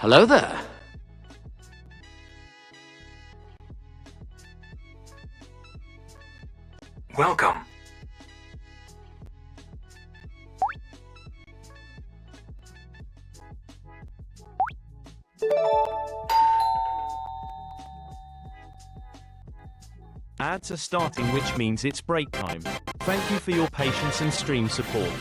Hello there. Welcome. Ads are starting, which means it's break time. Thank you for your patience and stream support.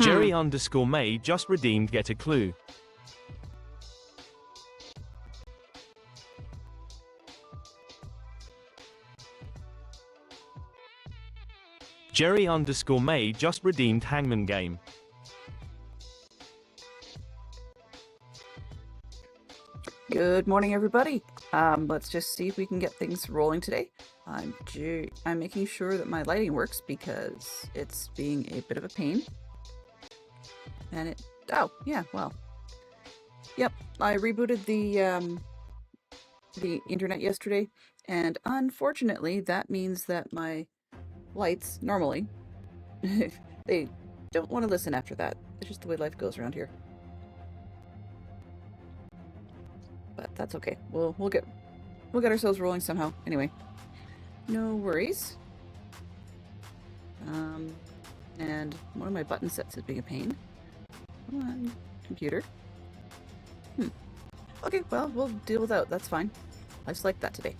Jerry_May just redeemed get a clue. Jerry_May just redeemed Hangman game. Good morning, everybody. Let's just see if we can get things rolling today. I'm making sure that my lighting works because it's being a bit of a pain. And oh yeah, well, yep. I rebooted the internet yesterday, and unfortunately, that means that my lights normally they don't want to listen after that. It's just the way life goes around here. But that's okay. We'll get ourselves rolling somehow. Anyway, no worries. And one of my button sets is being a pain. Come on, computer. Okay, well, we'll deal with that. That's fine. Life's like that today.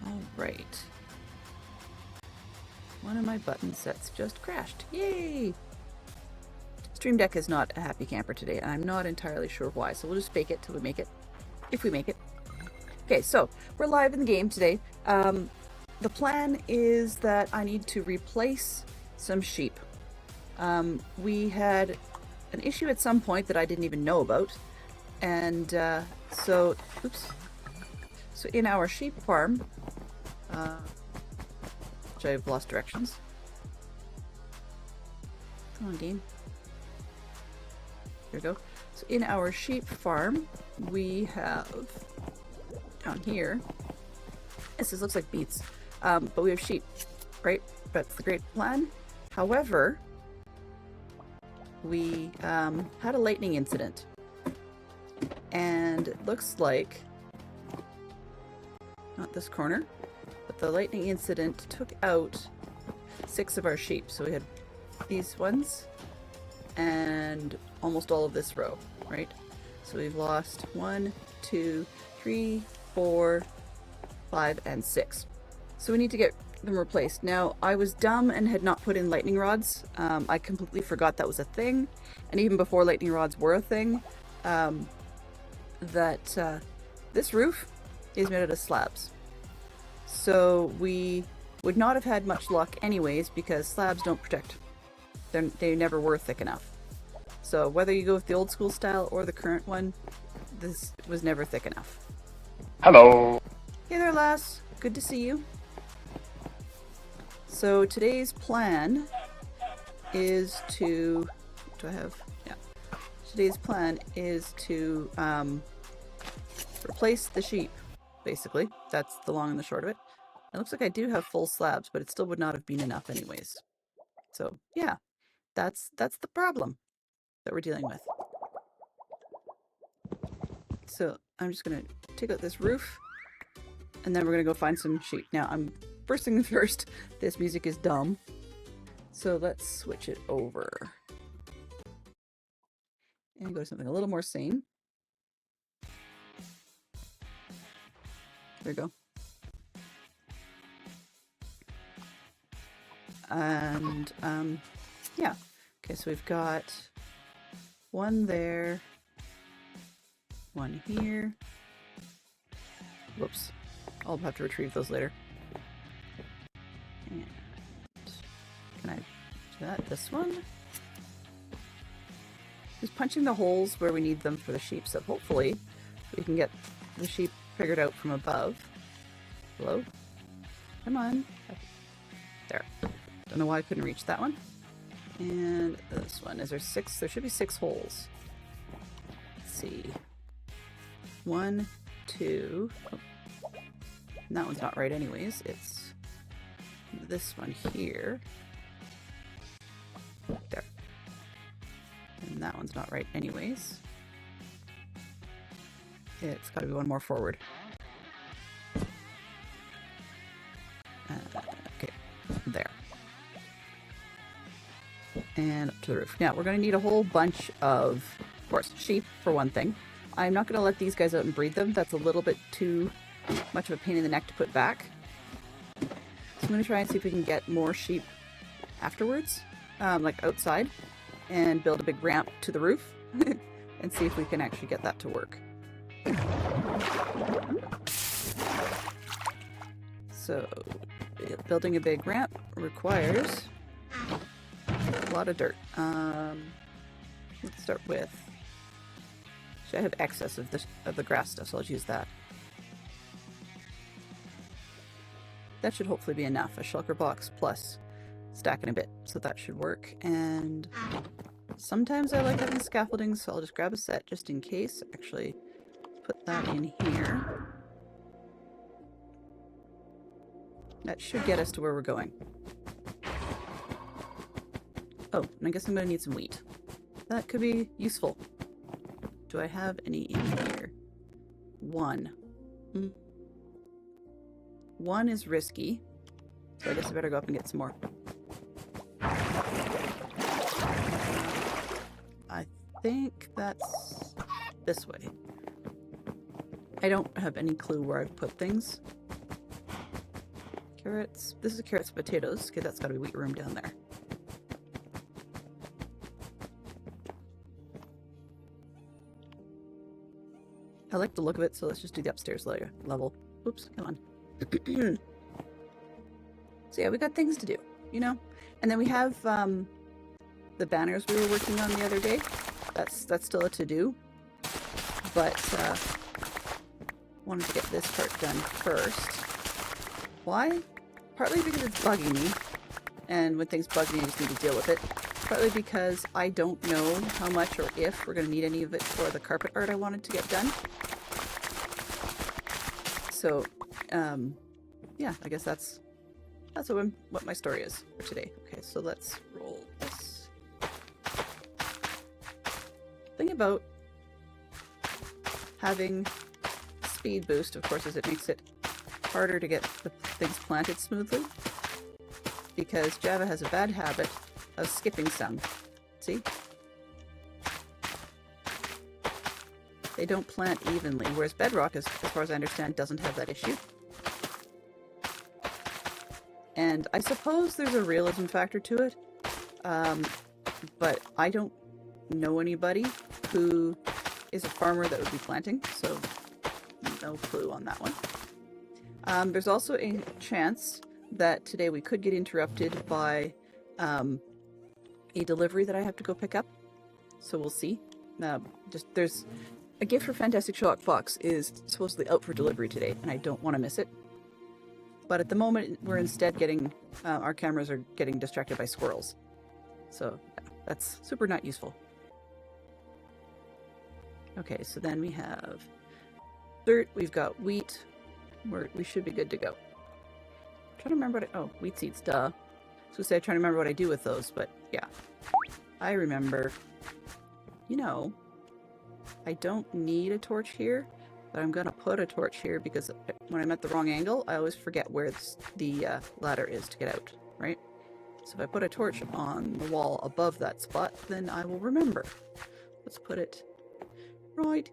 All right. One of my button sets just crashed. Yay! Stream Deck is not a happy camper today, and I'm not entirely sure why, so we'll just fake it till we make it. if we make it. Okay, so we're live in the game today. The plan is that I need to replace some sheep. We had an issue at some point that I didn't even know about. And so in our sheep farm, which I've lost directions. Come on, game. Here we go. So in our sheep farm, we have down here, this looks like beets, but we have sheep, right? That's the great plan. However, we had a lightning incident, and it looks like, not this corner, but the lightning incident took out 6 of our sheep. So we had these ones and almost all of this row, right? So we've lost 1, 2, 3, 4, 5, and 6. So we need to get them replaced. Now, I was dumb and had not put in lightning rods. I completely forgot that was a thing. And even before lightning rods were a thing, this roof is made out of slabs. So we would not have had much luck anyways, because slabs don't protect. They never were thick enough. So whether you go with the old school style or the current one, this was never thick enough. Hello. Hey there, lass. Good to see you. So today's plan is to... Today's plan is to replace the sheep, basically. That's the long and the short of it. It looks like I do have full slabs, but it still would not have been enough anyways. So yeah, that's the problem that we're dealing with. So I'm just gonna take out this roof, and then we're gonna go find some sheep. Now, first thing first, this music is dumb, so let's switch it over and go to something a little more sane. There we go. And yeah, okay, so we've got one there, one here. Whoops, I'll have to retrieve those later. And can I do that? This one? Just punching the holes where we need them for the sheep, so hopefully we can get the sheep figured out from above. Hello? Come on. There. Don't know why I couldn't reach that one. And this one. Is there 6? There should be 6 holes. Let's see. 1, 2. Oh. And that one's not right anyways. It's this one here. There. And that one's not right anyways. It's got to be one more forward. Okay, there. And up to the roof. Now, we're going to need a whole bunch of course, sheep, for one thing. I'm not going to let these guys out and breed them. That's a little bit too much of a pain in the neck to put back. So I'm going to try and see if we can get more sheep afterwards, like outside, and build a big ramp to the roof and see if we can actually get that to work. So, building a big ramp requires a lot of dirt. Let's start with... I have excess of the grass stuff, so I'll use that. That should hopefully be enough. A shulker box plus stacking a bit, so that should work. And sometimes I like having scaffolding, so I'll just grab a set just in case. Actually, put that in here. That should get us to where we're going. Oh, and I guess I'm going to need some wheat. That could be useful. Do I have any in here? One. One is risky, so I guess I better go up and get some more. I think that's this way. I don't have any clue where I've put things. Carrots. This is carrots and potatoes. Okay, that's got to be wheat room down there. I like the look of it, so let's just do the upstairs level. Oops, come on. So yeah, we got things to do, you know? And then we have the banners we were working on the other day. That's still a to-do. But wanted to get this part done first. Why? Partly because it's bugging me. And when things bug me, I just need to deal with it. Partly because I don't know how much or if we're going to need any of it for the carpet art I wanted to get done. So, yeah, I guess that's what my story is for today. Okay, so let's roll this. Thing about having speed boost, of course, is it makes it harder to get the things planted smoothly, because Java has a bad habit of skipping some. See? They don't plant evenly, whereas Bedrock, as far as I understand, doesn't have that issue. And I suppose there's a realism factor to it, but I don't know anybody who is a farmer that would be planting, so no clue on that one. There's also a chance that today we could get interrupted by a delivery that I have to go pick up, so we'll see. There's a gift for Fantastic Sherlock Fox is supposedly out for delivery today, and I don't want to miss it. But at the moment, we're instead getting, our cameras are getting distracted by squirrels. So, yeah, that's super not useful. Okay, so then we have dirt, we've got wheat, we should be good to go. I'm trying to remember what wheat seeds, duh. So I'm trying to remember what I do with those, but yeah. I remember, you know, I don't need a torch here, but I'm gonna put a torch here because when I'm at the wrong angle, I always forget where the ladder is to get out, right? So if I put a torch on the wall above that spot, then I will remember. Let's put it right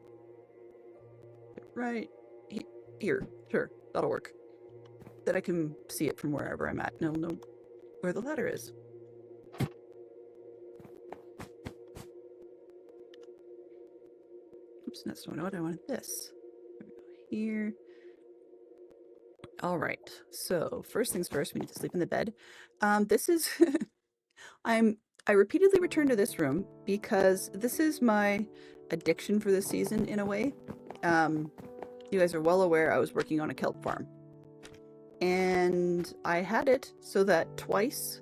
here. Sure, that'll work. Then I can see it from wherever I'm at. No, where the ladder is. Oops, that's not what I wanted. This. There we go here. All right. So first things first, we need to sleep in the bed. This is I repeatedly return to this room because this is my addiction for this season in a way. You guys are well aware I was working on a kelp farm. And I had it so that twice,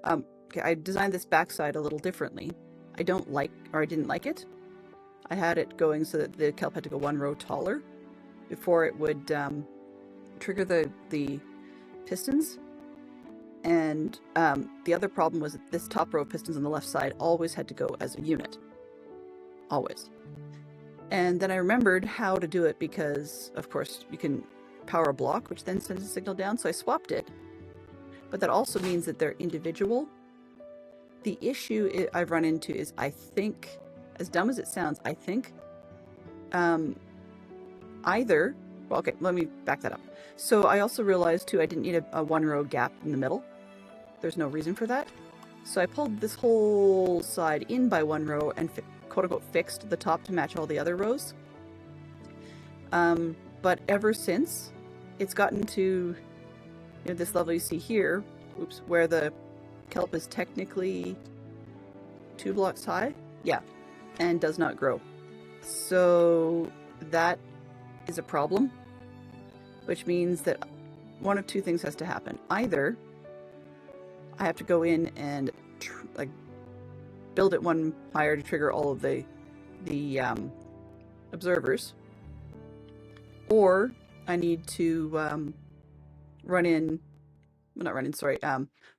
okay, I designed this backside a little differently. I didn't like it. I had it going so that the kelp had to go one row taller before it would trigger the pistons. And the other problem was that this top row of pistons on the left side always had to go as a unit. Always. And then I remembered how to do it because, of course, you can power a block, which then sends a signal down, so I swapped it. But that also means that they're individual. The issue I've run into is, I think, as dumb as it sounds, I think either... Well, okay, let me back that up. So I also realized, too, I didn't need a one-row gap in the middle. There's no reason for that. So I pulled this whole side in by one row and quote-unquote fixed the top to match all the other rows. But ever since, it's gotten to this level you see here, oops, where the kelp is technically 2 blocks high. Yeah, and does not grow. So that is a problem, which means that one of two things has to happen. Either I have to go in and build it one higher to trigger all of the observers, or I need to find a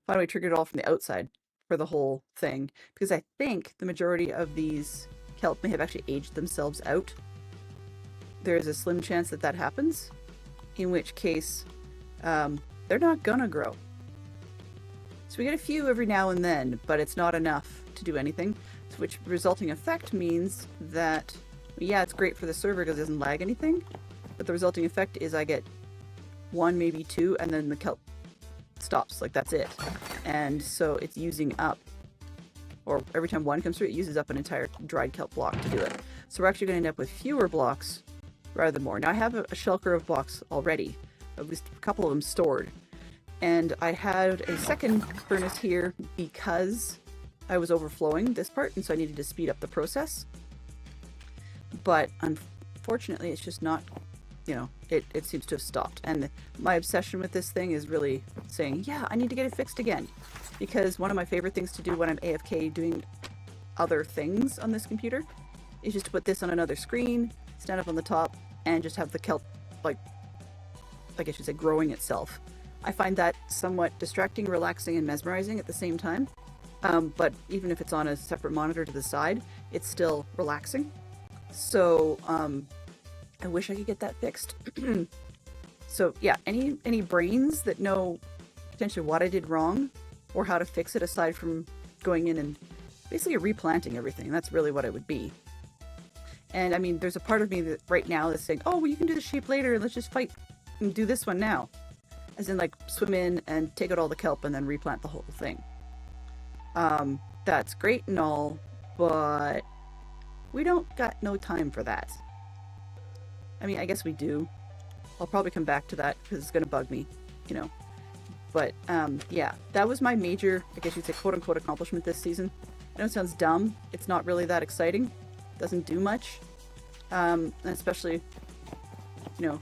way to trigger it all from the outside for the whole thing, because I think the majority of these kelp may have actually aged themselves out. There is a slim chance that that happens, in which case they're not gonna grow. So we get a few every now and then, but it's not enough to do anything, which resulting effect means that, yeah, it's great for the server because it doesn't lag anything, but the resulting effect is I get 1, maybe 2, and then the kelp stops, like that's it. And so it's using up, or every time one comes through, it uses up an entire dried kelp block to do it. So we're actually going to end up with fewer blocks rather than more. Now I have a shulker of blocks already, at least a couple of them stored. And I had a second furnace here because I was overflowing this part, and so I needed to speed up the process. But unfortunately, it's just not, you know, it seems to have stopped. And my obsession with this thing is really saying, yeah, I need to get it fixed again. Because one of my favorite things to do when I'm AFK doing other things on this computer is just to put this on another screen, stand up on the top, and just have the kelp, like I should say, growing itself. I find that somewhat distracting, relaxing, and mesmerizing at the same time. But even if it's on a separate monitor to the side, it's still relaxing. So I wish I could get that fixed. So yeah, any brains that know potentially what I did wrong or how to fix it, aside from going in and basically replanting everything. That's really what it would be. And I mean, there's a part of me that right now that's saying, oh, well, you can do the sheep later. Let's just fight and do this one now. As in, like, swim in and take out all the kelp and then replant the whole thing. That's great and all, but we don't got no time for that. I mean, I guess we do. I'll probably come back to that because it's going to bug me, you know. But, yeah, that was my major, I guess you'd say, quote-unquote accomplishment this season. I know it sounds dumb. It's not really that exciting. Doesn't do much. And especially, you know,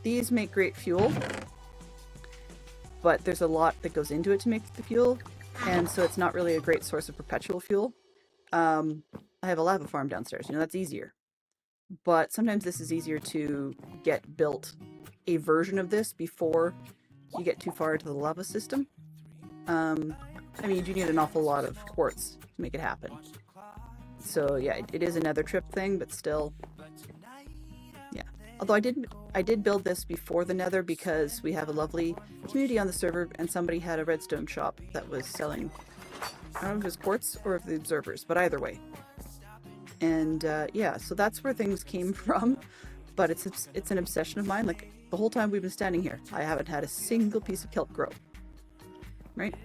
these make great fuel. But there's a lot that goes into it to make the fuel, and so it's not really a great source of perpetual fuel. I have a lava farm downstairs, you know, that's easier. But sometimes this is easier to get built a version of this before you get too far into the lava system. I mean, you do need an awful lot of quartz to make it happen. So yeah, it is a nether trip thing, but still, yeah. Although I did build this before the nether because we have a lovely community on the server, and somebody had a redstone shop that was selling, I don't know if it was quartz or if the observers, but either way. And yeah, so that's where things came from, but it's an obsession of mine. Like, the whole time we've been standing here, I haven't had a single piece of kelp grow. Right?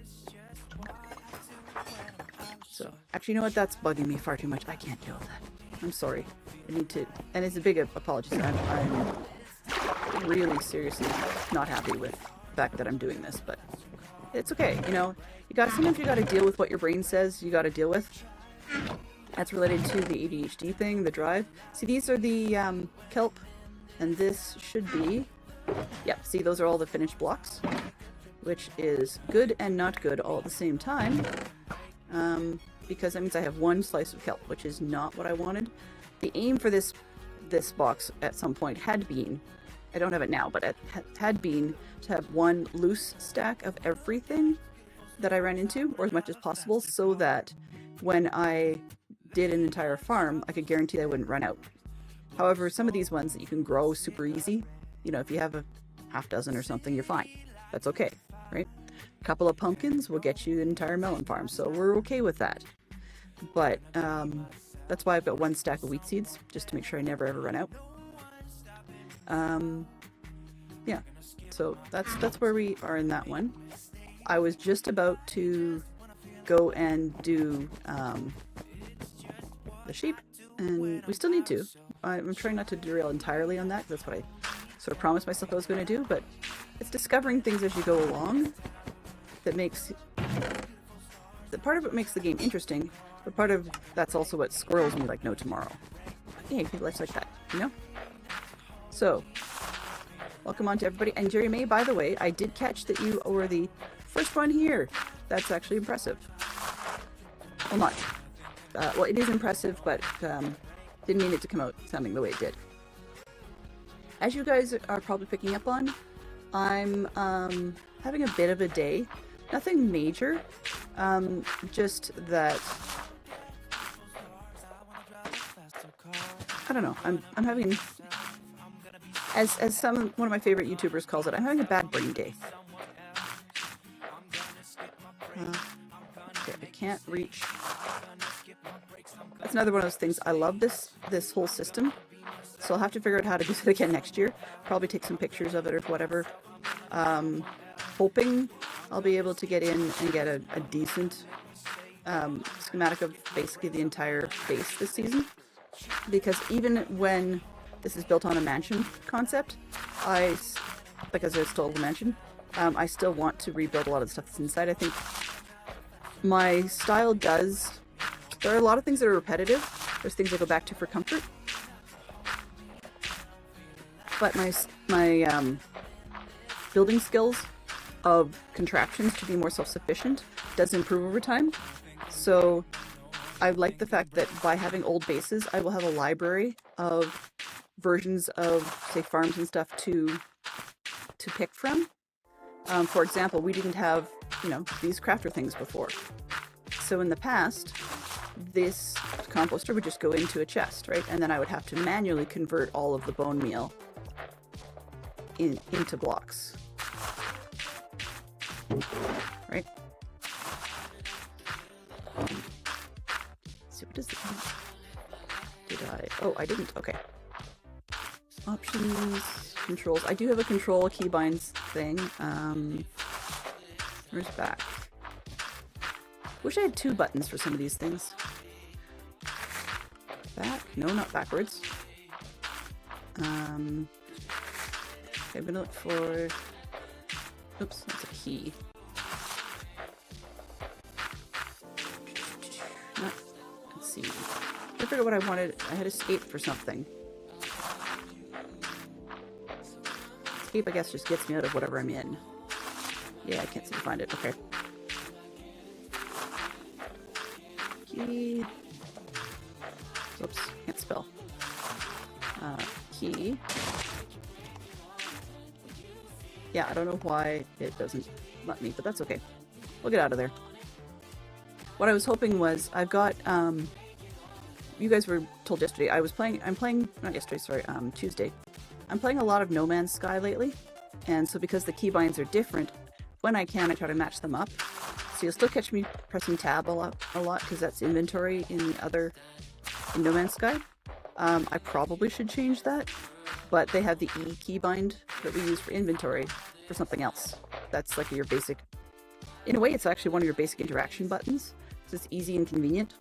So, actually, you know what? That's bugging me far too much. I can't deal with that. I'm sorry. I need to, and it's a big apology. I'm really seriously not happy with the fact that I'm doing this, but it's okay. You know, sometimes you gotta deal with what your brain says you gotta deal with. That's related to the ADHD thing, the drive. See, these are the kelp, and this should be, yep, see, those are all the finished blocks, which is good and not good all at the same time, because that means I have one slice of kelp, which is not what I wanted. The aim for this box at some point had been, I don't have it now, but it had been to have one loose stack of everything that I ran into, or as much as possible, so that when I did an entire farm, I could guarantee I wouldn't run out. However, some of these ones that you can grow super easy, you know, if you have a half dozen or something, you're fine. That's okay, right? A couple of pumpkins will get you an entire melon farm, so we're okay with that. But that's why I've got one stack of wheat seeds, just to make sure I never ever run out. Yeah, so that's where we are in that one. I was just about to go and do the sheep, and we still need to. I'm trying not to derail entirely on that, that's what I sort of promised myself I was going to do, but it's discovering things as you go along that part of it makes the game interesting, but part of that's also what squirrels me like no tomorrow. Hey, life's like that, you know? So, welcome on to everybody. And Jerry May, by the way, I did catch that you were the first one here. That's actually impressive. Well, not. Well, it is impressive, but didn't mean it to come out sounding the way it did. As you guys are probably picking up on, I'm having a bit of a day. Nothing major, just that, I don't know, I'm having, as one of my favorite YouTubers calls it, I'm having a bad brain day. Okay, I can't reach. That's another one of those things. I love this whole system, so I'll have to figure out how to do it again next year. Probably take some pictures of it or whatever. Hoping I'll be able to get in and get a decent schematic of basically the entire base this season, because even when this is built on a mansion concept, because it's still a mansion, I still want to rebuild a lot of the stuff that's inside. I think my style does. There are a lot of things that are repetitive. There's things I go back to for comfort, but my building skills of contraptions to be more self-sufficient does improve over time. So I like the fact that by having old bases, I will have a library of versions of, say, farms and stuff to pick from. For example, we didn't have, these crafter things before. So in the past, this composter would just go into a chest, right? And then I would have to manually convert all of the bone meal into blocks. Right? So what does it mean? Did I? Oh, I didn't. Okay. Options, controls. I do have a control keybinds thing. Where's back? Wish I had 2 buttons for some of these things. Back? No, not backwards. Okay, I'm gonna look for. Oops, that's a key. Let's see. I figured out what I wanted. I had escape for something. Escape, I guess, just gets me out of whatever I'm in. Yeah, I can't seem to find it. Okay. Key. Oops, can't spell. Key. Yeah, I don't know why it doesn't let me, but that's okay. We'll get out of there. What I was hoping was, I've got, you guys were told yesterday, Tuesday. I'm playing a lot of No Man's Sky lately, and so because the keybinds are different, when I can, I try to match them up. So you'll still catch me pressing tab a lot, because that's inventory in No Man's Sky. I probably should change that, but they have the E keybind that we use for inventory for something else. That's like your basic, in a way it's actually one of your basic interaction buttons. So it's easy and convenient,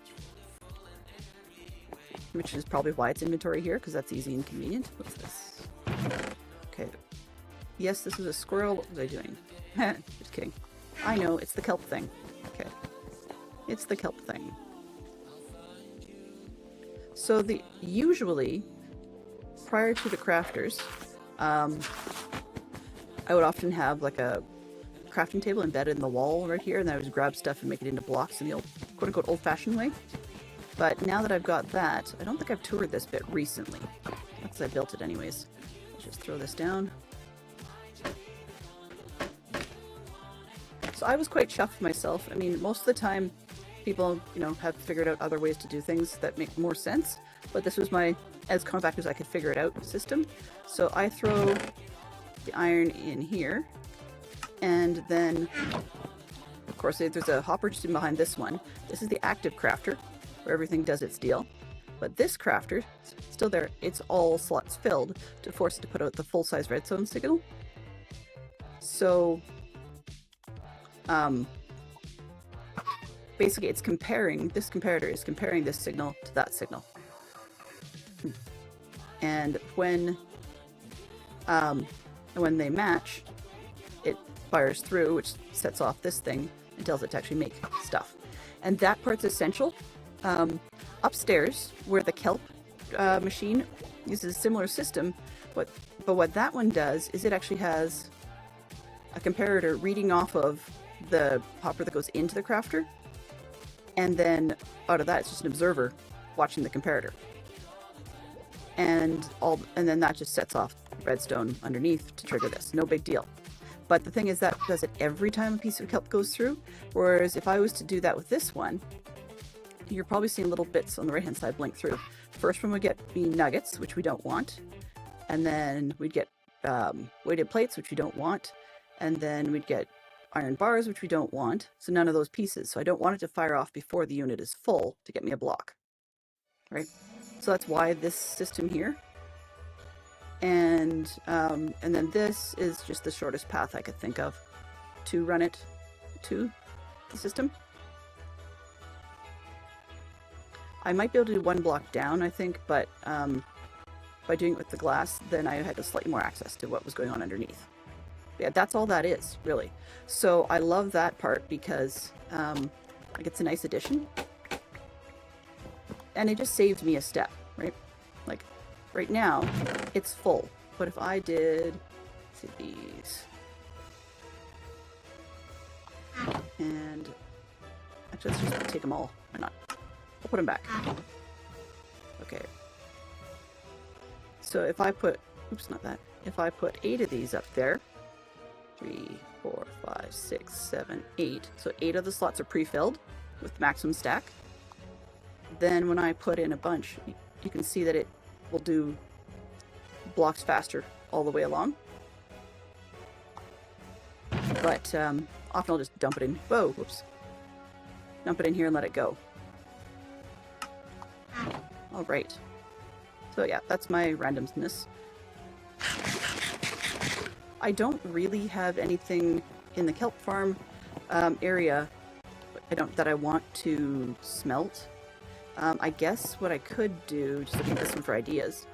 which is probably why it's inventory here, because that's easy and convenient. What's this? Okay. Yes, this is a squirrel. What was I doing? Just kidding. I know, it's the kelp thing. Okay. It's the kelp thing. So usually, prior to the crafters, I would often have like a crafting table embedded in the wall right here, and then I would just grab stuff and make it into blocks in the old, quote-unquote, old-fashioned way. But now that I've got that, I don't think I've toured this bit recently. That's I built it anyways. Let's just throw this down. So I was quite chuffed myself. I mean, most of the time, people, have figured out other ways to do things that make more sense. But this was my, as compact as I could figure it out, system. So I throw the iron in here. And then, of course, there's a hopper just in behind this one. This is the active crafter, where everything does its deal. But this crafter, still there, it's all slots filled to force it to put out the full-size redstone signal. So, basically it's comparing, this comparator is comparing this signal to that signal. And when they match, it fires through, which sets off this thing and tells it to actually make stuff. And that part's essential. Upstairs, where the kelp machine uses a similar system, but what that one does is it actually has a comparator reading off of the hopper that goes into the crafter, and then out of that it's just an observer watching the comparator, and then that just sets off redstone underneath to trigger this. No big deal. But the thing is, that does it every time a piece of kelp goes through, whereas if I was to do that with this one, you're probably seeing little bits on the right hand side blink through. First one would get be nuggets, which we don't want, and then we'd get weighted plates, which we don't want, and then we'd get iron bars, which we don't want. So none of those pieces. So I don't want it to fire off before the unit is full to get me a block, right? So that's why this system here. And then this is just the shortest path I could think of to run it to the system. I might be able to do one block down, I think, but by doing it with the glass, then I had slightly more access to what was going on underneath. Yeah, that's all that is, really. So I love that part because like it's a nice addition. And it just saved me a step, right? Like, right now, it's full. But if I did, let's see these. And actually, let's just take them all. Why not? I'll put them back. Okay. So if I put, oops, not that. If I put 8 of these up there, 3, 4, 5, 6, 7, 8. So 8 of the slots are pre-filled with maximum stack. Then when I put in a bunch, you can see that it will do blocks faster all the way along. But often I'll just dump it in. Whoa, whoops. Dump it in here and let it go. All right. So yeah, that's my randomness. I don't really have anything in the kelp farm area that I want to smelt. I guess what I could do, just looking at this one for ideas,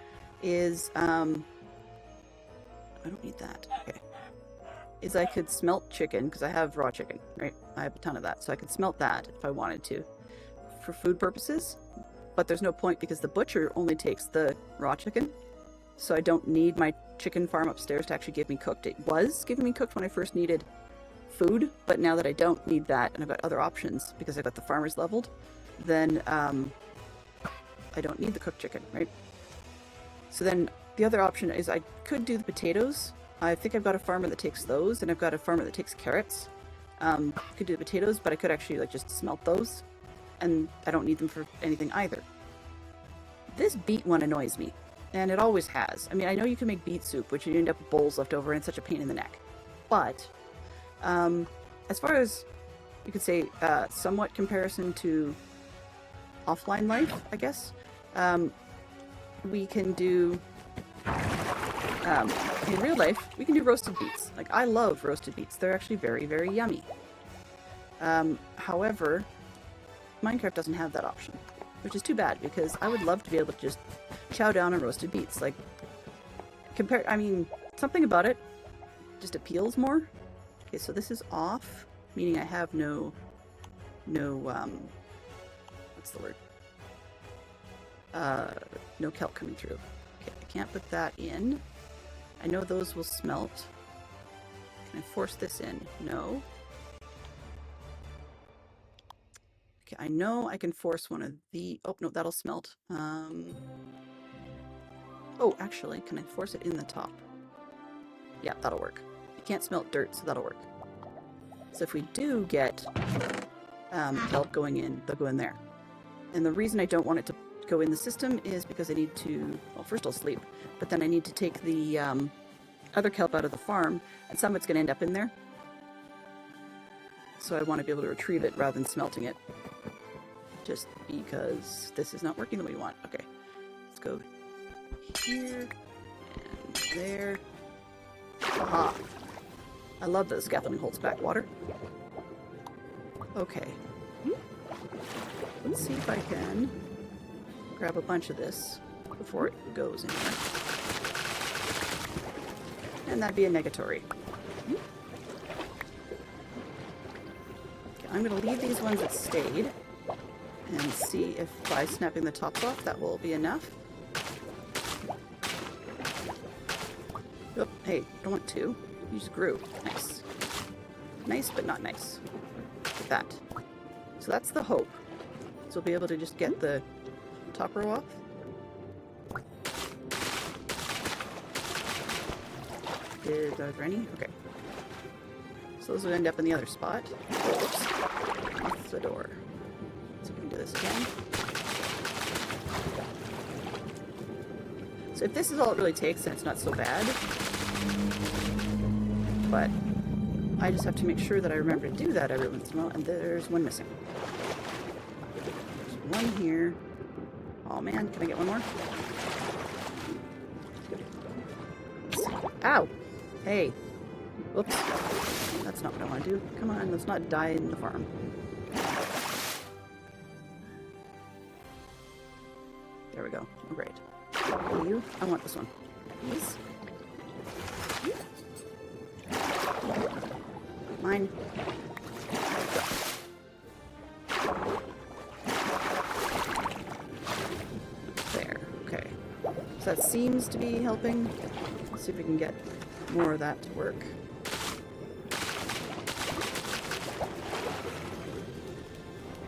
is I don't need that. Okay. Is I could smelt chicken, because I have raw chicken, right? I have a ton of that, so I could smelt that if I wanted to for food purposes. But there's no point because the butcher only takes the raw chicken, so I don't need my chicken farm upstairs to actually give me cooked. It was giving me cooked when I first needed food, but now that I don't need that and I've got other options because I got the farmers leveled, then I don't need the cooked chicken, right? So then the other option is I could do the potatoes. I think I've got a farmer that takes those, and I've got a farmer that takes carrots. I could do the potatoes, but I could actually like just smelt those, and I don't need them for anything either. This beet one annoys me, and it always has. I mean, I know you can make beet soup, which you end up with bowls left over and such a pain in the neck. But as far as you could say, somewhat comparison to offline life, I guess, we can do in real life, we can do roasted beets. Like, I love roasted beets. They're actually very, very yummy. However, Minecraft doesn't have that option, which is too bad because I would love to be able to just chow down on roasted beets. Like, I mean, something about it just appeals more. Okay, so this is off, meaning I have no, what's the word? No kelp coming through. Okay, I can't put that in. I know those will smelt. Can I force this in? No. Okay, I know I can force one of the... Oh, no, that'll smelt. Oh, actually, can I force it in the top? Yeah, that'll work. You can't smelt dirt, so that'll work. So if we do get kelp going in, they'll go in there. And the reason I don't want it to go in the system is because I need to... Well, first I'll sleep, but then I need to take the other kelp out of the farm, and some of it's going to end up in there. So I want to be able to retrieve it rather than smelting it. Just because this is not working the way we want. Okay, let's go here and there. Aha! I love that the scaffolding holds back water. Okay. Let's see if I can grab a bunch of this before it goes in here. And that'd be a negatory. Okay, I'm going to leave these ones that stayed and see if by snapping the tops off that will be enough. Oh, hey, don't want two. You just grew. Nice. Nice, but not nice. Like that. So that's the hope. So we'll be able to just get the top row off. Are there any? Okay. So those will end up in the other spot. Oops. Off the door. So we can do this again. So if this is all it really takes, then it's not so bad. But I just have to make sure that I remember to do that every once in a while. And there's one missing. There's one here. Oh man, can I get one more? Ow! Hey. Whoops. That's not what I want to do. Come on, let's not die in the farm. There we go. Oh, great. You? I want this one. Please? Mine. There. Okay. So that seems to be helping. Let's see if we can get more of that to work.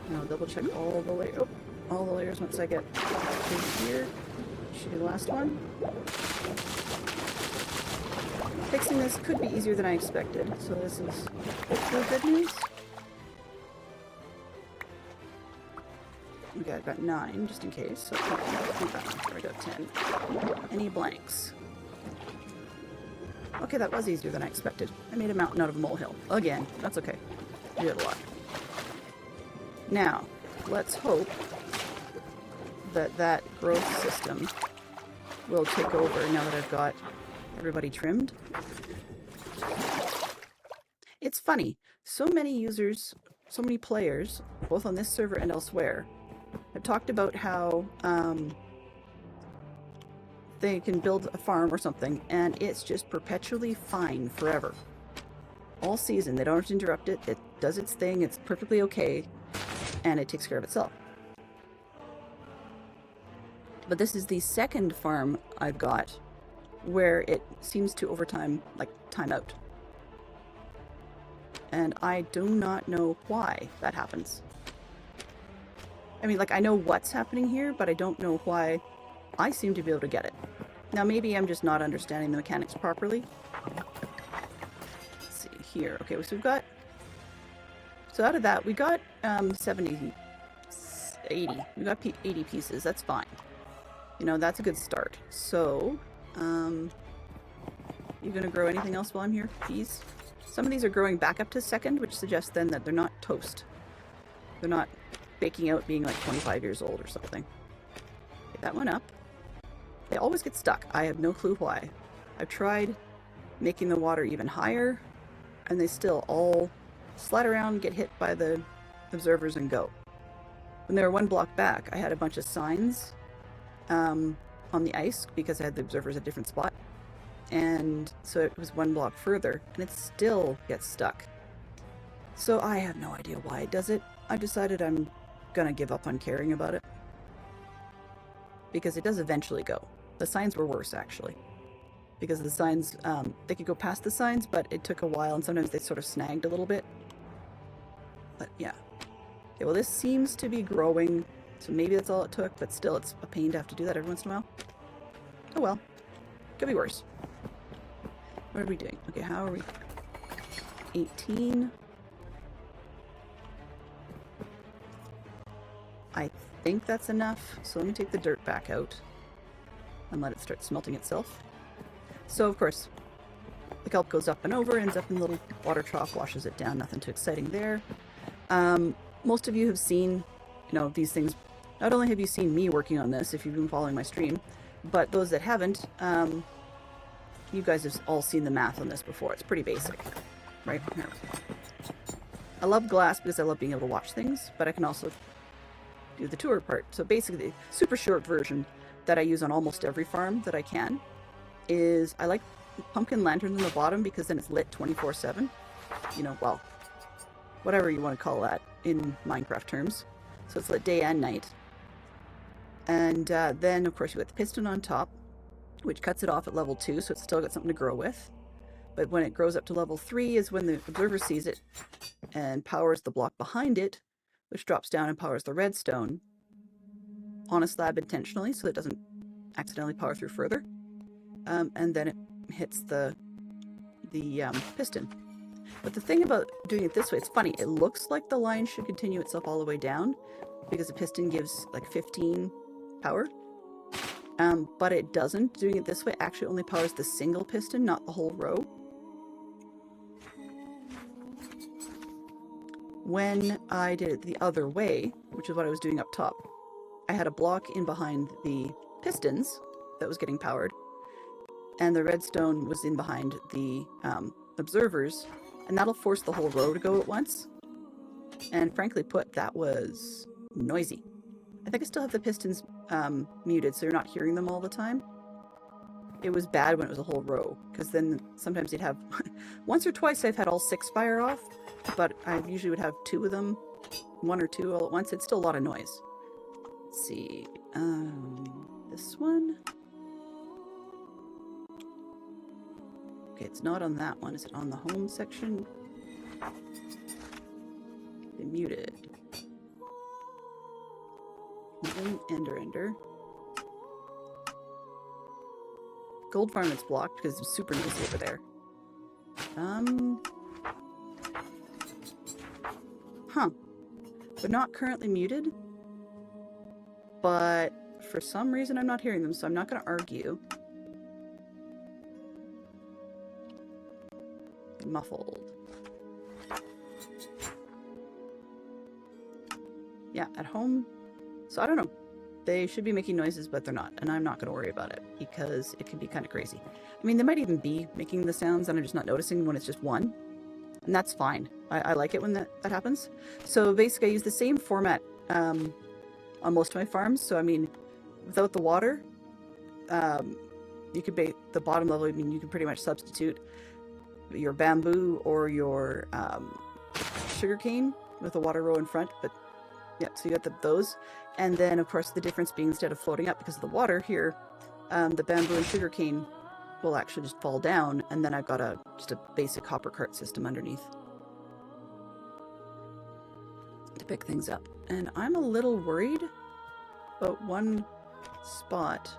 Now double check all the layers. Oh, all the layers once I get through here. Should be the last one. Fixing this could be easier than I expected, so this is hopefully good news. Okay, I've got 9 just in case. So there we go, 10. Any blanks? Okay, that was easier than I expected. I made a mountain out of a molehill. Again, that's okay. I did a lot. Now, let's hope that that growth system will take over now that I've got everybody trimmed. It's funny, so many users, so many players, both on this server and elsewhere, have talked about how they can build a farm or something and it's just perpetually fine forever. All season, they don't have to interrupt it, it does its thing, it's perfectly okay, and it takes care of itself. But this is the second farm I've got where it seems to over time, like, time out. And I do not know why that happens. I mean, like, I know what's happening here, but I don't know why I seem to be able to get it. Now, maybe I'm just not understanding the mechanics properly. Let's see here. Okay, so we've got... So out of that, we got 70, 80. We got 80 pieces. That's fine. You know, that's a good start. So, you gonna grow anything else while I'm here? Peas? Some of these are growing back up to second, which suggests then that they're not toast. They're not baking out being like 25 years old or something. Get that one up. They always get stuck. I have no clue why. I've tried making the water even higher, and they still all slide around, get hit by the observers, and go. When they were one block back, I had a bunch of signs on the ice because I had the observers at a different spot. And so it was one block further, and it still gets stuck. So I have no idea why it does it. I decided I'm gonna give up on caring about it. Because it does eventually go. The signs were worse, actually. Because the signs, they could go past the signs, but it took a while, and sometimes they sort of snagged a little bit. But yeah. Okay, well, this seems to be growing, so maybe that's all it took, but still, it's a pain to have to do that every once in a while. Oh well. Could be worse. What are we doing? Okay, how are we? 18. I think that's enough, so let me take the dirt back out and let it start smelting itself. So, of course, the kelp goes up and over, ends up in a little water trough, washes it down, nothing too exciting there. Most of you have seen, you know, these things. Not only have you seen me working on this, if you've been following my stream, but those that haven't, you guys have all seen the math on this before. It's pretty basic, right? Here. I love glass because I love being able to watch things, but I can also do the tour part. So basically, the super short version that I use on almost every farm that I can is I like pumpkin lanterns on the bottom because then it's lit 24/7. You know, well, whatever you want to call that in Minecraft terms. So it's lit day and night. And then, of course, you got the piston on top, which cuts it off at level 2, so it's still got something to grow with. But when it grows up to level 3 is when the observer sees it and powers the block behind it, which drops down and powers the redstone on a slab intentionally so it doesn't accidentally power through further. And then it hits the piston. But the thing about doing it this way, it's funny, it looks like the line should continue itself all the way down because the piston gives like 15 power. But it doesn't. Doing it this way actually only powers the single piston, not the whole row. When I did it the other way, which is what I was doing up top, I had a block in behind the pistons that was getting powered, and the redstone was in behind the observers, and that'll force the whole row to go at once. And frankly put, that was noisy. I think I still have the pistons muted, so you're not hearing them all the time. It was bad when it was a whole row, because then sometimes you'd have... Once or twice I've had all 6 fire off, but I usually would have 2 of them, 1 or 2 all at once. It's still a lot of noise. Let's see. This one? Okay, it's not on that one. Is it on the home section? They muted. Ender. Gold farm is blocked because it's super noisy over there. Huh. They're not currently muted, but for some reason I'm not hearing them, so I'm not going to argue. Muffled. Yeah, at home. So I don't know. They should be making noises, but they're not, and I'm not going to worry about it because it can be kind of crazy. I mean, they might even be making the sounds and I'm just not noticing when it's just one, and that's fine. I like it when that happens. So basically I use the same format on most of my farms. So I mean, without the water, you could bait the bottom level. I mean, you can pretty much substitute your bamboo or your sugarcane with a water row in front, but yeah, so you got those. And then, of course, the difference being instead of floating up because of the water here, the bamboo and sugarcane will actually just fall down, and then I've got just a basic hopper cart system underneath to pick things up. And I'm a little worried about one spot.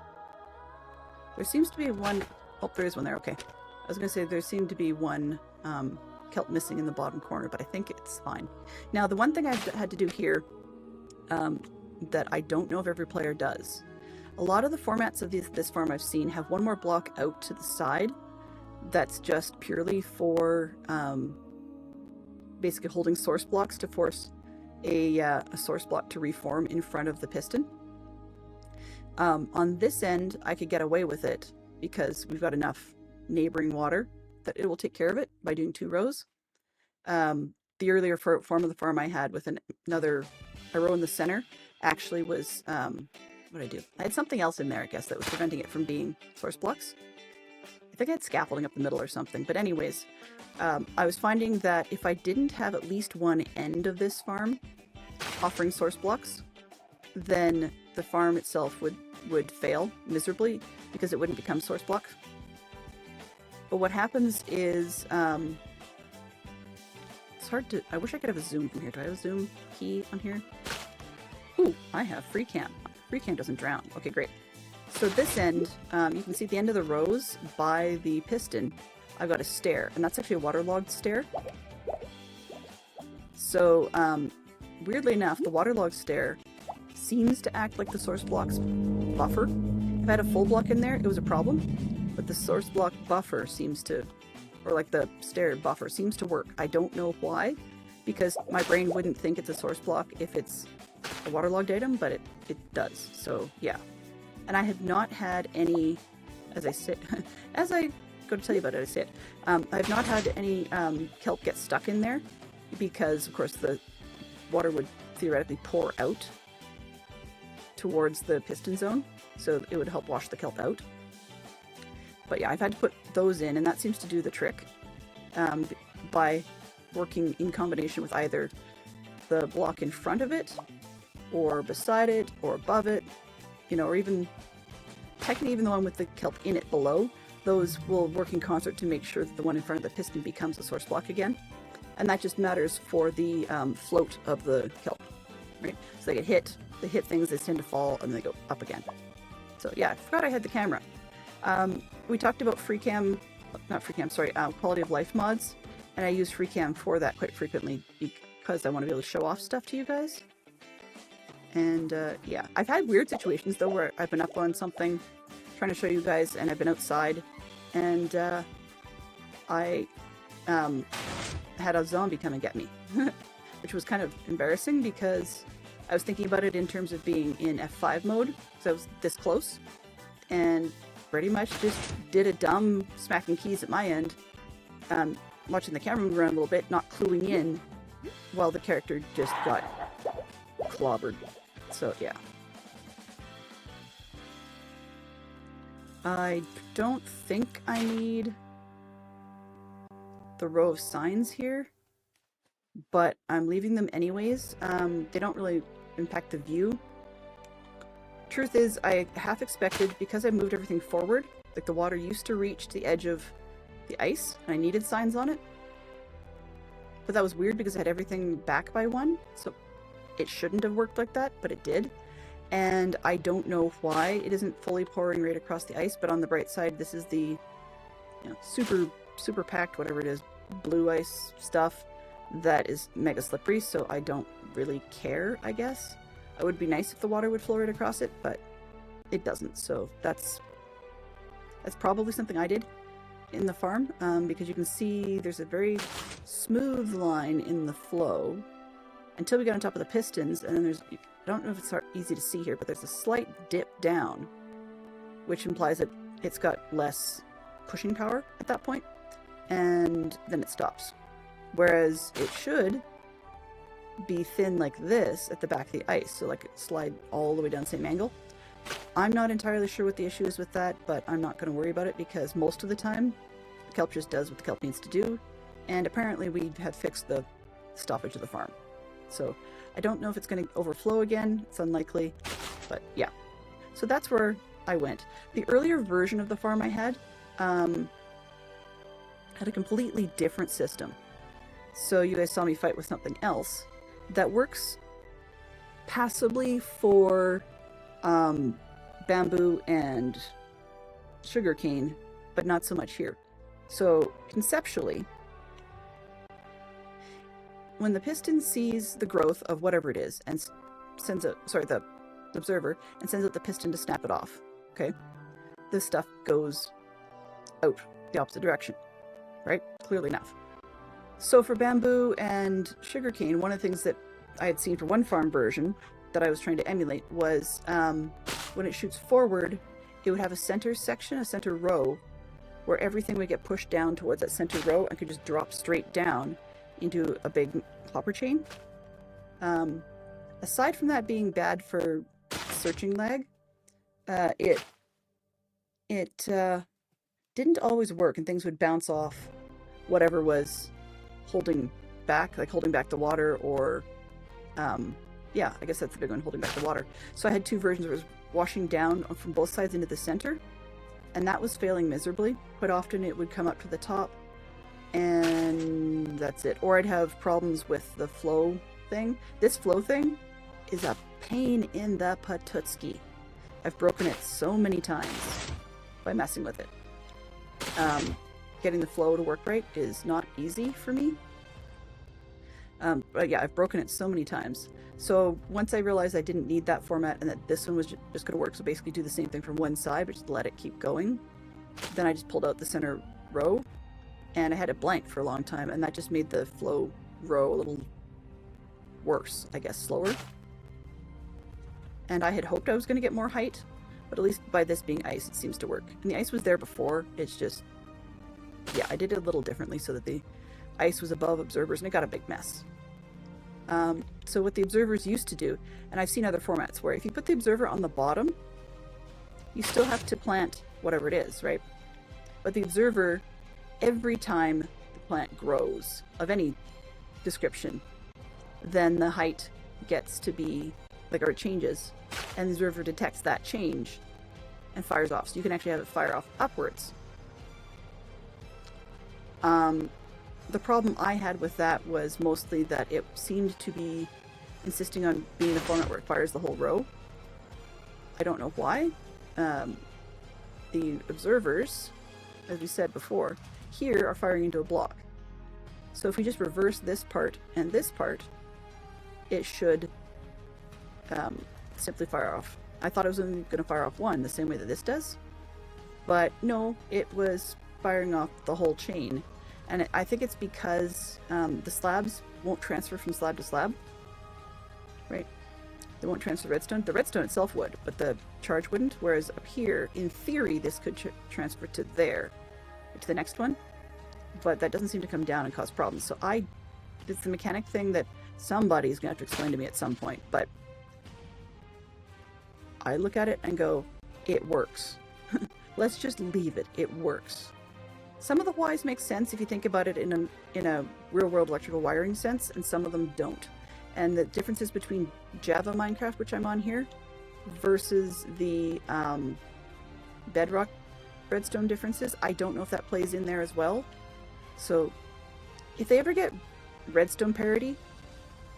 There seems to be one... Oh, there is one there. Okay. I was going to say there seemed to be one kelp missing in the bottom corner, but I think it's fine. Now, the one thing I've had to do here that I don't know if every player does. A lot of the formats of this farm I've seen have one more block out to the side that's just purely for basically holding source blocks to force a source block to reform in front of the piston. On this end, I could get away with it because we've got enough neighboring water that it will take care of it by doing 2 rows. The earlier form of the farm I had with a row in the center actually was, what did I do? I had something else in there, I guess, that was preventing it from being source blocks. I think I had scaffolding up the middle or something. But anyways, I was finding that if I didn't have at least one end of this farm offering source blocks, then the farm itself would fail miserably because it wouldn't become source block. But what happens is, it's hard to... I wish I could have a zoom from here. Do I have a zoom key on here? Ooh, I have free cam. Free cam doesn't drown. Okay, great. So this end, you can see at the end of the rows by the piston, I've got a stair, and that's actually a waterlogged stair. So, weirdly enough, the waterlogged stair seems to act like the source block's buffer. If I had a full block in there, it was a problem, but the source block buffer seems to, or like the stair buffer seems to work. I don't know why, because my brain wouldn't think it's a source block if it's a waterlogged item, but it does. So yeah. And I have not had any, as I go to tell you about it, I say it. I've not had any kelp get stuck in there because, of course, the water would theoretically pour out towards the piston zone, so it would help wash the kelp out. But yeah, I've had to put those in, and that seems to do the trick by working in combination with either the block in front of it, or beside it, or above it, you know, or even technically even the one with the kelp in it below. Those will work in concert to make sure that the one in front of the piston becomes a source block again. And that just matters for the float of the kelp, right? So they get hit, they hit things, they tend to fall, and they go up again. So yeah, I forgot I had the camera. We talked about quality of life mods, and I use FreeCam for that quite frequently because I want to be able to show off stuff to you guys. And yeah, I've had weird situations though where I've been up on something trying to show you guys, and I've been outside, and I had a zombie come and get me, which was kind of embarrassing because I was thinking about it in terms of being in F5 mode, so I was this close, and pretty much just did a dumb smacking keys at my end, watching the camera move around a little bit, not cluing in, while the character just got clobbered. So yeah. I don't think I need the row of signs here, but I'm leaving them anyways. They don't really impact the view. Truth is, I half expected, because I moved everything forward, like the water used to reach the edge of the ice, and I needed signs on it. But that was weird because I had everything back by one, so it shouldn't have worked like that, but it did. And I don't know why it isn't fully pouring right across the ice, but on the bright side, this is the super packed, whatever it is, blue ice stuff that is mega slippery, so I don't really care, I guess. It would be nice if the water would flow right across it, but it doesn't, so that's probably something I did in the farm, because you can see there's a very smooth line in the flow until we get on top of the pistons, and then there's, I don't know if it's easy to see here, but there's a slight dip down, which implies that it's got less pushing power at that point, and then it stops. Whereas it should be thin like this at the back of the ice, so like it slide all the way down the same angle. I'm not entirely sure what the issue is with that, but I'm not going to worry about it because most of the time the kelp just does what the kelp needs to do, and apparently we have fixed the stoppage of the farm. So I don't know if it's going to overflow again. It's unlikely, but yeah. So that's where I went. The earlier version of the farm I had a completely different system. So you guys saw me fight with something else that works passably for bamboo and sugarcane, but not so much here. So conceptually, when the piston sees the growth of whatever it is and sends out, the observer, and sends out the piston to snap it off, okay, this stuff goes out the opposite direction, right? Clearly enough. So for bamboo and sugarcane, one of the things that I had seen for one farm version that I was trying to emulate was when it shoots forward, it would have a center section, a center row, where everything would get pushed down towards that center row and could just drop straight down into a big hopper chain. Aside from that being bad for searching lag, it didn't always work, and things would bounce off whatever was holding back the water, or yeah, I guess that's the big one, holding back the water. So I had two versions where it was washing down from both sides into the center, and that was failing miserably. Quite often it would come up to the top, and that's it. Or I'd have problems with the flow thing. This flow thing is a pain in the patutski. I've broken it so many times by messing with it. Getting the flow to work right is not easy for me. But yeah, I've broken it so many times. So once I realized I didn't need that format and that this one was just going to work, so basically do the same thing from one side, but just let it keep going, then I just pulled out the center row, and I had it blank for a long time, and that just made the flow row a little worse, I guess, slower. And I had hoped I was going to get more height, but at least by this being ice, it seems to work. And the ice was there before, it's just, yeah, I did it a little differently so that the ice was above observers, and it got a big mess. So what the observers used to do, and I've seen other formats where if you put the observer on the bottom, you still have to plant whatever it is, right? But the observer, every time the plant grows of any description, then the height gets to be, like, or it changes, and the observer detects that change and fires off. So you can actually have it fire off upwards. The problem I had with that was mostly that it seemed to be insisting on being the format where it fires the whole row. I don't know why. The observers, as we said before, here are firing into a block. So if we just reverse this part and this part, it should simply fire off. I thought it was only going to fire off one, the same way that this does. But no, it was firing off the whole chain. And I think it's because the slabs won't transfer from slab to slab, right? They won't transfer redstone. The redstone itself would, but the charge wouldn't. Whereas up here, in theory, this could transfer to there, to the next one. But that doesn't seem to come down and cause problems. So it's the mechanic thing that somebody's going to have to explain to me at some point. But I look at it and go, it works. Let's just leave it. It works. Some of the whys make sense if you think about it in a real-world electrical wiring sense, and some of them don't. And the differences between Java Minecraft, which I'm on here, versus the Bedrock redstone differences, I don't know if that plays in there as well. So if they ever get redstone parity,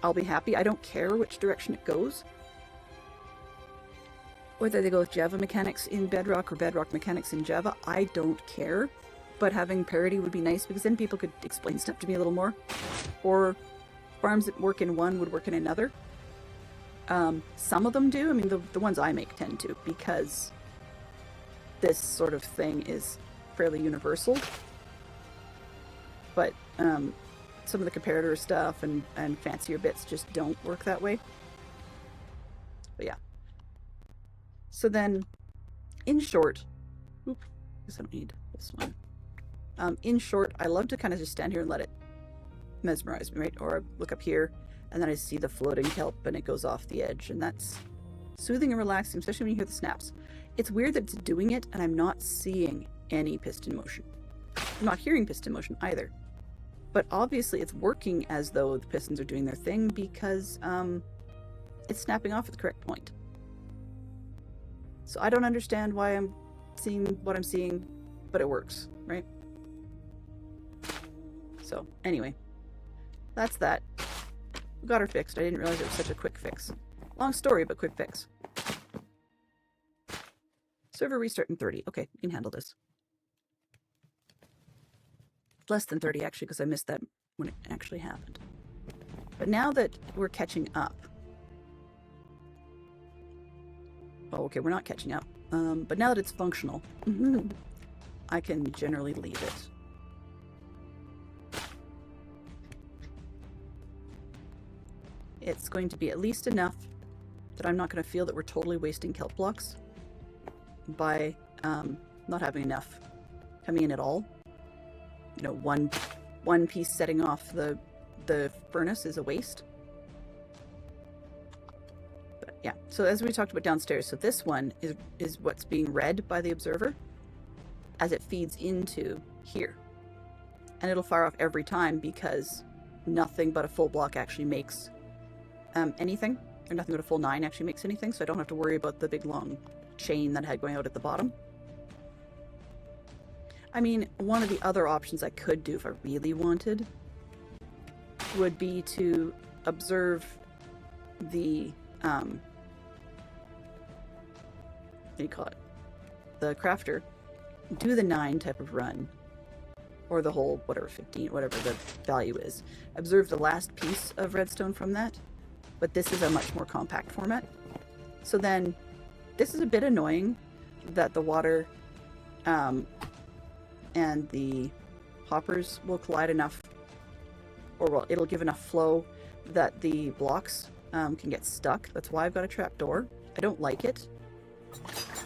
I'll be happy. I don't care which direction it goes. Whether they go with Java mechanics in Bedrock or Bedrock mechanics in Java, I don't care. But having parity would be nice, because then people could explain stuff to me a little more. Or farms that work in one would work in another. Some of them do. I mean, the ones I make tend to, because this sort of thing is fairly universal. But some of the comparator stuff and fancier bits just don't work that way. But yeah. So then, in short, I guess I don't need this one. In short, I love to kind of just stand here and let it mesmerize me, right? Or I look up here and then I see the floating kelp and it goes off the edge, and that's soothing and relaxing, especially when you hear the snaps. It's weird that it's doing it and I'm not seeing any piston motion. I'm not hearing piston motion either. But obviously it's working as though the pistons are doing their thing, because it's snapping off at the correct point. So I don't understand why I'm seeing what I'm seeing, but it works, right? So anyway, that's that. We got her fixed. I didn't realize it was such a quick fix. Long story, but quick fix. Server restart in 30. Okay, we can handle this. Less than 30 actually, because I missed that when it actually happened. But now that we're catching up. Oh, okay, we're not catching up. But now that it's functional, I can generally leave it. It's going to be at least enough that I'm not going to feel that we're totally wasting kelp blocks by not having enough coming in at all. You know, one piece setting off the furnace is a waste. But yeah, so as we talked about downstairs, so this one is what's being read by the observer as it feeds into here. And it'll fire off every time, because nothing but a full block actually makes anything, or nothing but a full 9 actually makes anything, so I don't have to worry about the big long chain that I had going out at the bottom. I mean, one of the other options I could do if I really wanted would be to observe the, what do you call it? The crafter, do the 9 type of run, or the whole, whatever, 15, whatever the value is. Observe the last piece of redstone from that, but this is a much more compact format. So then, this is a bit annoying that the water, and the hoppers will collide enough, or well, it'll give enough flow that the blocks can get stuck. That's why I've got a trapdoor. I don't like it,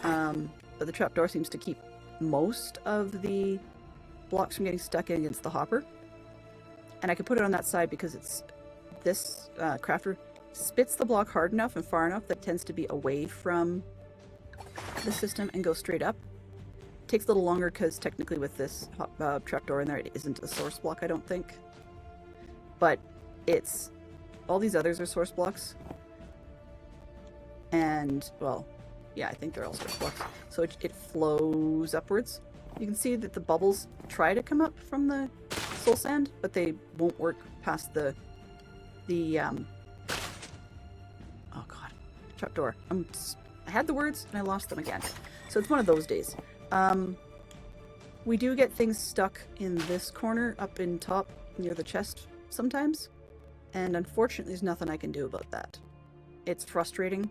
but the trapdoor seems to keep most of the blocks from getting stuck in against the hopper. And I can put it on that side because it's this crafter spits the block hard enough and far enough that it tends to be away from the system and go straight up. Takes a little longer because technically with this trapdoor in there, it isn't a source block, I don't think. But it's, all these others are source blocks. And, well, yeah, I think they're all source blocks. So it flows upwards. You can see that the bubbles try to come up from the soul sand, but they won't work past the oh god, trapdoor. I had the words and I lost them again. So it's one of those days. We do get things stuck in this corner up in top near the chest sometimes, and unfortunately there's nothing I can do about that. It's frustrating,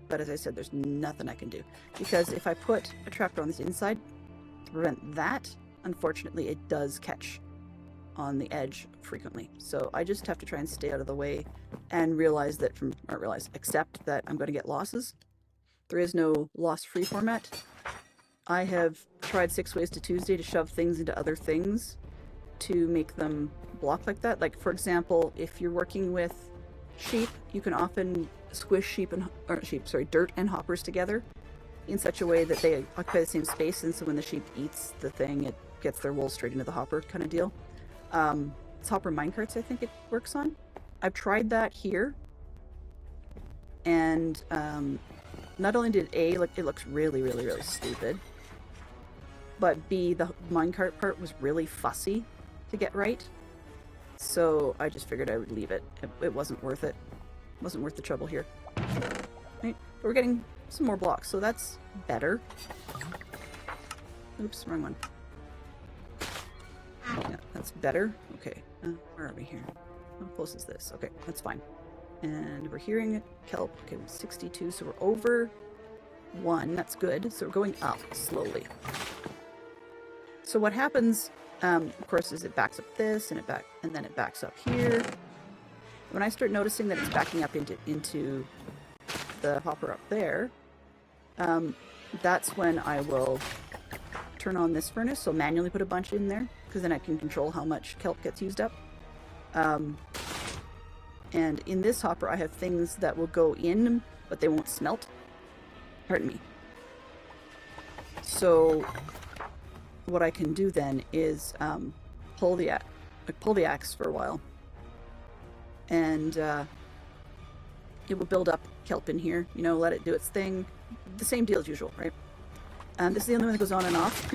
but as I said, there's nothing I can do, because if I put a trapdoor on this inside to prevent that, unfortunately it does catch on the edge frequently. So I just have to try and stay out of the way and accept that I'm going to get losses. There is no loss-free format. I have tried 6 ways to Tuesday to shove things into other things to make them block like that. Like, for example, if you're working with sheep, you can often squish dirt and hoppers together in such a way that they occupy the same space, and so when the sheep eats the thing, it gets their wool straight into the hopper kind of deal. It's hopper minecarts, I think it works on. I've tried that here, and not only did A, it looks really, really, really stupid, but B, the minecart part was really fussy to get right. So I just figured I would leave it. It wasn't worth it. It wasn't worth the trouble here. Right? But we're getting some more blocks, so that's better. Oops, wrong one. Yeah, that's better. Okay, where are we here? How close is this? Okay, that's fine. And we're hearing kelp. Okay, 62, so we're over 1. That's good. So we're going up slowly. So what happens, of course, is it backs up this, and then it backs up here. When I start noticing that it's backing up into the hopper up there, that's when I will turn on this furnace. So manually put a bunch in there, because then I can control how much kelp gets used up. And in this hopper, I have things that will go in, but they won't smelt. Pardon me. So what I can do then is pull the axe for a while, and it will build up kelp in here. You know, let it do its thing. The same deal as usual, right? This is the only one that goes on and off.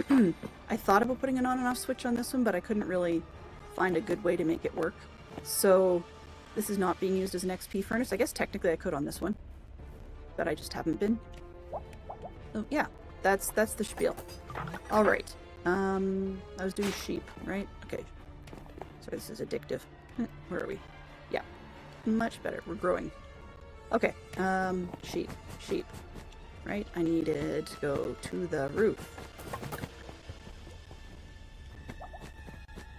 I thought about putting an on and off switch on this one, but I couldn't really find a good way to make it work. So this is not being used as an XP furnace. I guess technically I could on this one, but I just haven't been. So yeah, that's the spiel. All right. I was doing sheep, right? Okay. Sorry, this is addictive. Where are we? Yeah. Much better. We're growing. Okay. Sheep. Right? I needed to go to the roof.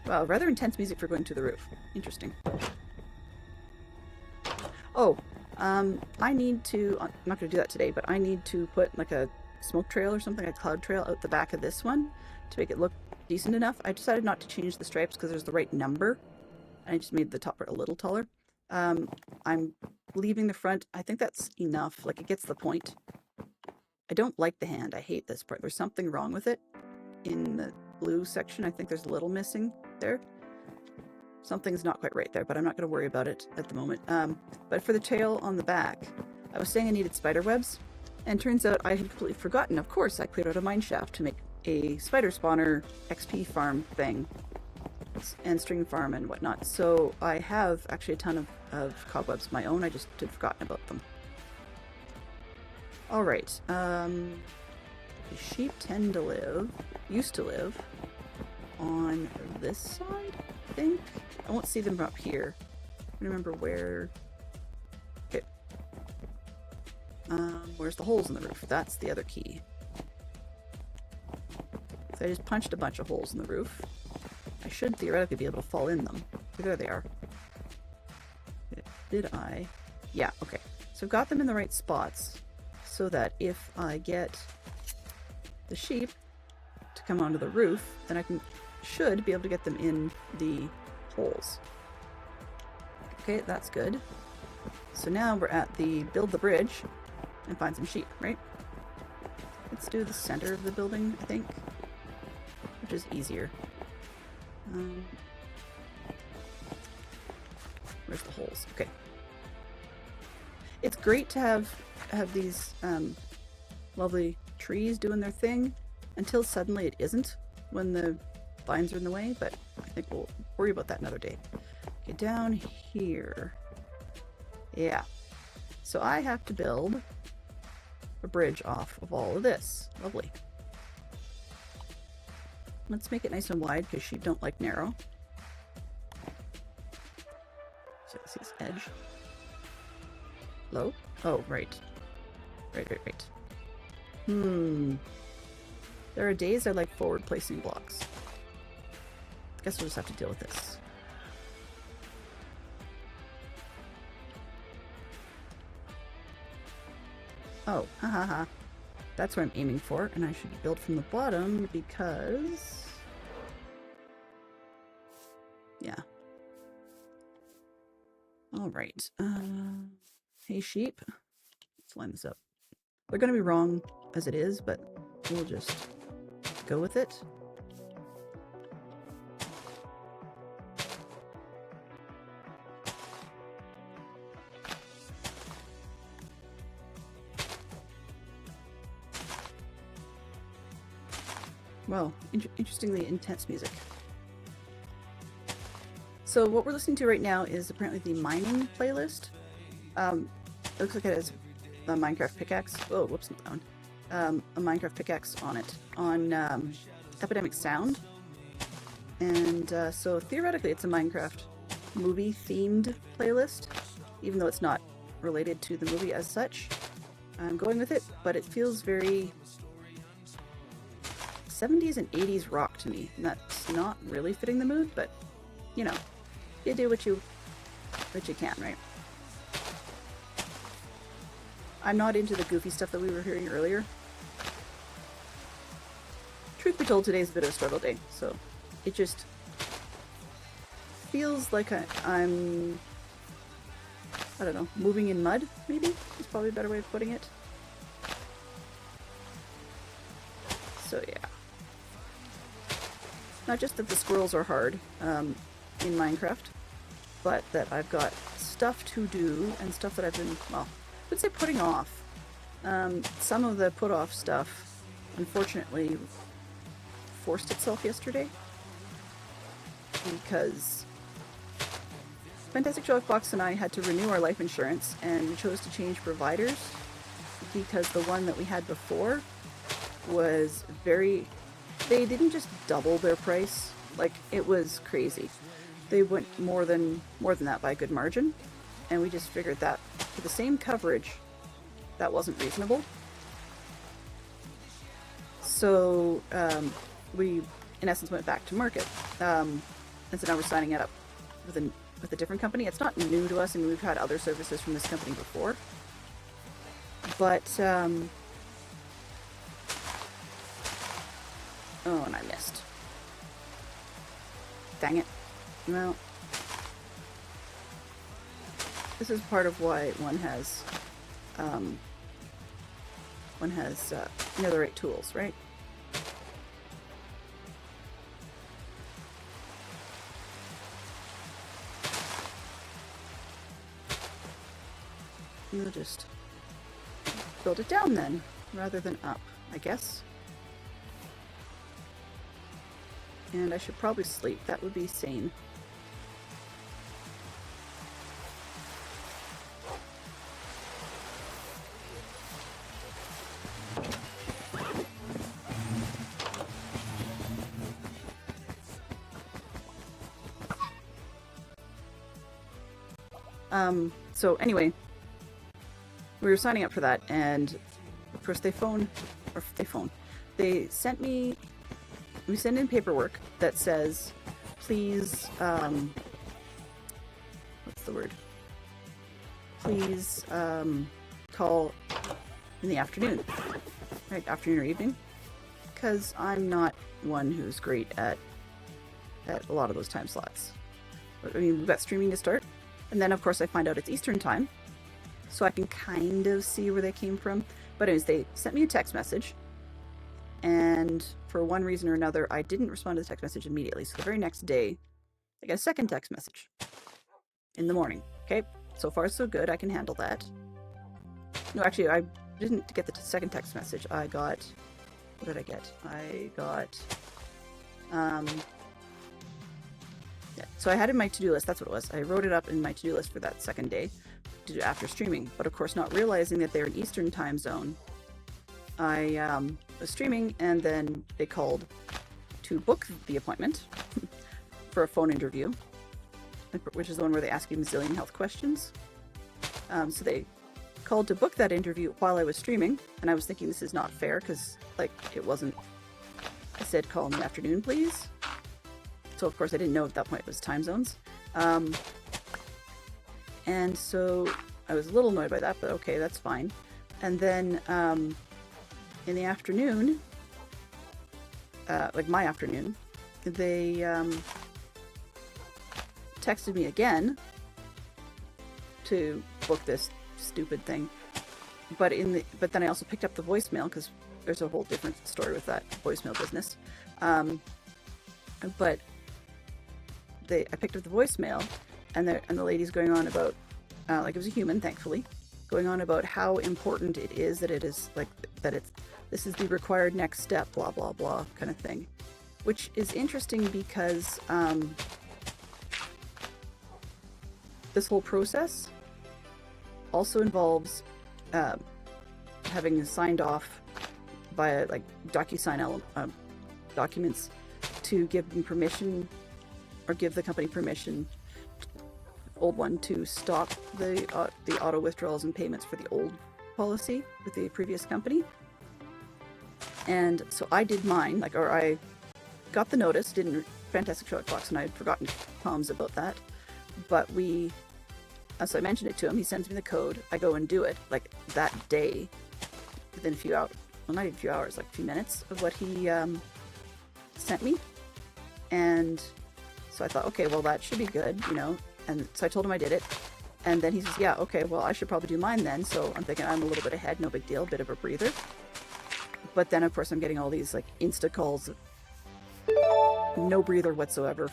Wow, rather intense music for going to the roof. Interesting. Oh, I need to, I'm not going to do that today, but I need to put like a smoke trail or something, a cloud trail out the back of this one to make it look decent enough. I decided not to change the stripes because there's the right number. I just made the top part a little taller. I'm leaving the front. I think that's enough. Like, it gets the point. I don't like the hand. I hate this part. There's something wrong with it in the blue section. I think there's a little missing there. Something's not quite right there, but I'm not going to worry about it at the moment. But for the tail on the back, I was saying I needed spider webs, and turns out I had completely forgotten. Of course, I cleared out a mine shaft to make a spider spawner XP farm thing, and string farm and whatnot. So I have actually a ton of cobwebs of my own. I just had forgotten about them. All right. The sheep used to live on this side, I think. I won't see them up here. I remember where. Okay. Where's the holes in the roof? That's the other key. So I just punched a bunch of holes in the roof. I should theoretically be able to fall in them. There they are. Did I? Yeah, okay. So I've got them in the right spots so that if I get the sheep to come onto the roof, then I should be able to get them in the holes. Okay, that's good. So now we're at the build the bridge and find some sheep, right? Let's do the center of the building, I think, which is easier. Where's the holes? Okay. It's great to have these lovely trees doing their thing until suddenly it isn't when the vines are in the way, but I think we'll worry about that another day. Okay, down here. Yeah. So I have to build a bridge off of all of this. Lovely. Let's make it nice and wide because sheep don't like narrow. So let's see this edge. Low? Oh, right. Right. There are days I like forward placing blocks. Guess we'll just have to deal with this. Oh, ha. That's what I'm aiming for, and I should build from the bottom because... yeah. Alright. Hey sheep. Let's line this up. They're going to be wrong as it is, but we'll just go with it. Well, interestingly intense music. So what we're listening to right now is apparently the mining playlist. It looks like it has a Minecraft pickaxe. Oh, whoops, not that one. A Minecraft pickaxe on it, on Epidemic Sound. And so theoretically it's a Minecraft movie themed playlist, even though it's not related to the movie as such. I'm going with it, but it feels very 70s and 80s rock to me. And that's not really fitting the mood, but you know, you do what you can, right? I'm not into the goofy stuff that we were hearing earlier. Truth be told, today's a bit of a struggle day, so it just feels like I'm, I don't know, moving in mud, maybe? Is probably a better way of putting it. So yeah. Not just that the squirrels are hard in Minecraft, but that I've got stuff to do and stuff that I've been, well, I would say putting off. Some of the put off stuff, unfortunately, forced itself yesterday because Fantastic Shelf Box and I had to renew our life insurance, and we chose to change providers because the one that we had before was very, they didn't just double their price, like it was crazy. They went more than that by a good margin, and we just figured that for the same coverage that wasn't reasonable. So we in essence went back to market, and so now we're signing it up with a different company. It's not new to us, and we've had other services from this company before, but oh, and I missed. Dang it. Well, this is part of why one has you know, the right tools, right? We'll just build it down then, rather than up, I guess. And I should probably sleep. That would be sane. So anyway, we were signing up for that, and of course they sent me, we send in paperwork that says, please, what's the word? Please, call in the afternoon, right? Afternoon or evening, because I'm not one who's great at a lot of those time slots. I mean, we've got streaming to start, and then of course I find out it's Eastern time, so I can kind of see where they came from. But anyways, they sent me a text message, and for one reason or another, I didn't respond to the text message immediately. So the very next day, I got a second text message in the morning. Okay, so far so good. I can handle that. No, actually, I didn't get the second text message. I got, what did I get? I got, yeah. So I had in my to-do list, that's what it was. I wrote it up in my to-do list for that second day to do after streaming. But of course, not realizing that they're in Eastern time zone, I was streaming, and then they called to book the appointment for a phone interview, which is the one where they ask you a zillion health questions. So they called to book that interview while I was streaming, and I was thinking this is not fair because, like, it wasn't, I said call in the afternoon, please. So of course I didn't know at that point it was time zones. And so I was a little annoyed by that, but okay, that's fine. And then in the afternoon, like my afternoon, they texted me again to book this stupid thing. But then I also picked up the voicemail because there's a whole different story with that voicemail business. But I picked up the voicemail, and the lady's going on about, like, it was a human, thankfully, going on about how important it is that it is, like, this is the required next step, blah blah blah, kind of thing, which is interesting because this whole process also involves having signed off via, like, DocuSign documents to give them permission, or give the company permission, old one, to stop the auto withdrawals and payments for the old policy with the previous company. And so I did mine, like, or I got the notice, didn't Fantastic Sherlock Fox, and I had forgotten Tom's about that. But so I mentioned it to him. He sends me the code. I go and do it, like, that day, within a few hours. Well, not even a few hours, like a few minutes of what he sent me. And so I thought, okay, well, that should be good, you know. And so I told him I did it. And then he says, yeah, okay, well, I should probably do mine then. So I'm thinking I'm a little bit ahead, no big deal, bit of a breather. But then, of course, I'm getting all these, like, Insta calls, no breather whatsoever.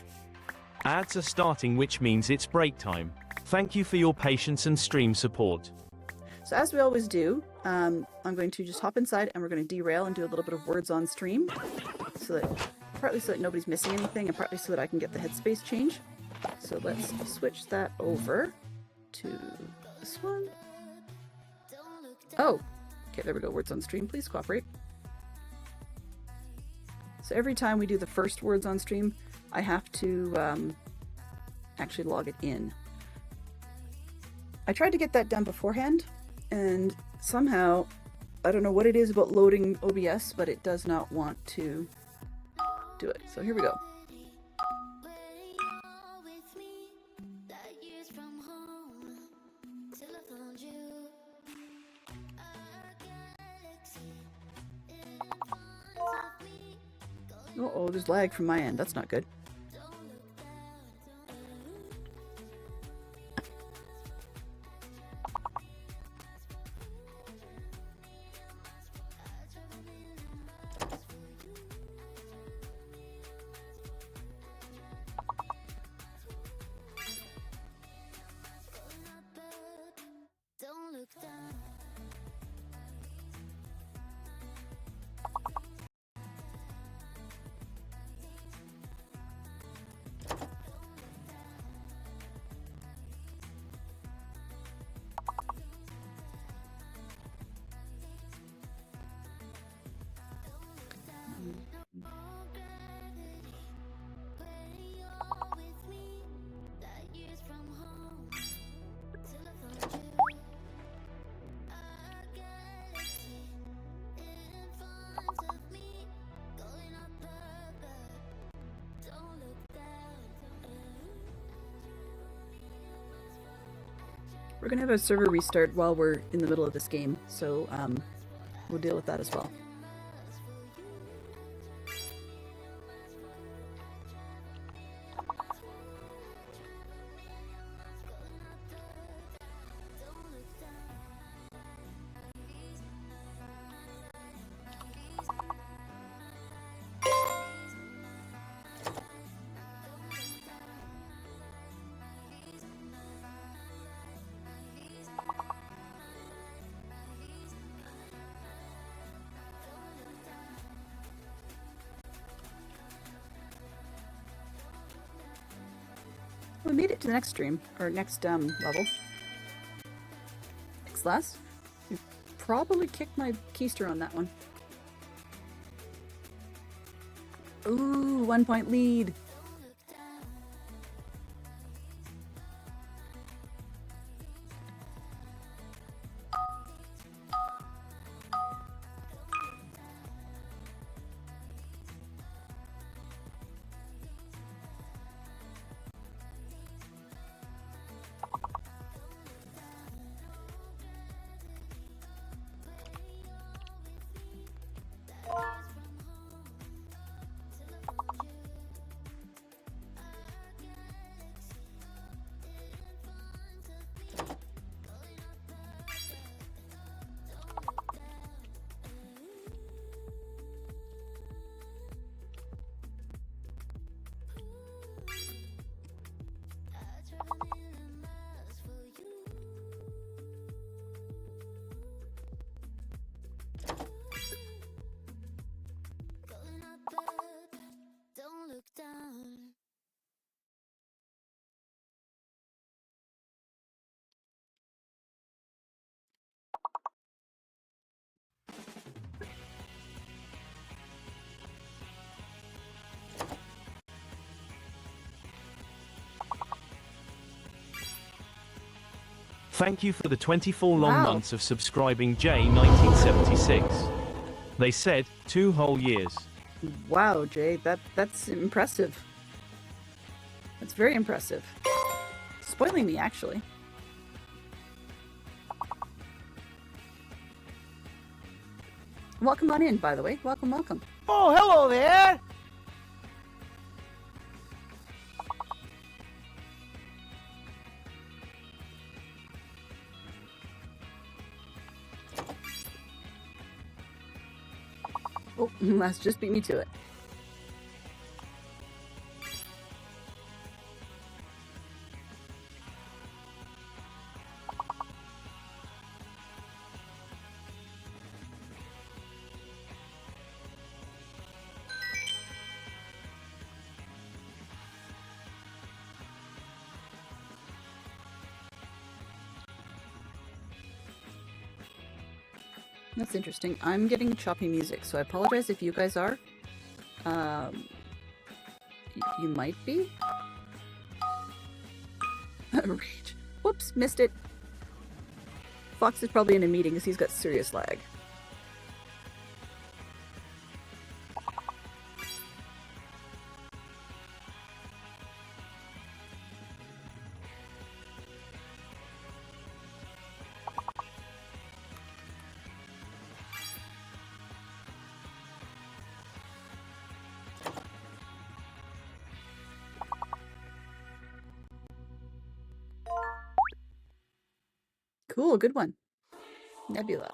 Ads are starting, which means it's break time. Thank you for your patience and stream support. So as we always do, I'm going to just hop inside and we're going to derail and do a little bit of words on stream, partly so that nobody's missing anything, and partly so that I can get the headspace change. So let's switch that over to this one. Oh, okay, there we go. Words on stream, please cooperate. So every time we do the first words on stream, I have to actually log it in. I tried to get that done beforehand, and somehow, I don't know what it is about loading OBS, but it does not want to do it. So here we go. Uh-oh, there's lag from my end. That's not good. We're gonna have a server restart while we're in the middle of this game, so we'll deal with that as well. We made it to the next stream, or next level. Next last. You probably kicked my keister on that one. Ooh, 1 point lead. Thank you for the 24 long Wow. months of subscribing, J1976. They said 2 whole years. Wow, Jay, that's impressive. That's very impressive. Spoiling me, actually. Welcome on in, by the way. Welcome, welcome. Oh, hello there! Oh, that's just beat me to it. That's interesting. I'm getting choppy music, so I apologize if you guys are. You might be. Rage. Whoops, missed it. Fox is probably in a meeting because he's got serious lag. Cool, good one. Nebula.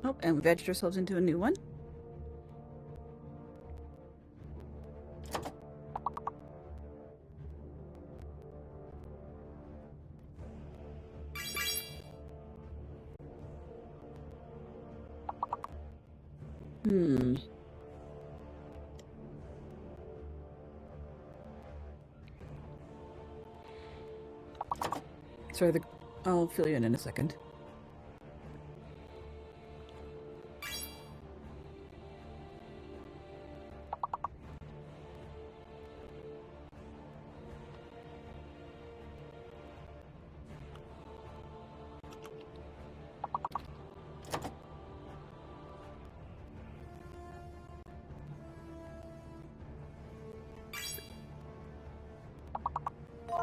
Oh, and we've edged ourselves into a new one. Sorry, I'll fill you in a second.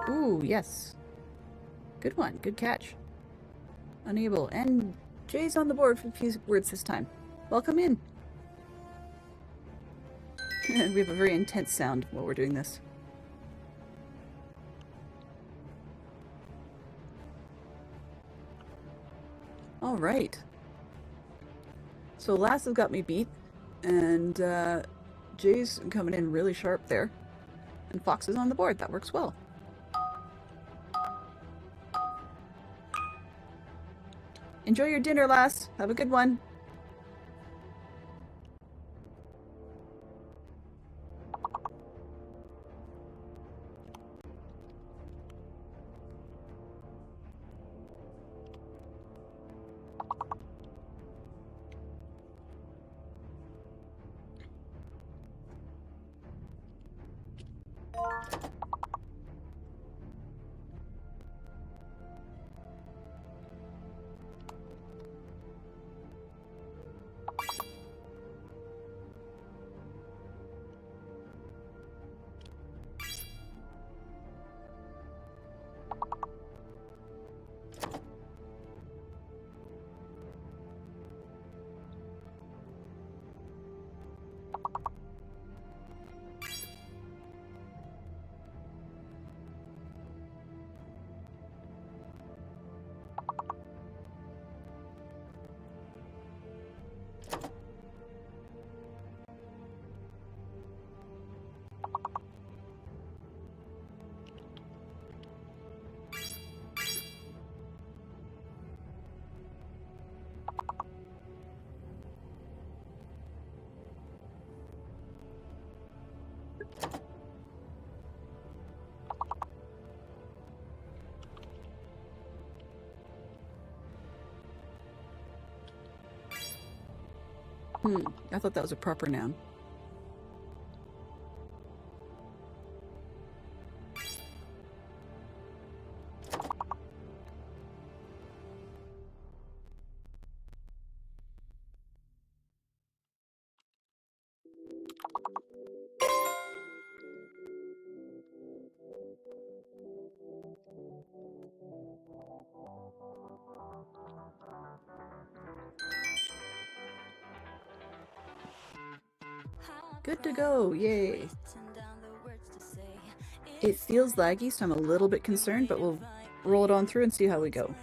Ooh, yes. Good one. Good catch. Unable. And Jay's on the board for a few words this time. Welcome in. We have a very intense sound while we're doing this. All right. So Lass has got me beat, and Jay's coming in really sharp there. And Fox is on the board. That works well. Enjoy your dinner, Lass. Have a good one. I thought that was a proper noun. Good to go, yay. It feels laggy, so I'm a little bit concerned, but we'll roll it on through and see how we go.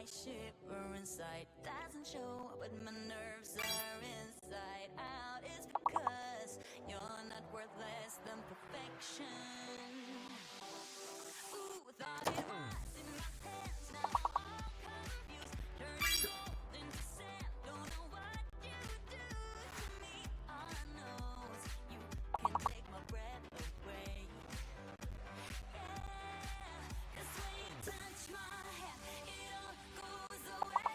Shiver inside, doesn't show, but my nerves are inside out. It's because you're not worth less than perfection. Ooh, thought it was in my pants, now I'm all confused. Turning gold into sand, don't know what you do to me. All I know is you can take my breath away. Yeah, 'cause when you touch my hair, it all goes away.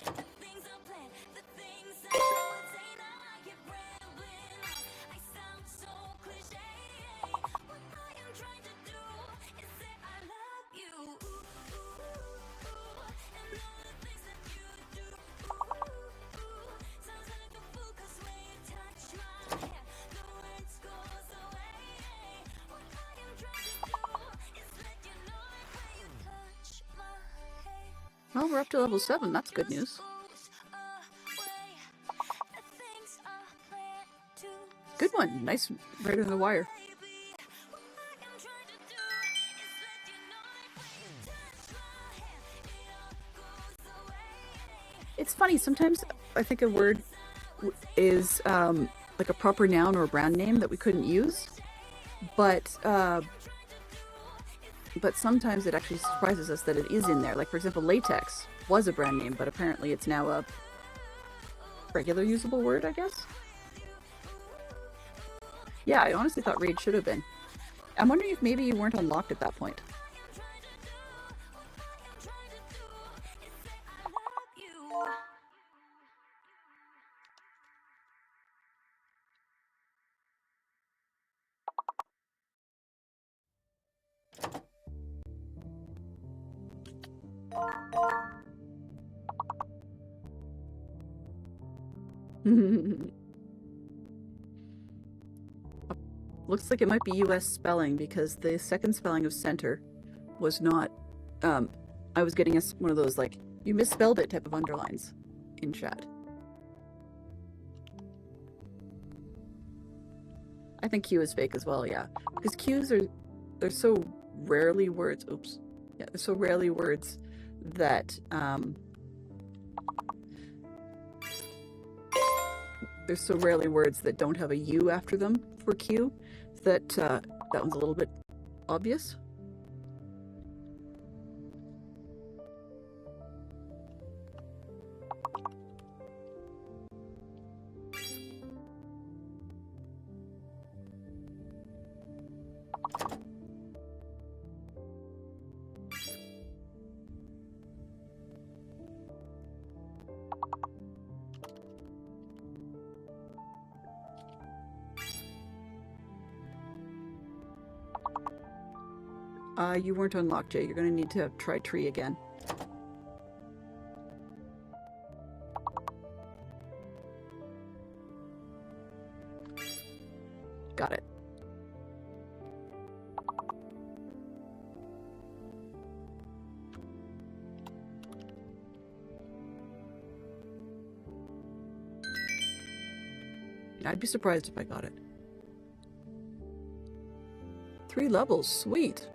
The things I plan, the things I would say now, I get rambling on. I sound so cliche. What I am trying to do is say I love you. Ooh, ooh, ooh. And all the things that you do. Ooh, ooh. Sounds like a fool, 'cause when you touch my hair, the words goes away. What I am trying to do is let you know it when you touch my hair. Well, we're up to level 7, that's good news. Good one, nice, right on the wire. It's funny, sometimes I think a word is like a proper noun or a brand name that we couldn't use, but sometimes it actually surprises us that it is in there. Like, for example, latex was a brand name, but apparently it's now a regular usable word, I guess. Yeah, I honestly thought raid should have been. I'm wondering if maybe you weren't unlocked at that point. Looks like it might be US spelling, because the second spelling of center was not, I was getting one of those, like, you misspelled it type of underlines in chat. I think Q is fake as well, yeah. Because Q's they're so rarely words, oops. Yeah, they're so rarely words that, there's so rarely words that don't have a U after them for Q, that that one's a little bit obvious. You weren't unlocked, Jay. You're going to need to try tree again. Got it. I'd be surprised if I got it. 3 levels, sweet.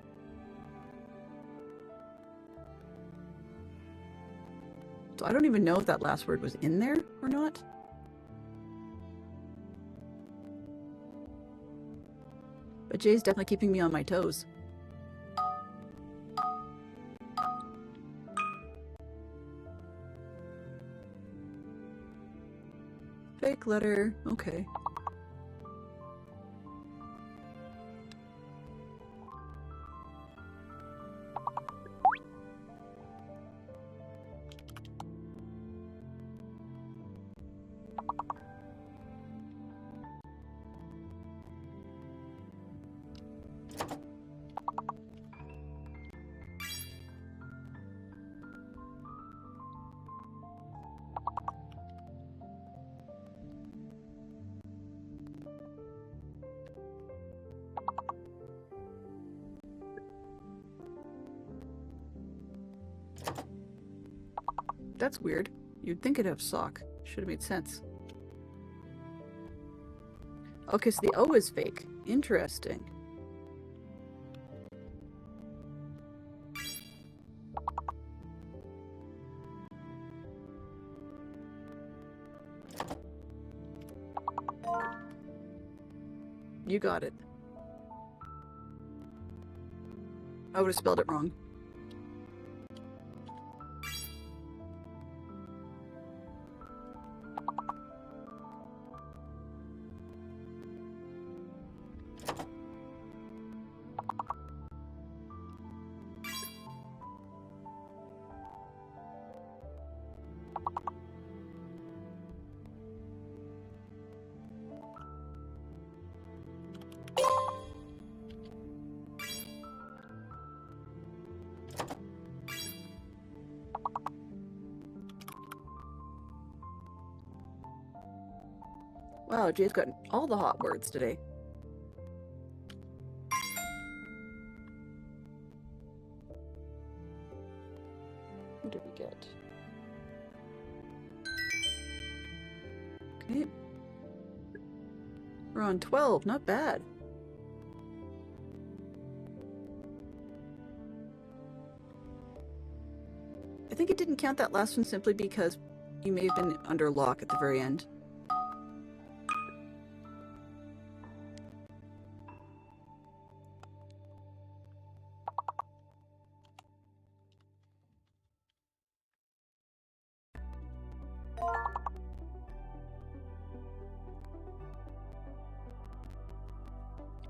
So I don't even know if that last word was in there or not. But Jay's definitely keeping me on my toes. Fake letter, okay. That's weird. You'd think it'd have sock. Should have made sense. Okay, so the O is fake. Interesting. You got it. I would have spelled it wrong. Wow, Jay's got all the hot words today. What did we get? Okay. We're on 12, not bad. I think it didn't count that last one simply because you may have been under lock at the very end.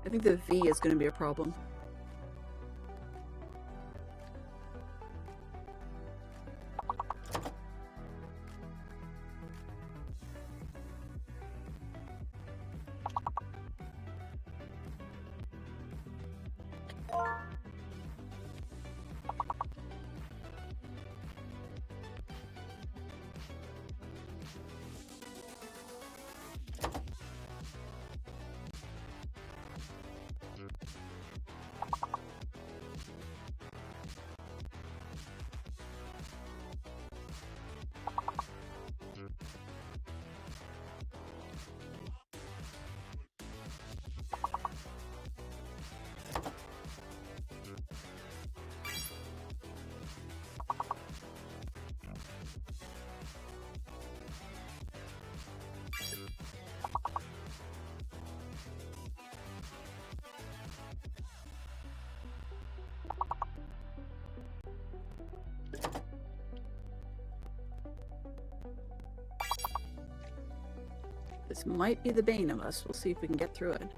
I think the V is going to be a problem. This might be the bane of us. We'll see if we can get through it.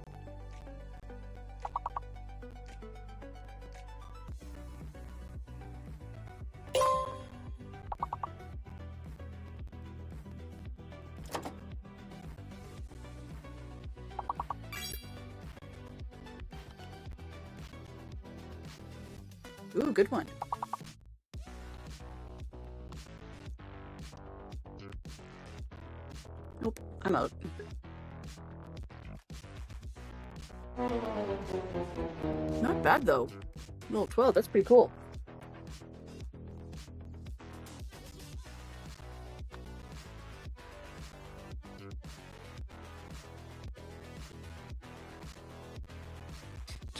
Ooh, good one. Nope, I'm out. Not bad though. Well, 12, that's pretty cool.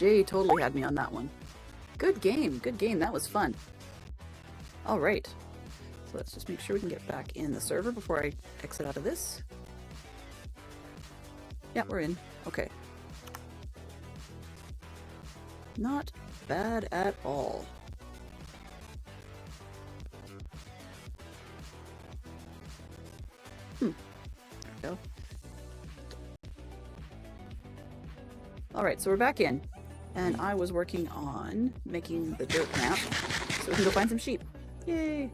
Jay totally had me on that one. Good game, good game. That was fun. All right. So let's just make sure we can get back in the server before I exit out of this. Yeah, we're in. Okay. Not bad at all. There we go. Alright, so we're back in. And I was working on making the dirt map so we can go find some sheep. Yay!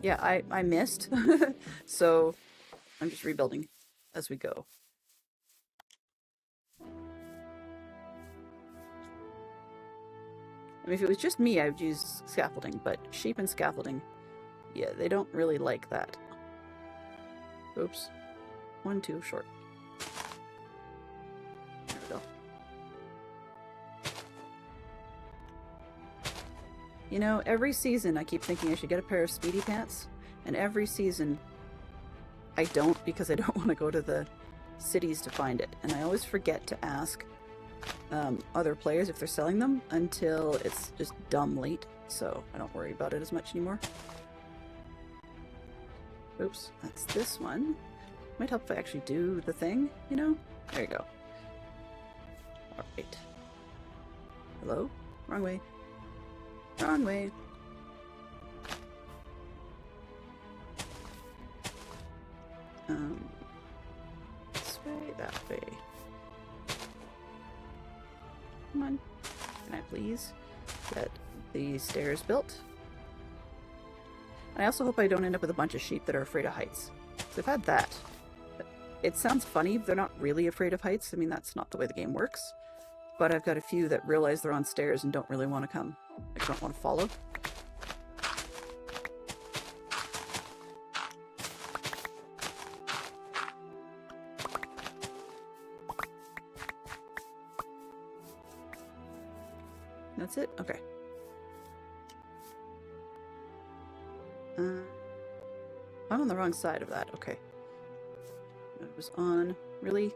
Yeah, I missed. So I'm just rebuilding as we go. I mean, if it was just me, I would use scaffolding, but sheep and scaffolding, yeah, they don't really like that. Oops. One too short. There we go. You know, every season I keep thinking I should get a pair of speedy pants, and every season I don't because I don't want to go to the cities to find it. And I always forget to ask other players if they're selling them until it's just dumb late, so I don't worry about it as much anymore. Oops, that's this one. Might help if I actually do the thing, you know? There you go. Alright. Hello? Wrong way. Wrong way. This way, that way. Come on. Can I please get the stairs built? And I also hope I don't end up with a bunch of sheep that are afraid of heights. So I've had that. It sounds funny, they're not really afraid of heights. I mean, that's not the way the game works. But I've got a few that realize they're on stairs and don't really want to come. Like, don't want to follow. That's it? Okay. I'm on the wrong side of that. Okay. It was on. Really?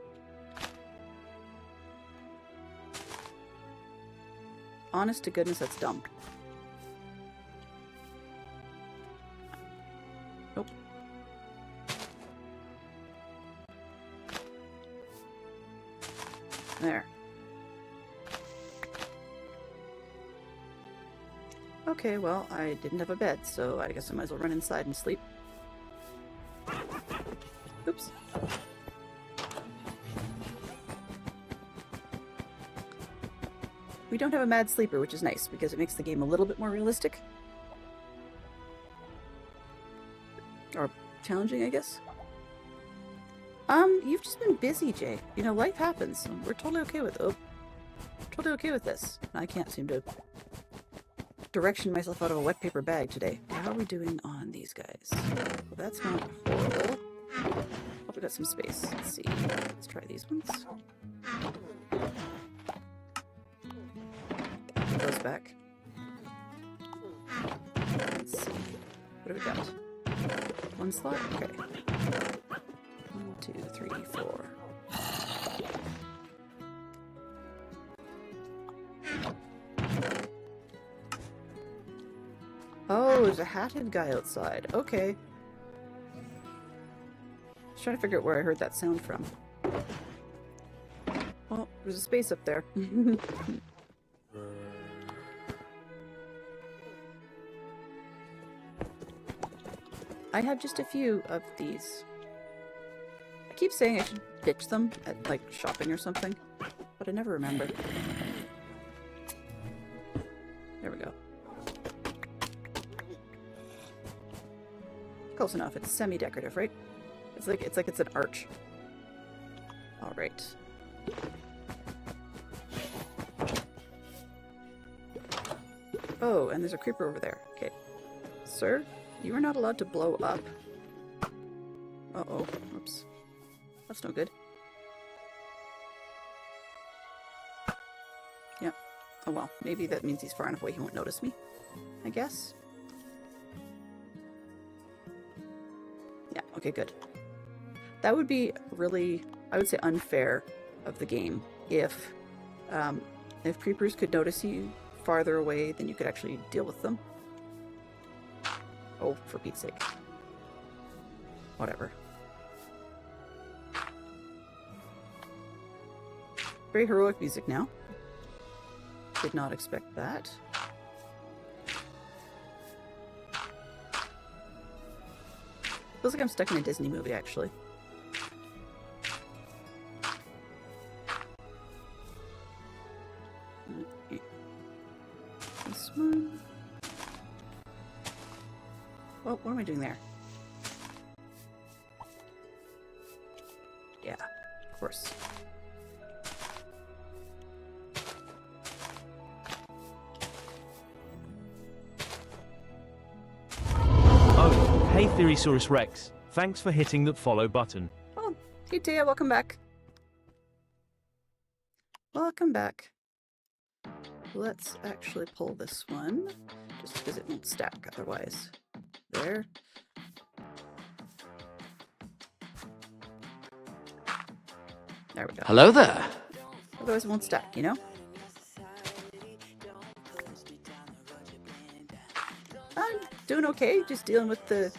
Honest to goodness, that's dumb. Nope. There. Okay, well, I didn't have a bed, so I guess I might as well run inside and sleep. Oops. We don't have a mad sleeper, which is nice, because it makes the game a little bit more realistic. Or challenging, I guess. You've just been busy, Jay. You know, life happens. We're totally okay with it. Oh, totally okay with this. I can't seem to direction myself out of a wet paper bag today. How are we doing on these guys? Well, that's not horrible. Hope we got some space. Let's see. Let's try these ones. Put those back. Let's see. What do we got? One slot? Okay. 1, 2, 3, 4. Oh, there's a hatted guy outside. Okay. Just trying to figure out where I heard that sound from. Well, there's a space up there. I have just a few of these. I keep saying I should ditch them at, like, shopping or something, but I never remember. There we go. Close enough. It's semi-decorative, right? It's like it's an arch. All right. Oh, and there's a creeper over there. Okay, sir, you are not allowed to blow up. Uh-oh. Oops. That's no good. Yeah. Oh well. Maybe that means he's far enough away he won't notice me. I guess. Yeah, okay, good. That would be really, I would say, unfair of the game. If creepers could notice you farther away, then you could actually deal with them. Oh, for Pete's sake. Whatever. Very heroic music now. Did not expect that. Feels like I'm stuck in a Disney movie, actually. This one. Oh, what am I doing there? Yeah, of course. Oh, hey Theosaurus Rex. Thanks for hitting that follow button. Oh, hey Taya, welcome back. Welcome back. Let's actually pull this one, just because it won't stack otherwise. There. There we go. Hello there. Otherwise it won't stack, you know? I'm doing okay, just dealing with the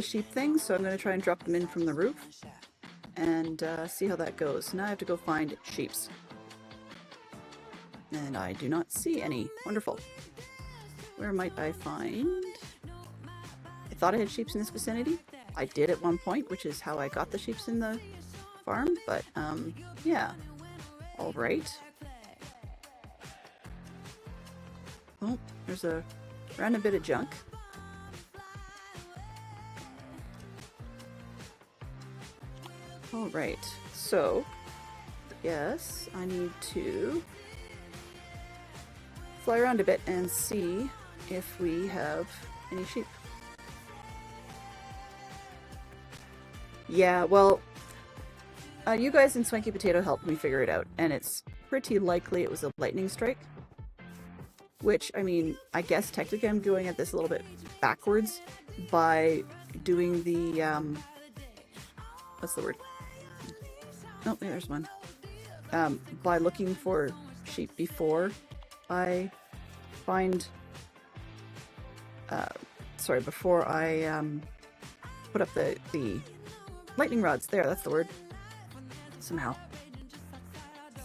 sheep things, so I'm going to try and drop them in from the roof and see how that goes. Now I have to go find sheeps. And I do not see any. Wonderful. Where might I find... I thought I had sheeps in this vicinity. I did at one point, which is how I got the sheeps in the farm, but yeah. Alright. Oh, there's a random bit of junk. Alright, so yes, I need to fly around a bit and see if we have any sheep. Yeah, well, you guys in Swanky Potato helped me figure it out, and it's pretty likely it was a lightning strike. Which, I mean, I guess technically I'm going at this a little bit backwards by doing the, what's the word? Oh, yeah, there's one. By looking for sheep before I find, before I, put up the lightning rods. There, that's the word. Somehow.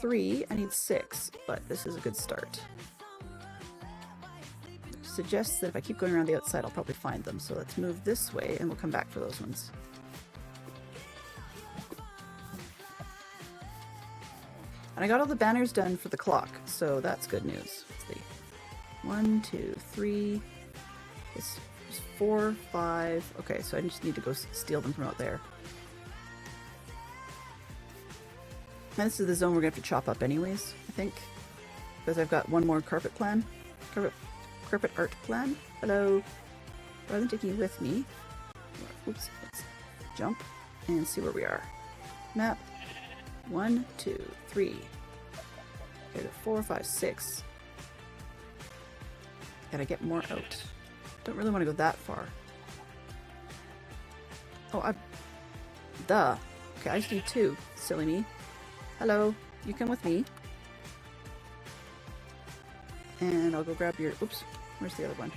3, I need 6, but this is a good start. Suggests that if I keep going around the outside, I'll probably find them. So let's move this way and we'll come back for those ones. And I got all the banners done for the clock, so that's good news. Let's see. 1, 2, 3. It's 4, 5. Okay, so I just need to go steal them from out there. And this is the zone we're going to have to chop up anyways, I think. Because I've got one more carpet art plan. Hello. Rather than taking you with me, oops, let's jump and see where we are. Map. 1, 2, 3. Okay, 4, 5, 6. Gotta get more out. Don't really want to go that far. Oh, duh. Okay, I just need 2. Silly me. Hello. You come with me. And I'll go grab your... Oops. Where's the other one?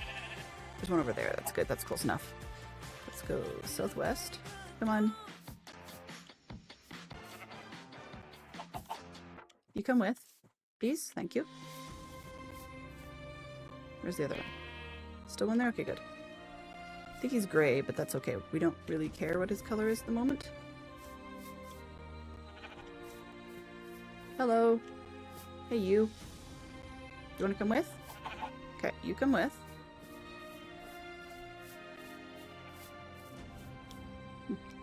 There's one over there. That's good. That's close enough. Let's go southwest. Come on. You come with. Please. Thank you. Where's the other one? Still one there? Okay, good. I think he's gray, but that's okay. We don't really care what his color is at the moment. Hello. Hey, you. You want to come with? Okay, you come with.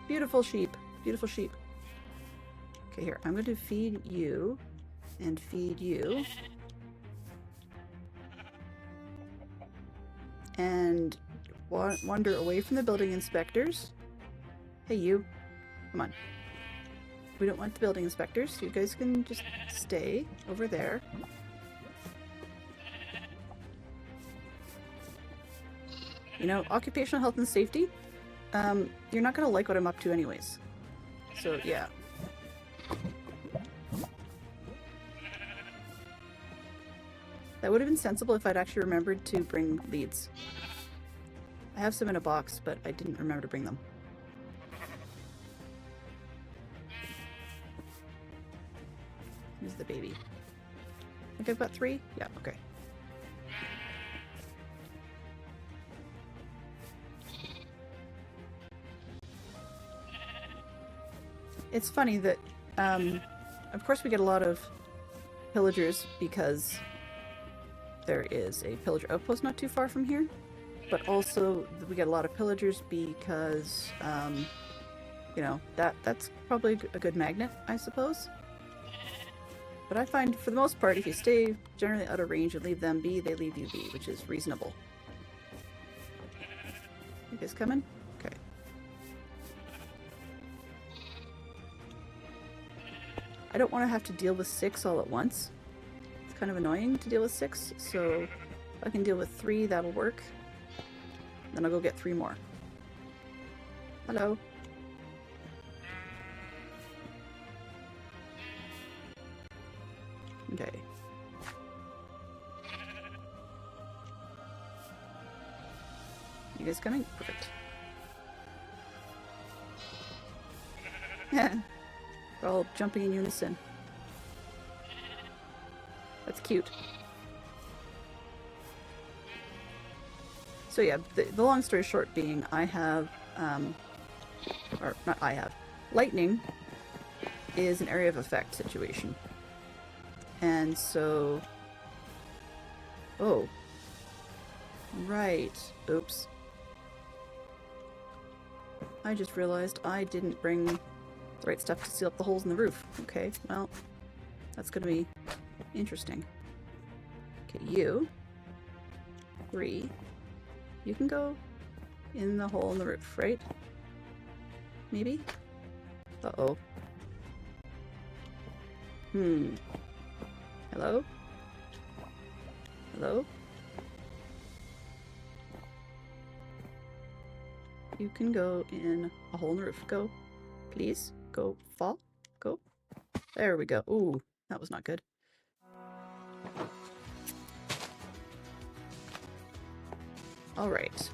Beautiful sheep. Beautiful sheep. Okay, here. I'm going to feed you and feed you. And wander away from the building inspectors. Hey, you. Come on. We don't want the building inspectors. You guys can just stay over there. You know, occupational health and safety, you're not going to like what I'm up to anyways. So, yeah. That would have been sensible if I'd actually remembered to bring leads. I have some in a box, but I didn't remember to bring them. Here's the baby. I think I've got 3? Yeah, okay. It's funny that, of course we get a lot of pillagers because there is a pillager outpost not too far from here, but also we get a lot of pillagers because, you know, that's probably a good magnet, I suppose. But I find, for the most part, if you stay generally out of range and leave them be, they leave you be, which is reasonable. You guys coming? Okay. I don't want to have to deal with 6 all at once. It's kind of annoying to deal with 6, so if I can deal with 3, that'll work. Then I'll go get 3 more. Hello. Okay. You guys coming? Perfect. Yeah. We're all jumping in unison. That's cute. So yeah, the long story short being I have, or not I have, lightning is an area of effect situation. And so, oh, right, oops. I just realized I didn't bring the right stuff to seal up the holes in the roof. Okay, well, that's gonna be interesting. Okay, you, 3, you can go in the hole in the roof, right? Maybe? Uh-oh. Hello? Hello? You can go in a hole in the roof. Go. Please. Go. Fall. Go. There we go. Ooh, that was not good. Alright.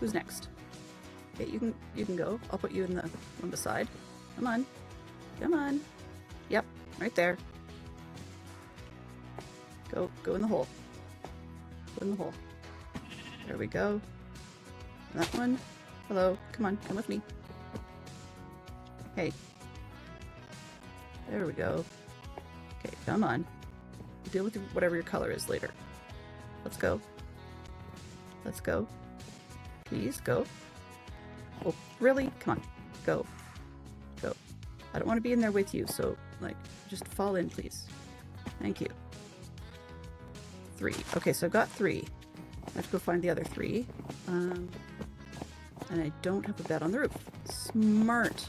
Who's next? Okay, you can go. I'll put you in the one beside. Come on. Come on. Yep, right there. Go in the hole. Go in the hole. There we go. That one. Hello. Come on, come with me. Hey. There we go. Okay, come on. Deal with whatever your color is later. Let's go. Let's go. Please, go. Oh, really? Come on. Go. Go. I don't want to be in there with you, so, like, just fall in, please. Thank you. 3. Okay, so I've got 3. I have to go find the other 3. And I don't have a bed on the roof. Smart.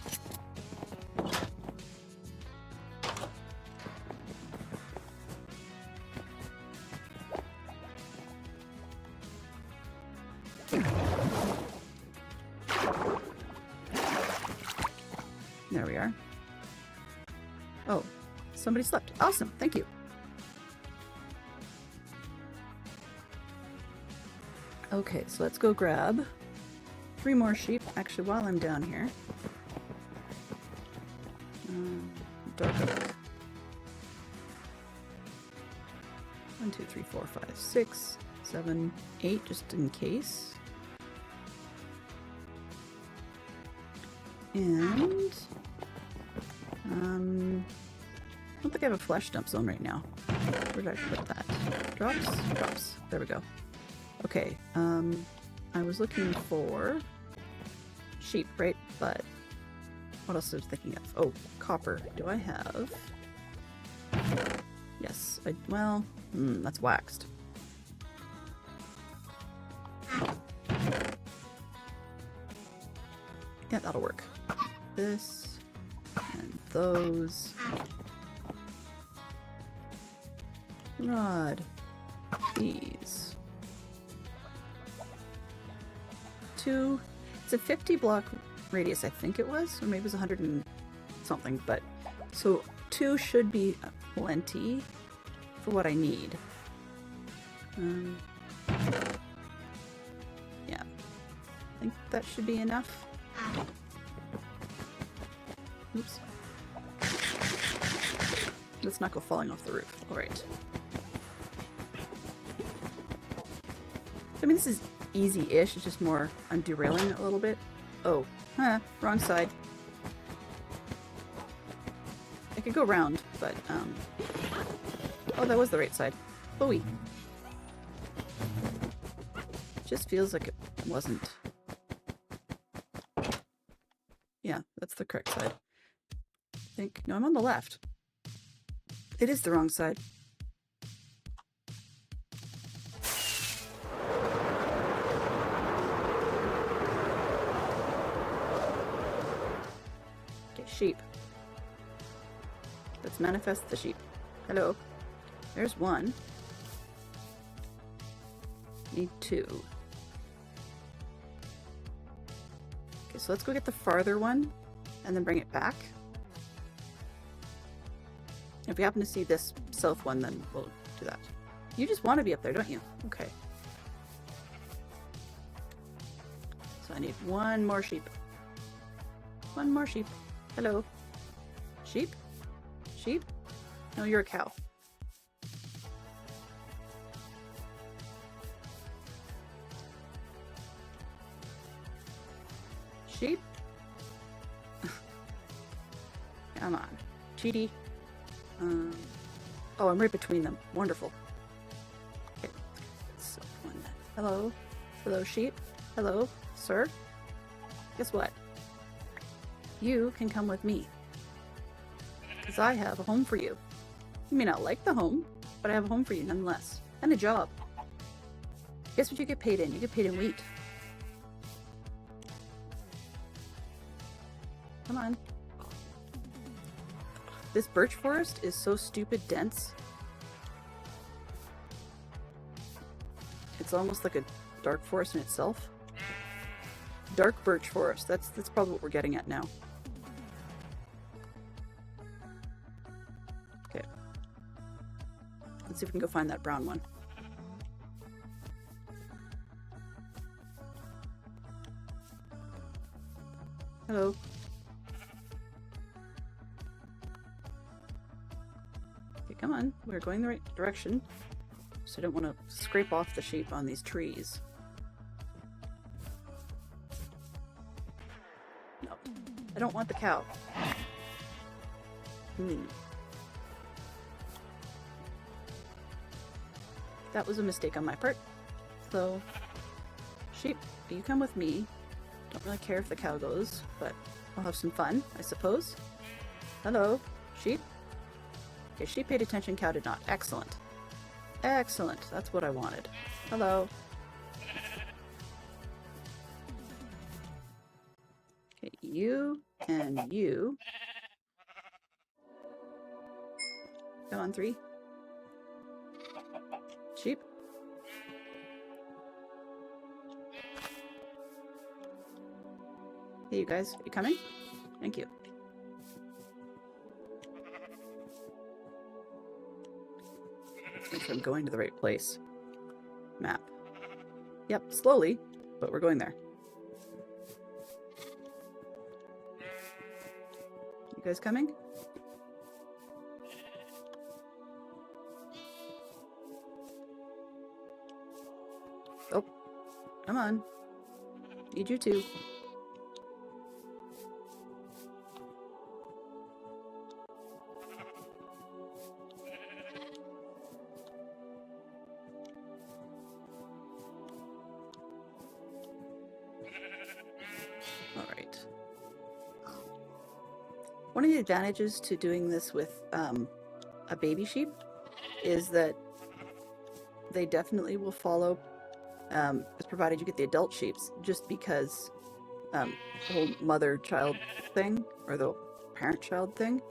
There we are. Oh, somebody slept. Awesome, thank you. Okay, so let's go grab 3 more sheep. Actually, while I'm down here. Dark oak. 1, 2, 3, 4, 5, 6, 7, 8, just in case. And I don't think I have a flesh dump zone right now. Where did I put that? Drops? Drops. There we go. Okay, I was looking for sheep, right? But what else was I thinking of? Oh, copper. Do I have? Yes, well, that's waxed. Yeah, that'll work. This and those. Rod. These. 2. It's a 50 block radius, I think it was, or maybe it was 100 and something, but so 2 should be plenty for what I need. Yeah. I think that should be enough. Oops. Let's not go falling off the roof. Alright. I mean, this is easy-ish. It's just more I'm derailing it a little bit. Oh. Huh. Wrong side. I could go around, but, oh, that was the right side. Bowie. Just feels like it wasn't. Yeah, that's the correct side. I think. No, I'm on the left. It is the wrong side. Okay, sheep. Let's manifest the sheep. Hello. There's one. Need two. Okay, so let's go get the farther one and then bring it back. If we happen to see this south one, then we'll do that. You just want to be up there, don't you? Okay. So I need one more sheep. One more sheep. Hello. Sheep? Sheep? No, you're a cow. Sheep? Come on. Cheaty. Oh, I'm right between them. Wonderful. Okay. So, one. Hello? Hello, sheep? Hello, sir? Guess what? You can come with me. Because I have a home for you. You may not like the home, but I have a home for you nonetheless. And a job. Guess what you get paid in? You get paid in wheat. Come on. This birch forest is so stupid dense. It's almost like a dark forest in itself. Dark birch forest. That's probably what we're getting at now. Okay. Let's see if we can go find that brown one. Hello. Okay, come on. We're going the right direction. So I don't want to scrape off the sheep on these trees. No. I don't want the cow. That was a mistake on my part. So, sheep, you come with me. Don't really care if the cow goes, but I'll have some fun, I suppose. Hello, sheep? Okay, sheep paid attention, cow did not. Excellent. Excellent, that's what I wanted. Hello. Okay, you and you. Come on, 3. Sheep. Hey, you guys, you coming? Thank you. Make sure I'm going to the right place. Map. Yep, slowly, but we're going there. You guys coming? Oh, come on. Need you too. One of the advantages to doing this with a baby sheep is that they definitely will follow, as provided you get the adult sheeps, just because the whole mother-child thing, or the parent-child thing.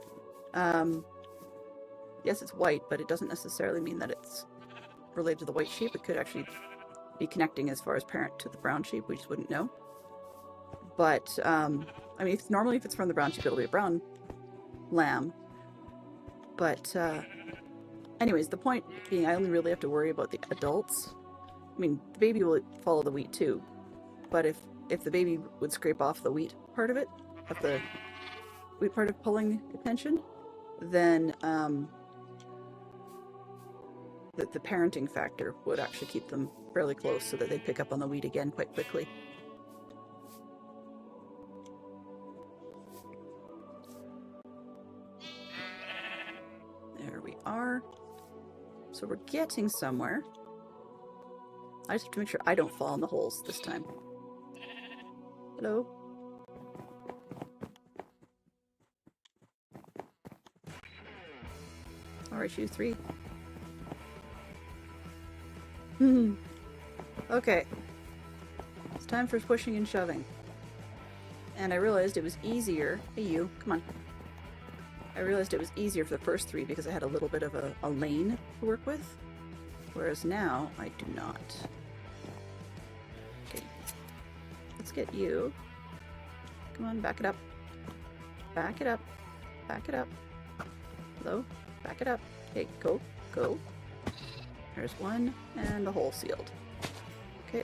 Yes, it's white, but it doesn't necessarily mean that it's related to the white sheep. It could actually be connecting as far as parent to the brown sheep. We just wouldn't know. But, I mean, normally if it's from the brown sheep, it'll be a brown lamb. But, Anyways, the point being I only really have to worry about the adults. I mean, the baby will follow the wheat too, but if the baby would scrape off the wheat part of it, of the wheat part of pulling the pension, then the parenting factor would actually keep them fairly close so that they'd pick up on the wheat again quite quickly. There we are. So we're getting somewhere. I just have to make sure I don't fall in the holes this time. Hello? Alright, you three. Okay. It's time for pushing and shoving. And I realized it was easier. Hey, you, come on. I realized it was easier for the first three because I had a little bit of a lane to work with. Whereas now, I do not. Okay. Let's get you. Come on, back it up. Back it up. Back it up. Hello? Back it up. Okay, go. Go. There's one, and the hole sealed. Okay.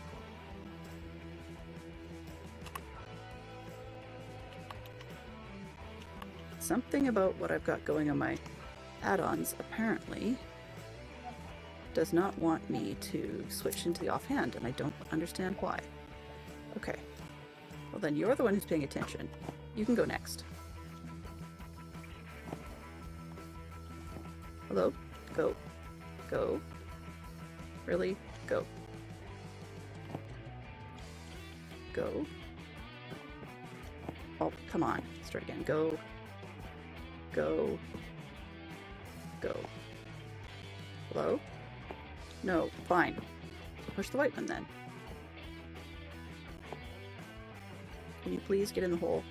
Something about what I've got going on my add-ons apparently does not want me to switch into the offhand, and I don't understand why. Okay. Well then, you're the one who's paying attention. You can go next. Hello? Go. Go. Really? Go. Go. Oh, come on. Start again. Go. Go. Go. Hello? No, fine. Push the white one then. Can you please get in the hole?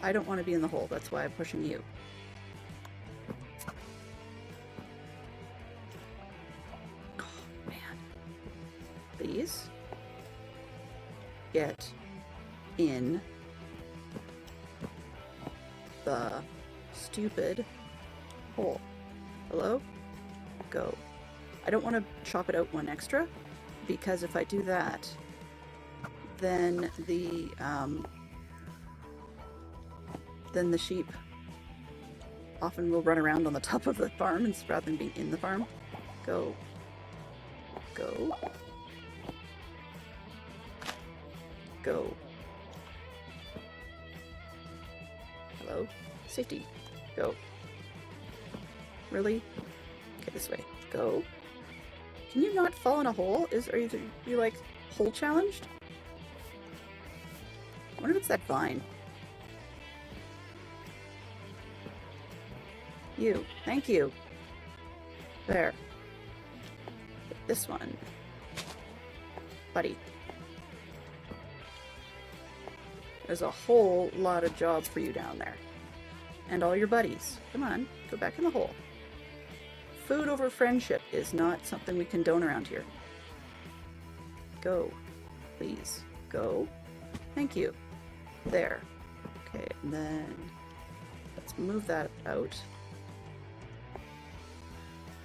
I don't want to be in the hole, that's why I'm pushing you. Oh, man. Please. Get in the stupid hole. Hello? Go. I don't want to chop it out one extra, because if I do that, then the sheep often will run around on the top of the farm rather than being in the farm. Go. Go. Go. Hello? Safety. Go. Really? Okay, this way. Go. Can you not fall in a hole? Are you like hole challenged? I wonder if it's that vine. You. Thank you. There. This one. Buddy. There's a whole lot of job for you down there. And all your buddies. Come on, go back in the hole. Food over friendship is not something we condone around here. Go. Please. Go. Thank you. There. Okay, and then let's move that out.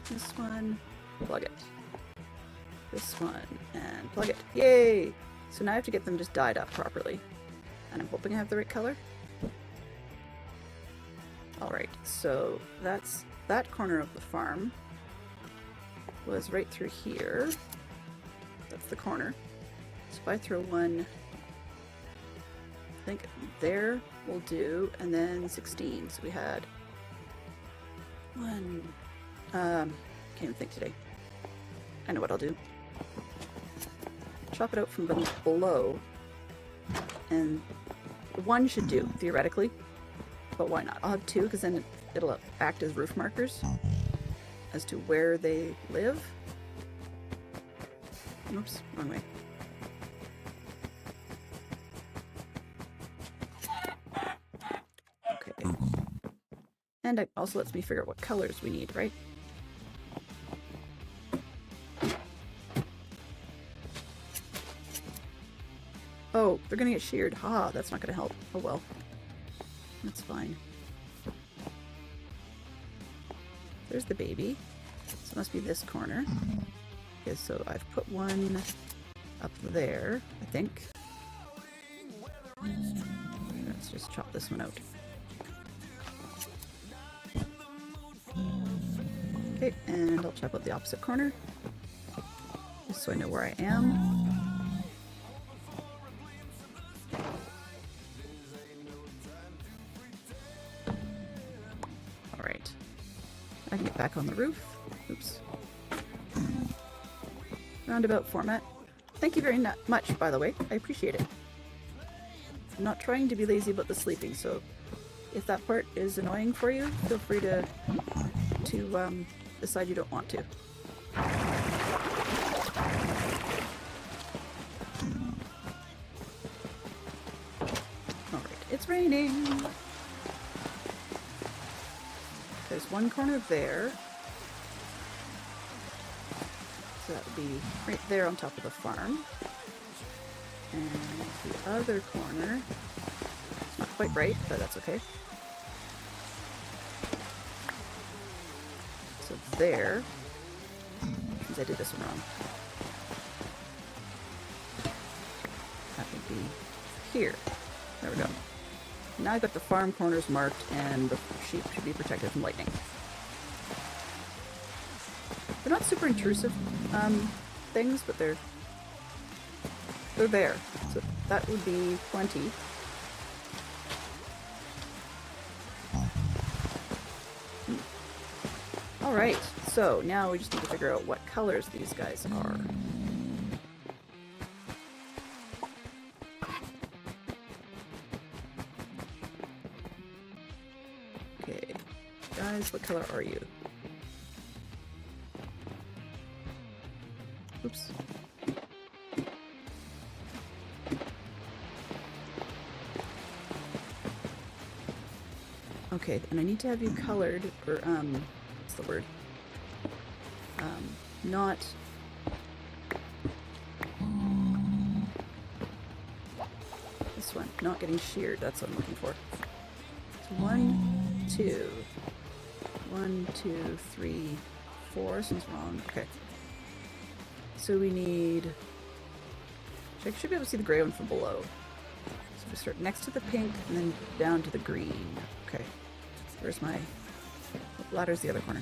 This one, plug it. This one, and plug it. Yay! So now I have to get them just dyed up properly. And I'm hoping I have the right color. Alright, so that's that corner of the farm was right through here. That's the corner. So if I throw one, I think there will do, and then 16. So we had one, can't even think today. I know what I'll do. Chop it out from below, and one should do, theoretically. But why not? I'll have two, because then it'll act as roof markers as to where they live. Oops, wrong way. Okay. And it also lets me figure out what colors we need, right? Oh, they're gonna get sheared. Ha, that's not gonna help. Oh well. That's fine. There's the baby. So it must be this corner. Okay, so I've put one up there, I think. Let's just chop this one out. Okay, and I'll chop out the opposite corner, just so I know where I am. Alright. I can get back on the roof. Oops. Roundabout format. Thank you very much, by the way. I appreciate it. I'm not trying to be lazy about the sleeping, so if that part is annoying for you, feel free to decide you don't want to. Alright, it's raining! There's one corner there. So that would be right there on top of the farm. And the other corner, it's not quite right, but that's okay. So there, because I did this one wrong. That would be here. There we go. Now I've got the farm corners marked, and the sheep should be protected from lightning. They're not super intrusive things, but they're there. So that would be plenty. Alright, so now we just need to figure out what colors these guys are. Okay, guys, what color are you? Oops. Okay, and I need to have you colored, or, what's the word? Not... This one, not getting sheared, that's what I'm looking for. So 1, 2. 1, 2, 3, 4, something's wrong. Okay. So we need... I should be able to see the gray one from below. So we start next to the pink and then down to the green. Okay. Where's my... ladder's the other corner.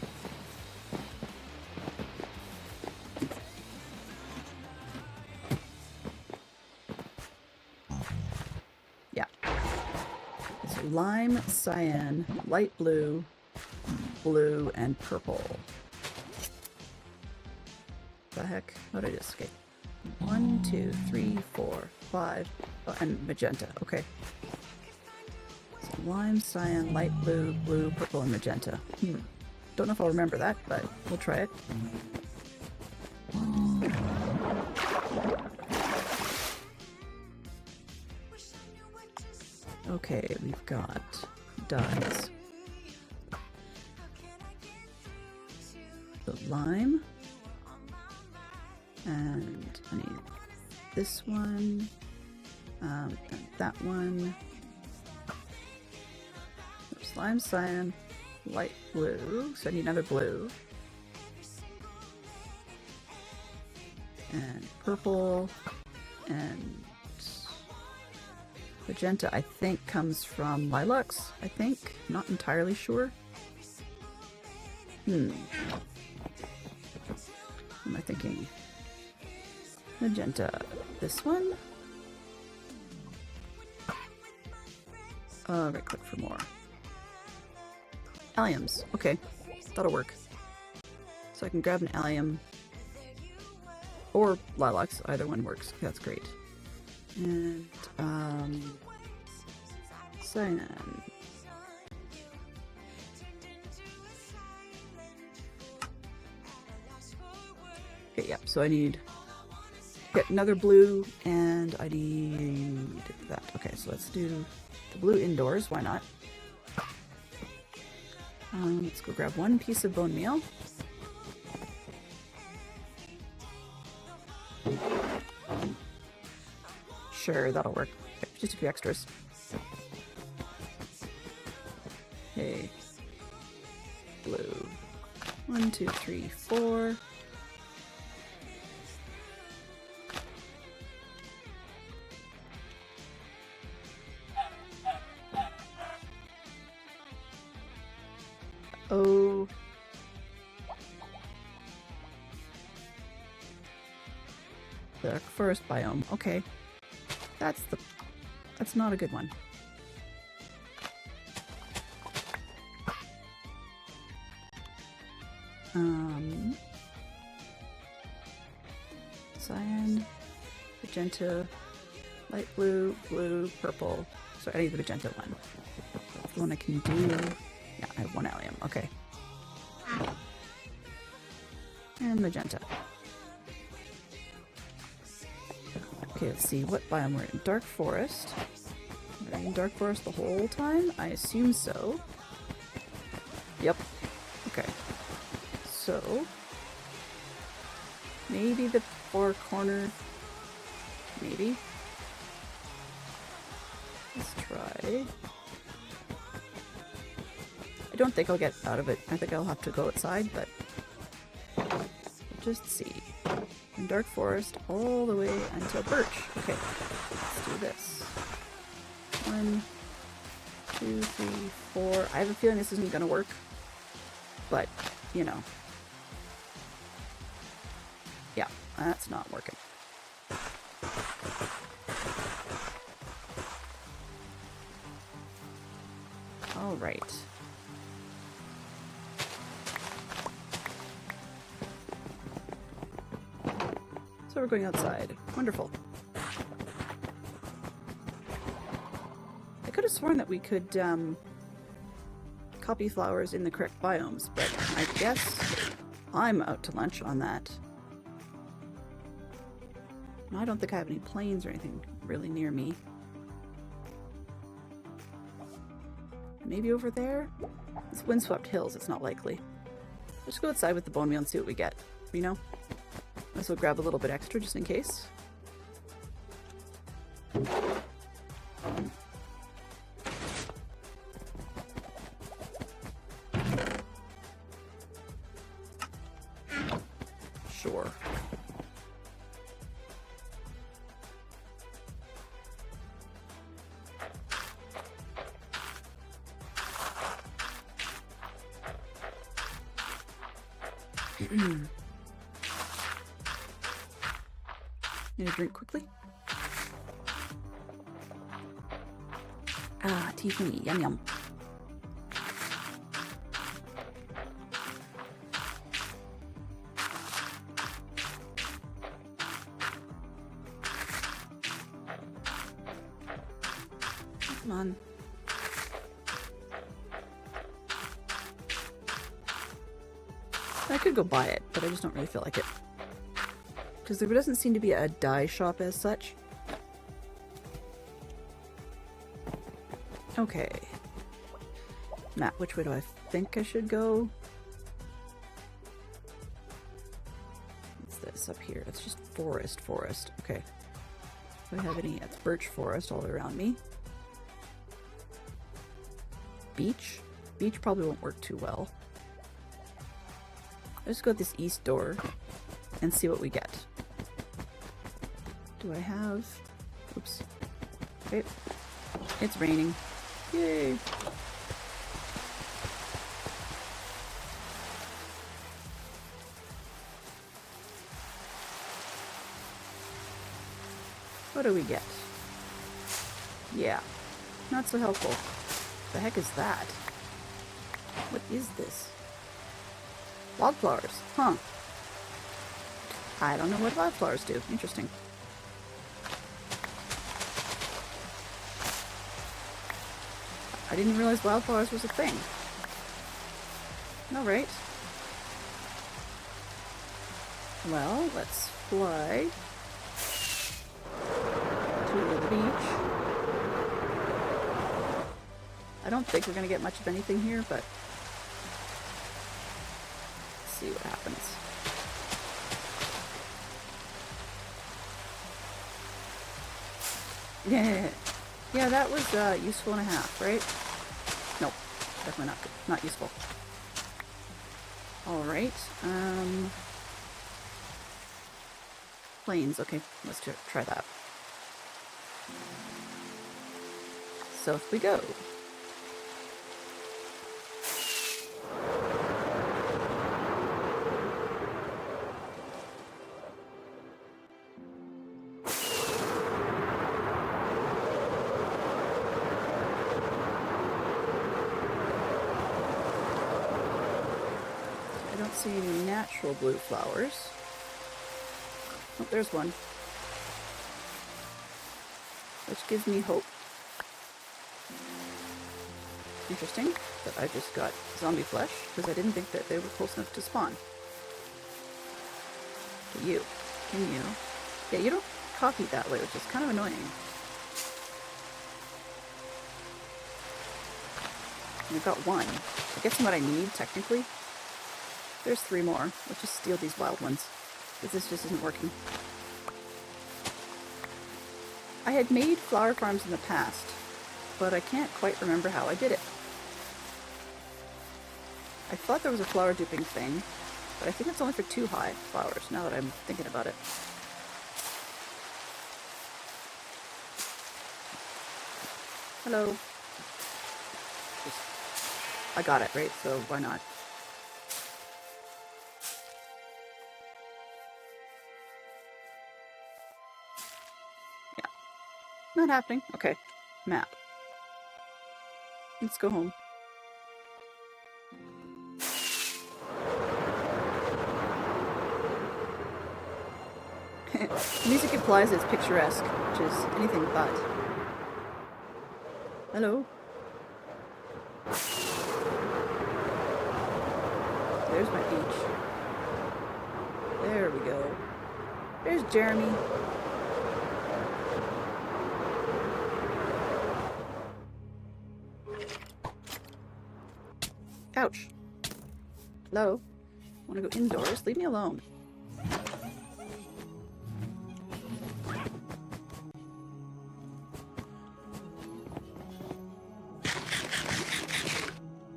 Yeah. So lime, cyan, light blue, blue, and purple. The heck? What did I just... Okay. 1, 2, 3, 4, 5. Oh, and magenta. Okay. So lime, cyan, light blue, blue, purple, and magenta. Don't know if I'll remember that, but we'll try it. Okay, we've got dyes. The lime. And I need this one, and that one. There's lime, cyan, light blue, so I need another blue. And purple, and magenta, I think, comes from lilacs, I think. Not entirely sure. What am I thinking? Magenta. This one? Right click for more. Alliums. Okay. That'll work. So I can grab an allium. Or lilacs. Either one works. That's great. And, cyan. Okay, yeah. So I need... get another blue, and I need that. Okay, so let's do the blue indoors. Why not? Let's go grab one piece of bone meal. Sure, that'll work. Okay, just a few extras. Okay. Blue. 1, 1, 2, 3, 4. Oh. Dark forest biome. Okay. That's not a good one. Cyan, magenta, light blue, blue, purple. So I need the magenta one. That's the one I can do. Yeah, I have 1 allium. Okay. And magenta. Okay, let's see what biome we're in. Dark forest. Are we in dark forest the whole time? I assume so. Yep. Okay. So maybe the far corner. Maybe. Let's try. I don't think I'll get out of it. I think I'll have to go outside, but just see. From dark forest all the way until birch. Okay, let's do this. 1, 2, 3, 4. I have a feeling this isn't gonna work, but you know. Yeah, that's not working. All right. So we're going outside. Wonderful. I could have sworn that we could copy flowers in the correct biomes, but I guess I'm out to lunch on that. I don't think I have any plains or anything really near me. Maybe over there? It's windswept hills, it's not likely. Let's go outside with the bone meal and see what we get, you know? Might as well grab a little bit extra just in case. Sure. Need a drink quickly? Ah, tea for me. Yum yum. Come on. I could go buy it, but I just don't really feel like it. Because there doesn't seem to be a dye shop as such. Okay. Map, which way do I think I should go? What's this up here? It's just forest. Okay. Do I have any? It's birch forest all around me. Beach? Beach probably won't work too well. Let's go at this east door and see what we get. Do I have... Oops. Okay. It's raining. Yay! What do we get? Yeah. Not so helpful. The heck is that? What is this? Wildflowers. Huh. I don't know what wildflowers do. Interesting. I didn't realize wildflowers was a thing. Alright. Well, let's fly to the beach. I don't think we're going to get much of anything here, but let's see what happens. Yeah, that was useful and a half, right? Nope, definitely not useful. Alright, planes, okay, let's try that. South we go. I don't see any natural blue flowers. Oh, there's one. Which gives me hope. Interesting that I just got zombie flesh, because I didn't think that they were close enough to spawn. But you. Can you? Yeah, you don't copy that way, which is kind of annoying. And I've got one. I guess what I need, technically. There's 3 more. Let's just steal these wild ones, because this just isn't working. I had made flower farms in the past, but I can't quite remember how I did it. I thought there was a flower duping thing, but I think it's only for 2 high flowers, now that I'm thinking about it. Hello. I got it, right? So why not? Yeah. Not happening. Okay. Map. Let's go home. Music implies it's picturesque, which is anything but. Hello. There's my beach. There we go. There's Jeremy. Ouch. Hello? I want to go indoors? Leave me alone.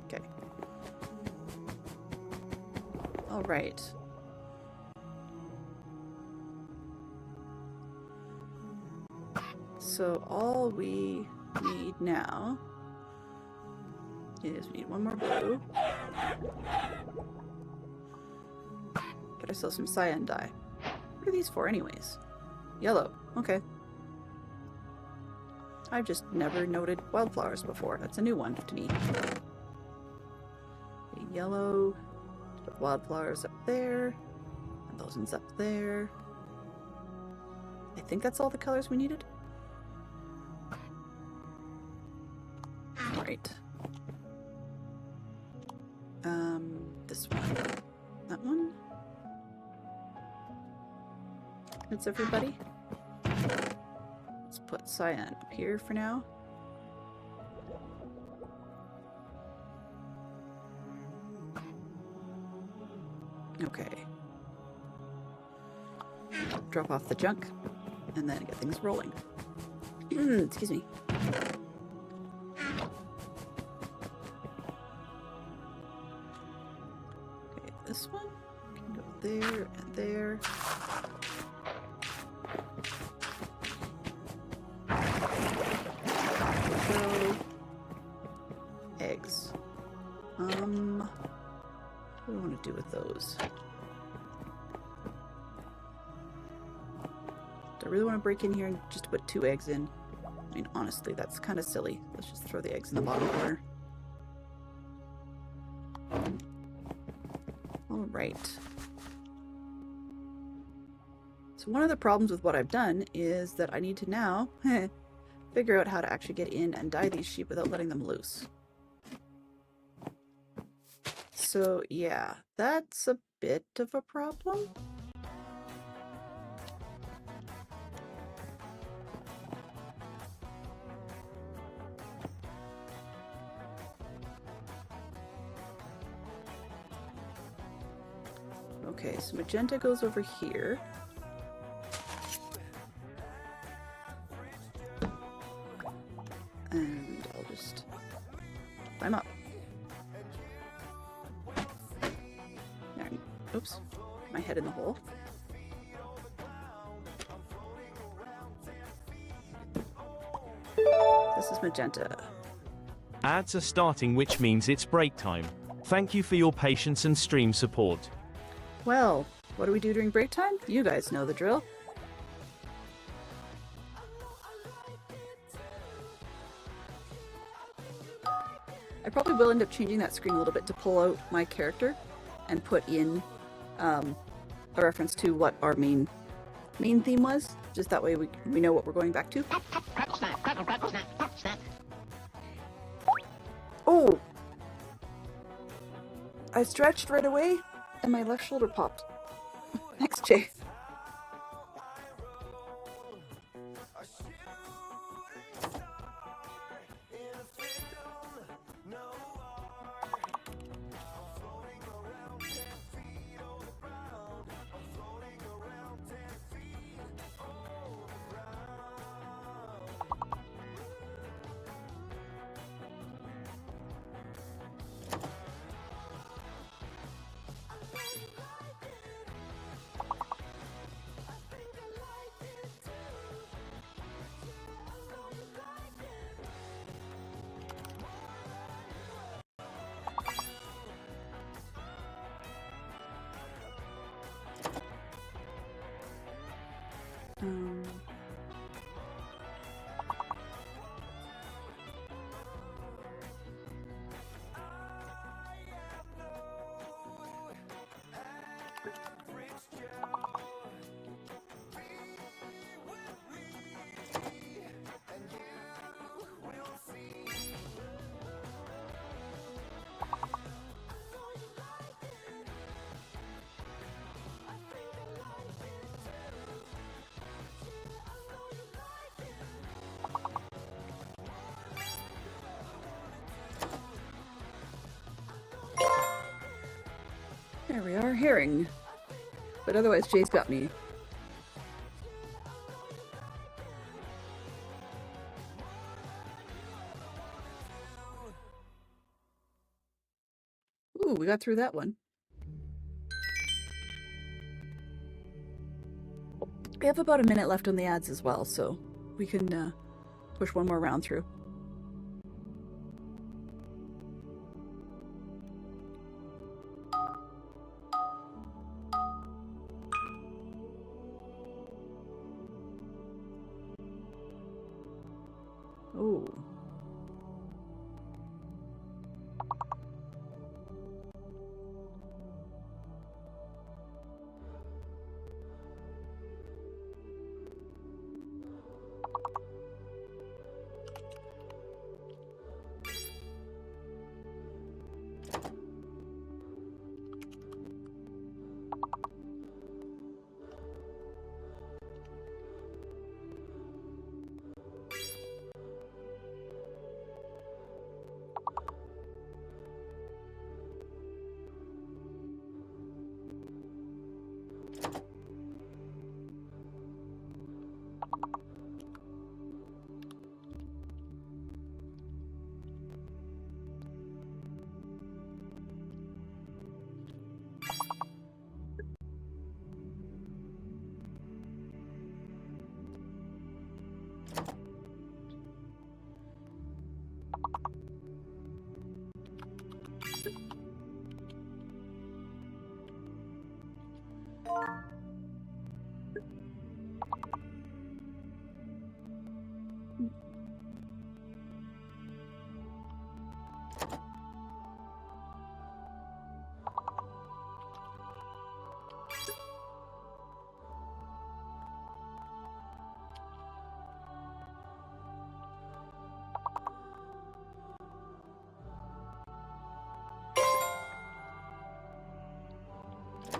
Okay. Alright. So all we need now is we need 1 more blue. Get ourselves some cyan dye. What are these for anyways? Yellow. Okay. I've just never noted wildflowers before. That's a new one to me. Okay, yellow. Put wildflowers up there. And those ones up there. I think that's all the colors we needed. Alright. This one. That one. That's everybody. Let's put cyan up here for now. Okay. Drop off the junk and then get things rolling. Excuse me. Okay, this one can go there and there. Eggs. What do we want to do with those? Do I really want to break in here and just put 2 eggs in? I mean, honestly, that's kind of silly. Let's just throw the eggs in the bottom corner. Alright. So one of the problems with what I've done is that I need to now figure out how to actually get in and dye these sheep without letting them loose. So yeah, that's a bit of a problem. Okay, so magenta goes over here. And I'll just climb up. Oops, my head in the hole. This is magenta. Ads are starting, which means it's break time. Thank you for your patience and stream support. Well, what do we do during break time? You guys know the drill. I probably will end up changing that screen a little bit to pull out my character and put in a reference to what our main theme was. Just that way we know what we're going back to. Oh! I stretched right away and my left shoulder popped. Thanks, Jay. There we are, herring. But otherwise, Jay's got me. Ooh, we got through that one. We have about a minute left on the ads as well, so we can push one more round through. Ooh.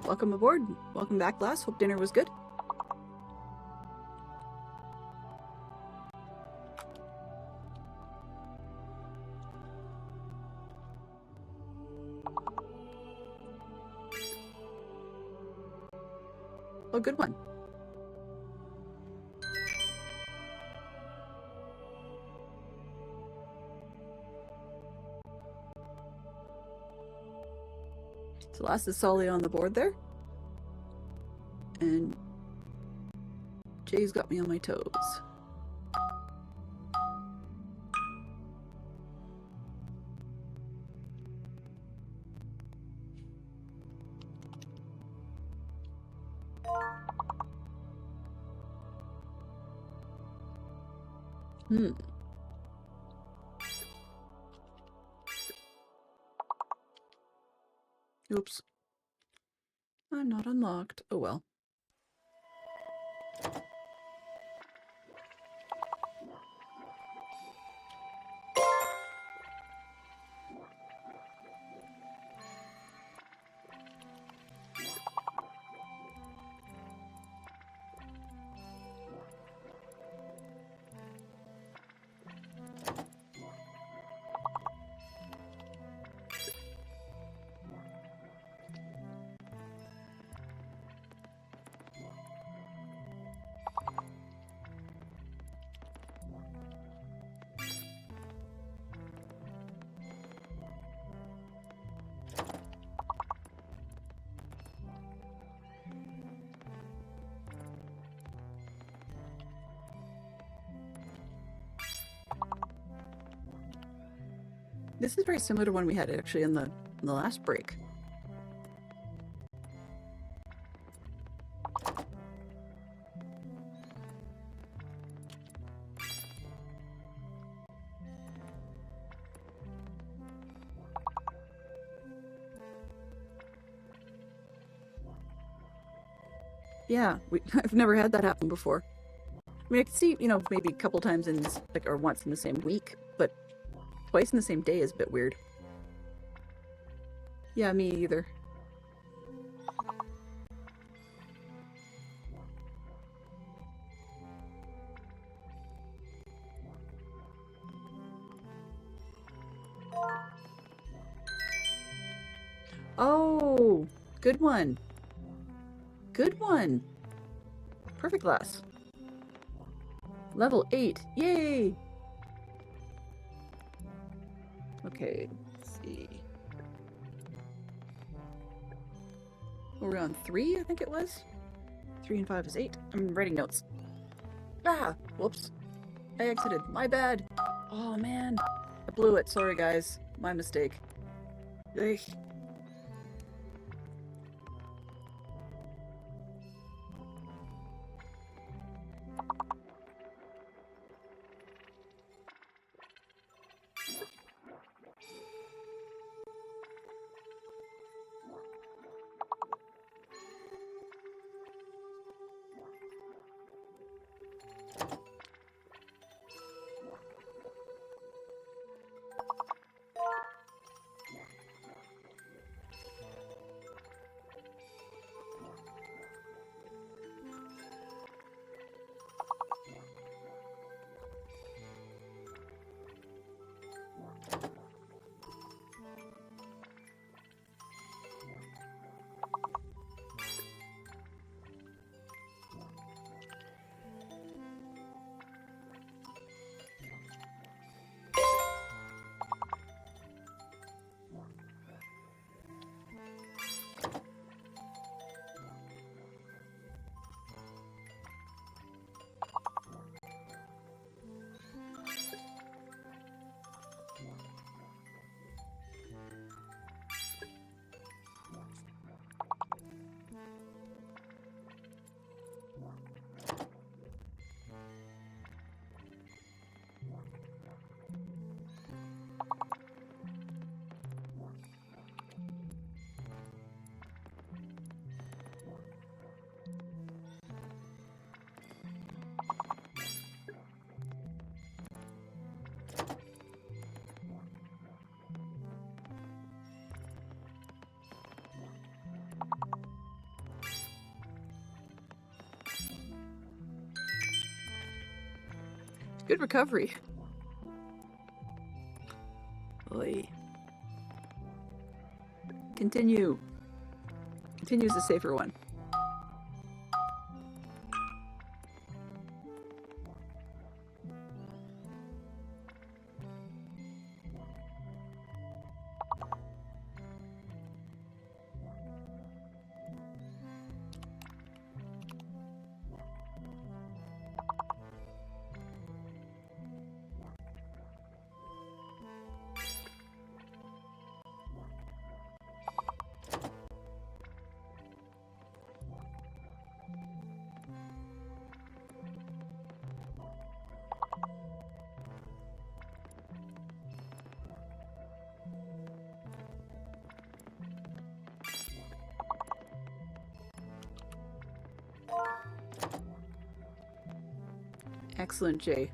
Welcome aboard. Welcome back, lass. Hope dinner was good. Oh, good one. So lass is solidly on the board there. always got me on my toes. Oops. I'm not unlocked. Oh well. This is very similar to one we had actually in the last break. Yeah, I've never had that happen before. I mean, I could see, you know, maybe a couple times in this, like, or once in the same week, but twice in the same day is a bit weird. Yeah, me either. Oh, good one. Good one. Perfect glass. Level 8. Yay! Okay, let's see. What were we on? 3, I think it was? 3 and 5 is 8. I'm writing notes. Ah! Whoops. I exited. My bad. Oh, man. I blew it. Sorry, guys. My mistake. Ugh. Good recovery. Oy. Continue. Continue's the safer one. Excellent, Jay.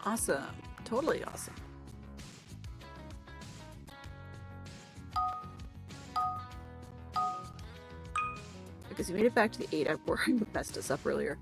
Awesome. Totally awesome. Because you made it back to the 8 where I messed us up earlier.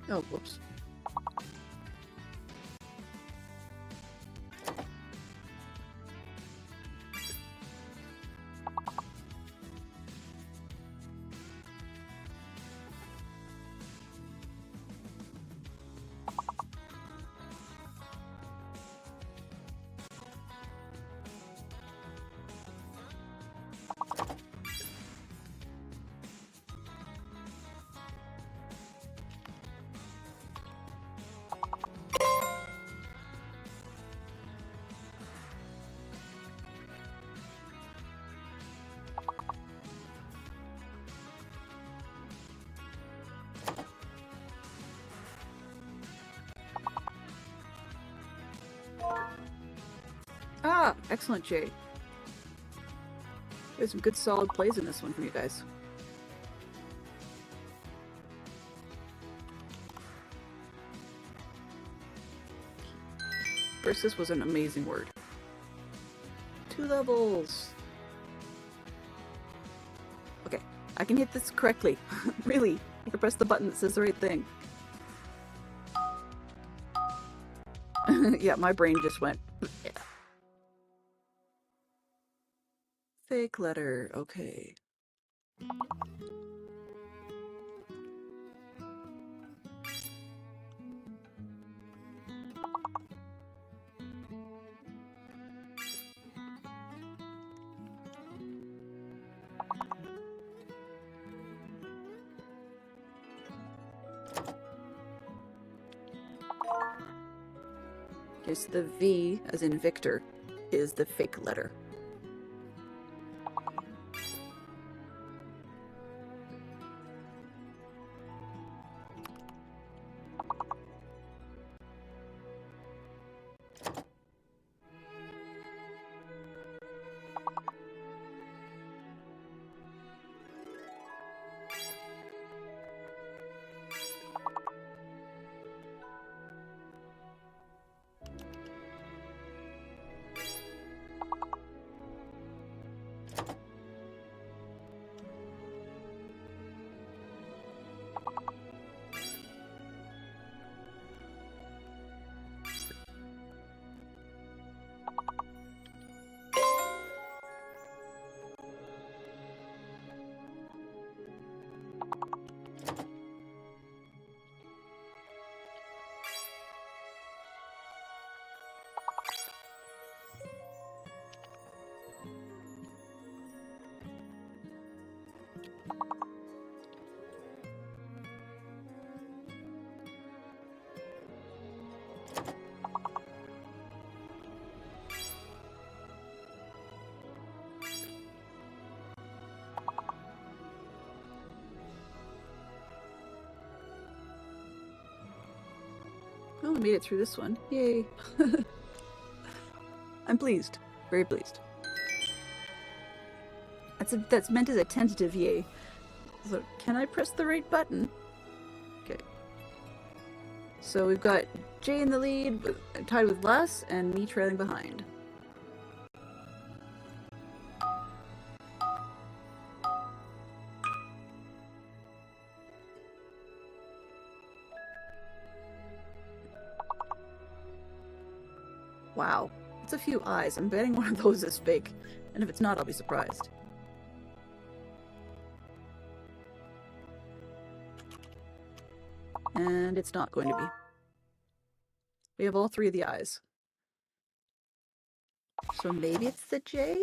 Oh, whoops. Ah, excellent, Jay. There's some good solid plays in this one from you guys. Versus was an amazing word. 2 levels. Okay, I can hit this correctly. Really, I can press the button that says the right thing. Yeah, my brain just went. Yeah. Fake letter, okay. Yes, the V, as in Victor, is the fake letter. we made it through this one. Yay. I'm pleased. Very pleased. That's meant as a tentative yay. So, can I press the right button? Okay. So we've got Jay in the lead, tied with Les, and me trailing behind. Wow, it's a few eyes. I'm betting one of those is fake. And if it's not, I'll be surprised. And it's not going to be. We have all three of the eyes. So maybe it's the J?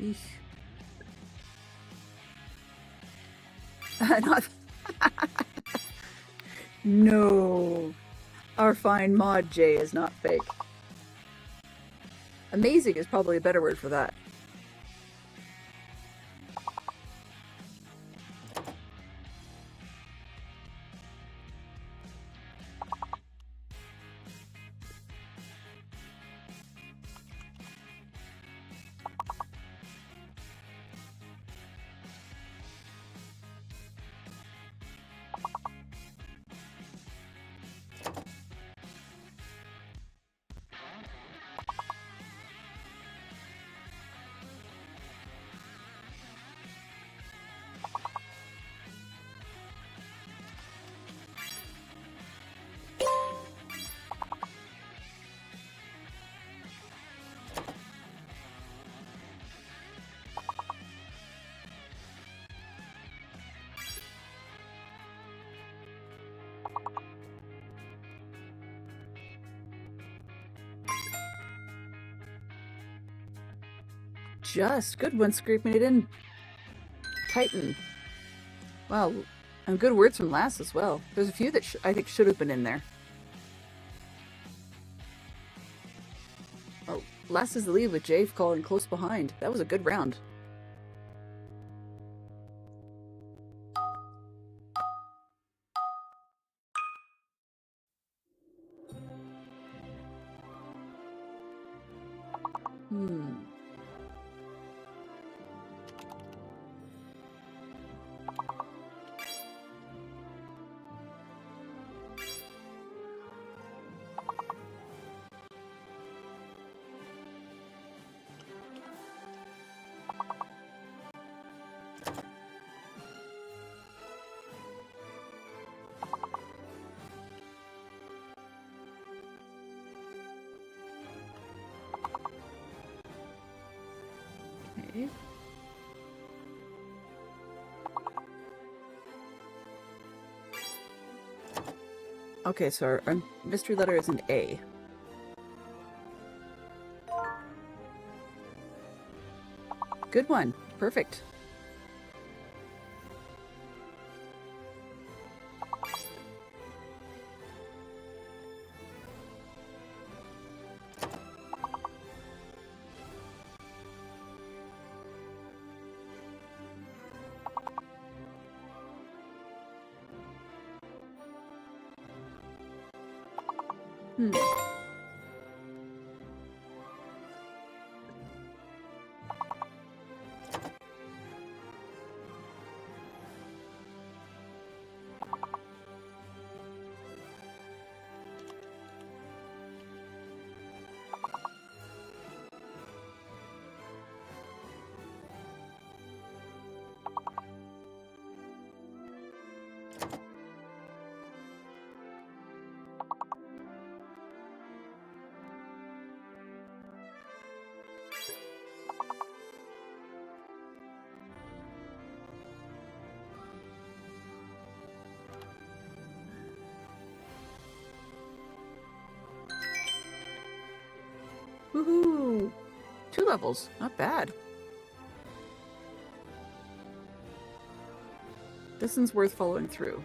Eesh. Not. No. Our fine mod J is not fake. Amazing is probably a better word for that. Just good one, scraping it in. Titan. Wow, and good words from Lass as well. There's a few that I think should have been in there. Oh, Lass is the lead with Jave calling close behind. That was a good round. Okay. Okay, so our mystery letter is an A. Good one. Perfect. Woohoo! 2 levels. Not bad. This one's worth following through.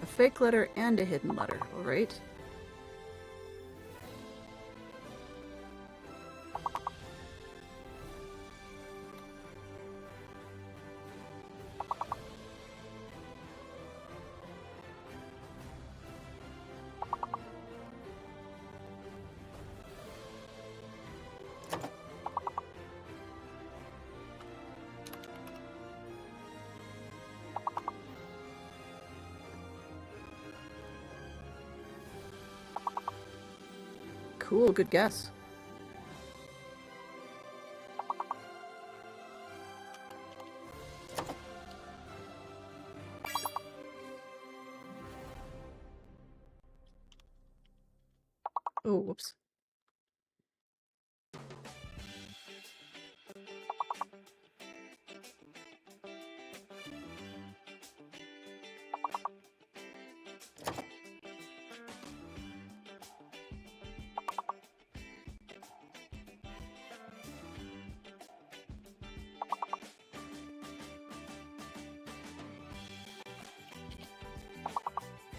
A fake letter and a hidden letter, alright. Cool, good guess. Oh, whoops.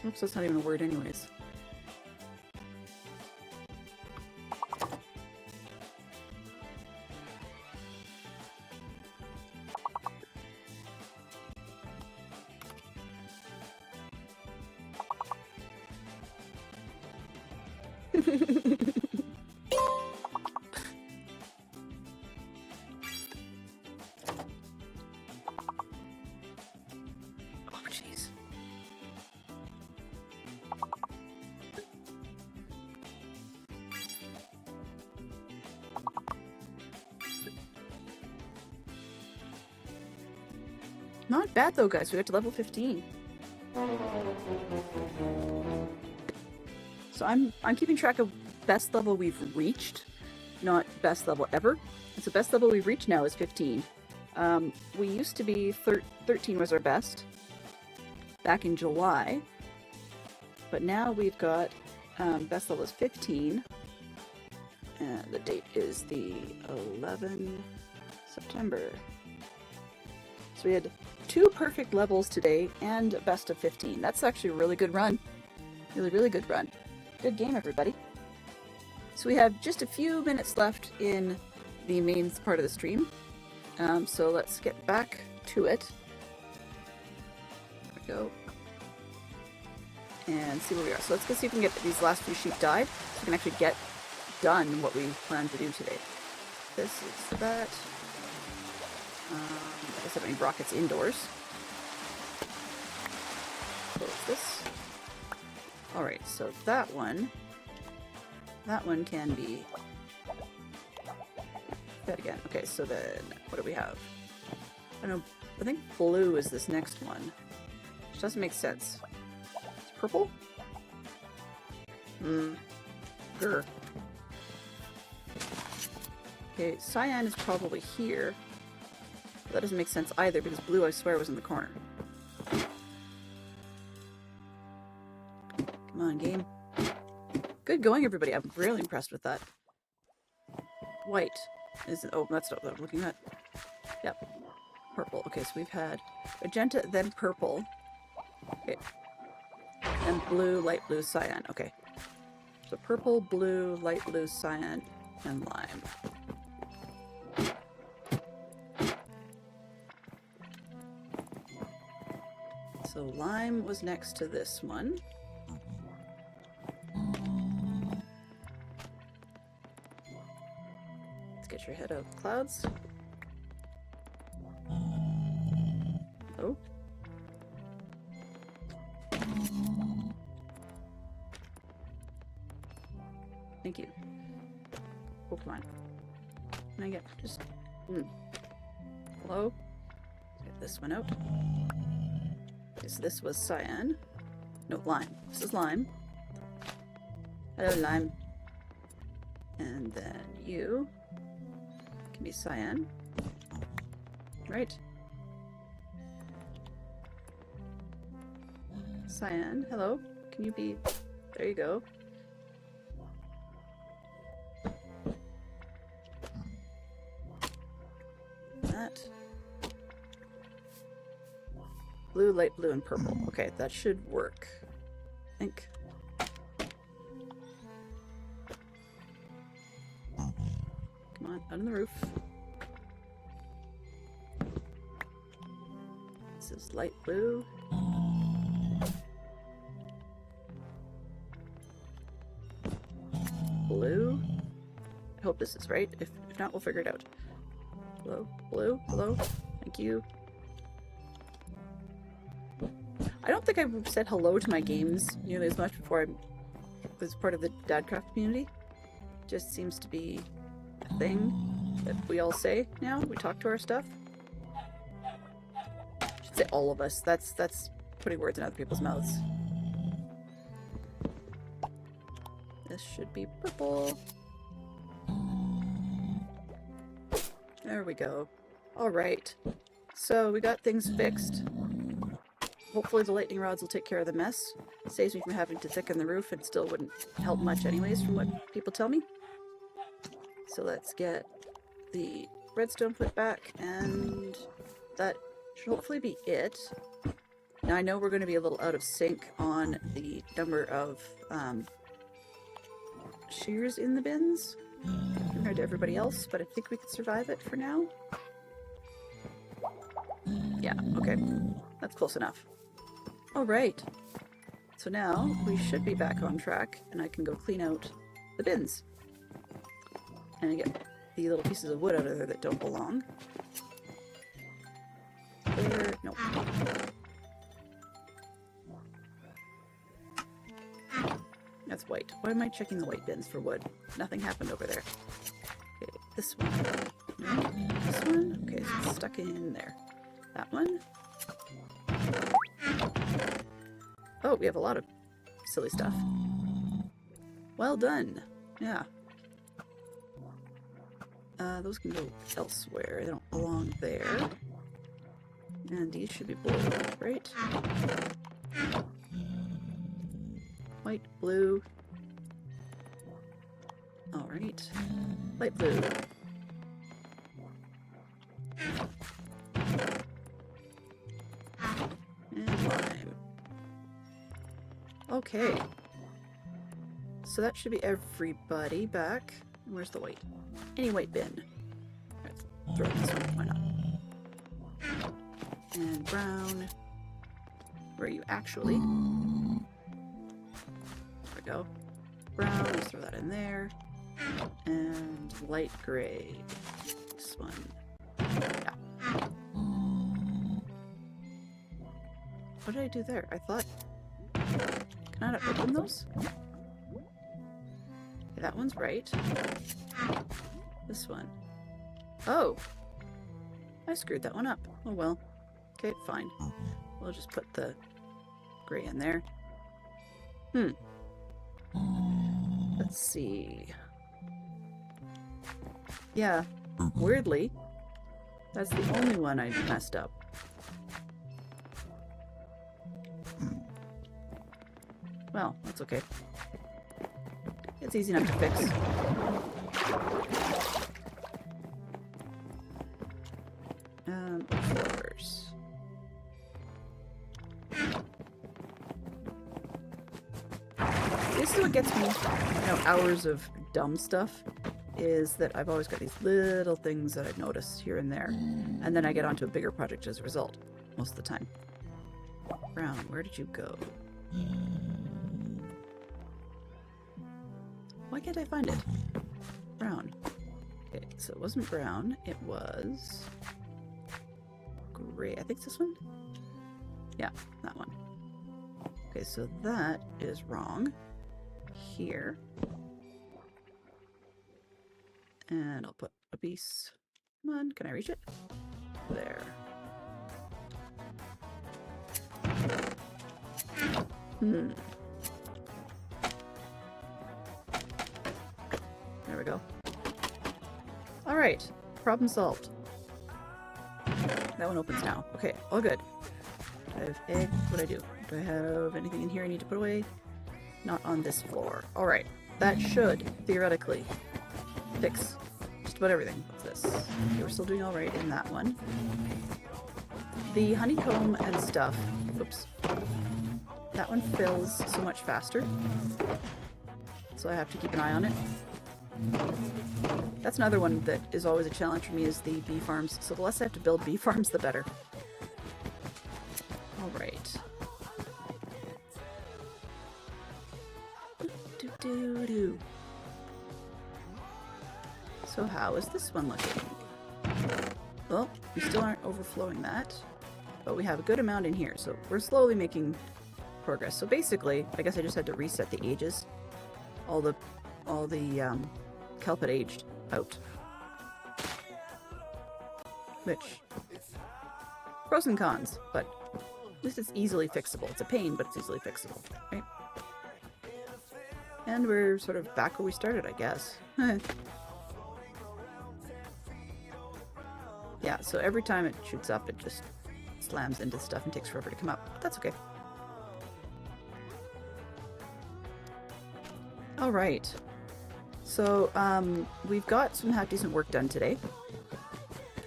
Oops, that's not even a word anyways. Oh, jeez. Not bad though, guys. We got to level 15. So I'm keeping track of best level we've reached, not best level ever. And so best level we've reached now is 15. We used to be 13 was our best back in July, but now we've got best level is 15. And the date is the 11th September. So we had 2 perfect levels today and a best of 15. That's actually a really good run. Really, really good run. Good game, everybody. So we have just a few minutes left in the main part of the stream. So let's get back to it. There we go. And see where we are. So let's go see if we can get these last few sheep died, so we can actually get done what we plan to do today. This is that. I guess I have any rockets indoors. Close this. Alright, so that one can be fed again. Okay, so then what do we have? I don't know, I think blue is this next one. Which doesn't make sense. It's purple? Grr. Okay, cyan is probably here. But that doesn't make sense either because blue, I swear, was in the corner. Come on, game. Good going, everybody. I'm really impressed with that. White is... Oh, that's not what I'm looking at. Yep. Purple. Okay, so we've had magenta, then purple. Okay. And blue, light blue, cyan. Okay. So purple, blue, light blue, cyan, and lime. So lime was next to this one. Let's get your head out of the clouds. Oh. Thank you. Oh, come on. Can I get just... Hello? Let's get this one out. Okay, so this was cyan. No, lime. This is lime. Hello, lime. And then you can be cyan. Right. Cyan, hello. Can you be... There you go. that. Blue, light blue, and purple. Okay, that should work. I think. Come on, out on the roof. This is light blue. Blue. I hope this is right. If not, we'll figure it out. Hello? Blue? Hello? Thank you. I don't think I've said hello to my games nearly as much before I was part of the Dadcraft community. Just seems to be a thing that we all say now. We talk to our stuff. I should say all of us. That's putting words in other people's mouths. This should be purple. There we go. Alright. So we got things fixed. Hopefully the lightning rods will take care of the mess. Saves me from having to thicken the roof and still wouldn't help much anyways from what people tell me. So let's get the redstone put back, and that should hopefully be it. Now I know we're going to be a little out of sync on the number of shears in the bins compared to everybody else, but I think we can survive it for now. Yeah, okay. That's close enough. Alright. So now we should be back on track, and I can go clean out the bins. And get the little pieces of wood out of there that don't belong. There, nope. That's white. Why am I checking the white bins for wood? Nothing happened over there. Okay, this one. No, this one? Okay, so it's stuck in there. That one. Oh, we have a lot of silly stuff. Well done. Yeah. Those can go elsewhere. They don't belong there. And these should be blue, right? White, blue. Alright. Light blue. And lime. Okay. So that should be everybody back. Where's the white? Any white bin. Let's throw this one. Why not? And brown. Where are you actually? There we go. Brown. Let's throw that in there. And light gray. This one. Yeah. What did I do there? I thought... Can I not open those? Okay, that one's right. This one. Oh! I screwed that one up. Oh well. Okay, fine. We'll just put the gray in there. Let's see. Yeah, weirdly, that's the only one I messed up. Well, that's okay. It's easy enough to fix. Floors. This is what gets me, hours of dumb stuff, is that I've always got these little things that I've noticed here and there, and then I get onto a bigger project as a result, most of the time. Brown, where did you go? Why can't I find it? Brown. Okay, so it wasn't brown, it was gray. I think it's this one? Yeah, that one. Okay, so that is wrong. Here. And I'll put a piece. Come on, can I reach it? There. There we go. Alright, problem solved. That one opens now. Okay, all good. Do I have egg? What do I do? Do I have anything in here I need to put away? Not on this floor. Alright, that should, theoretically, fix just about everything. What's this? Okay, we're still doing all right in that one. The honeycomb and stuff, oops, that one fills so much faster, so I have to keep an eye on it. That's another one that is always a challenge for me, is the bee farms. So the less I have to build bee farms, the better. All right. Do-do-do. So how is this one looking? Well, we still aren't overflowing that, but we have a good amount in here, so we're slowly making progress. So basically, I guess I just had to reset the ages. All the kelp had aged out. Which, pros and cons, but at least it's easily fixable. It's a pain, but it's easily fixable, right? And we're sort of back where we started, I guess. Yeah, so every time it shoots up, it just slams into stuff and takes forever to come up. But that's okay. All right. So, we've got some half-decent work done today.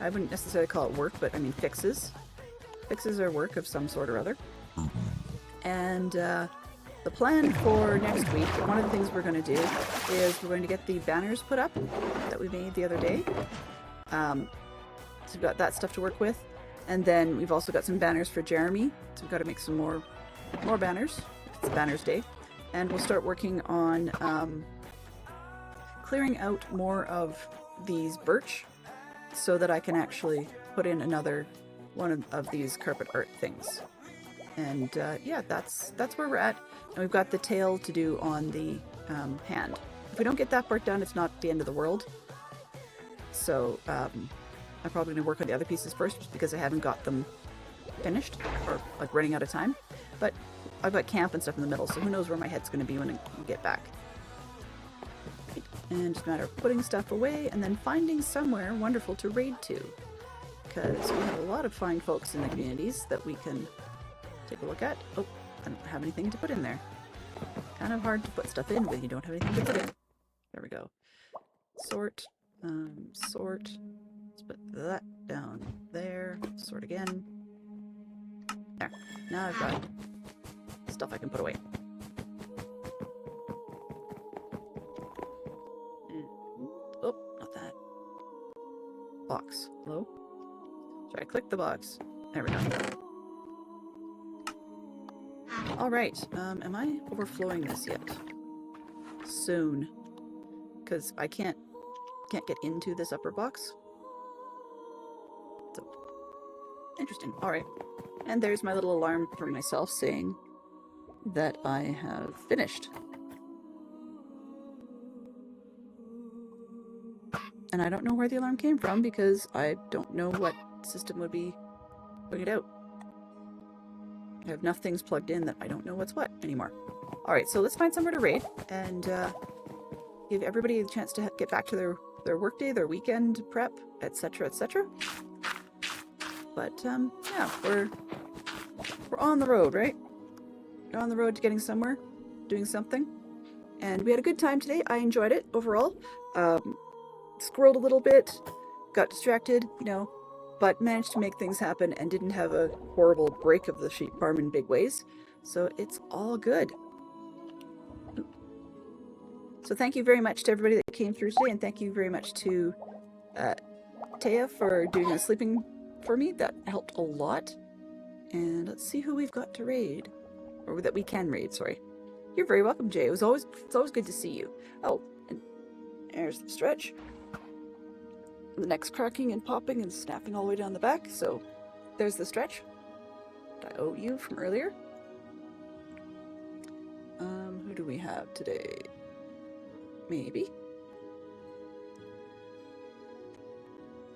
I wouldn't necessarily call it work, but I mean fixes. Fixes are work of some sort or other. And the plan for next week, one of the things we're going to do is we're going to get the banners put up that we made the other day. So we've got that stuff to work with. And then we've also got some banners for Jeremy. So we've got to make some more banners. It's Banners Day. And we'll start working on clearing out more of these birch so that I can actually put in another one of these carpet art things. And yeah, that's where we're at. And we've got the tail to do on the hand. If we don't get that part done, it's not the end of the world. So I'm probably going to work on the other pieces first, just because I haven't got them finished or like running out of time. But I've got camp and stuff in the middle, so who knows where my head's going to be when I get back. And just a matter of putting stuff away and then finding somewhere wonderful to raid to. Because we have a lot of fine folks in the communities that we can take a look at. Oh, I don't have anything to put in there. Kind of hard to put stuff in when you don't have anything to put in. There we go. Sort. Sort. Let's put that down there. Sort again. There. Now I've got stuff I can put away. Oh, not that. Box. Hello? So I click the box. There we go. Alright, am I overflowing this yet? Soon. Because I can't get into this upper box. So, interesting. Alright. And there's my little alarm for myself saying that I have finished. And I don't know where the alarm came from because I don't know what system would be putting it out. I have enough things plugged in that I don't know what's what anymore. Alright, so let's find somewhere to raid and give everybody a chance to get back to their workday, their weekend prep, etc., etc. But yeah, we're on the road, right? We're on the road to getting somewhere, doing something. And we had a good time today. I enjoyed it overall. Squirreled a little bit, got distracted, you know, but managed to make things happen and didn't have a horrible break of the sheep farm in big ways. So it's all good. So thank you very much to everybody that came through today, and thank you very much to Taya for doing the sleeping for me. That helped a lot. And let's see who we've got to raid. Or that we can raid, sorry. You're very welcome, Jay. It's always good to see you. Oh, and there's the stretch. The neck's cracking and popping and snapping all the way down the back, so there's the stretch that I owe you from earlier. Who do we have today? Maybe.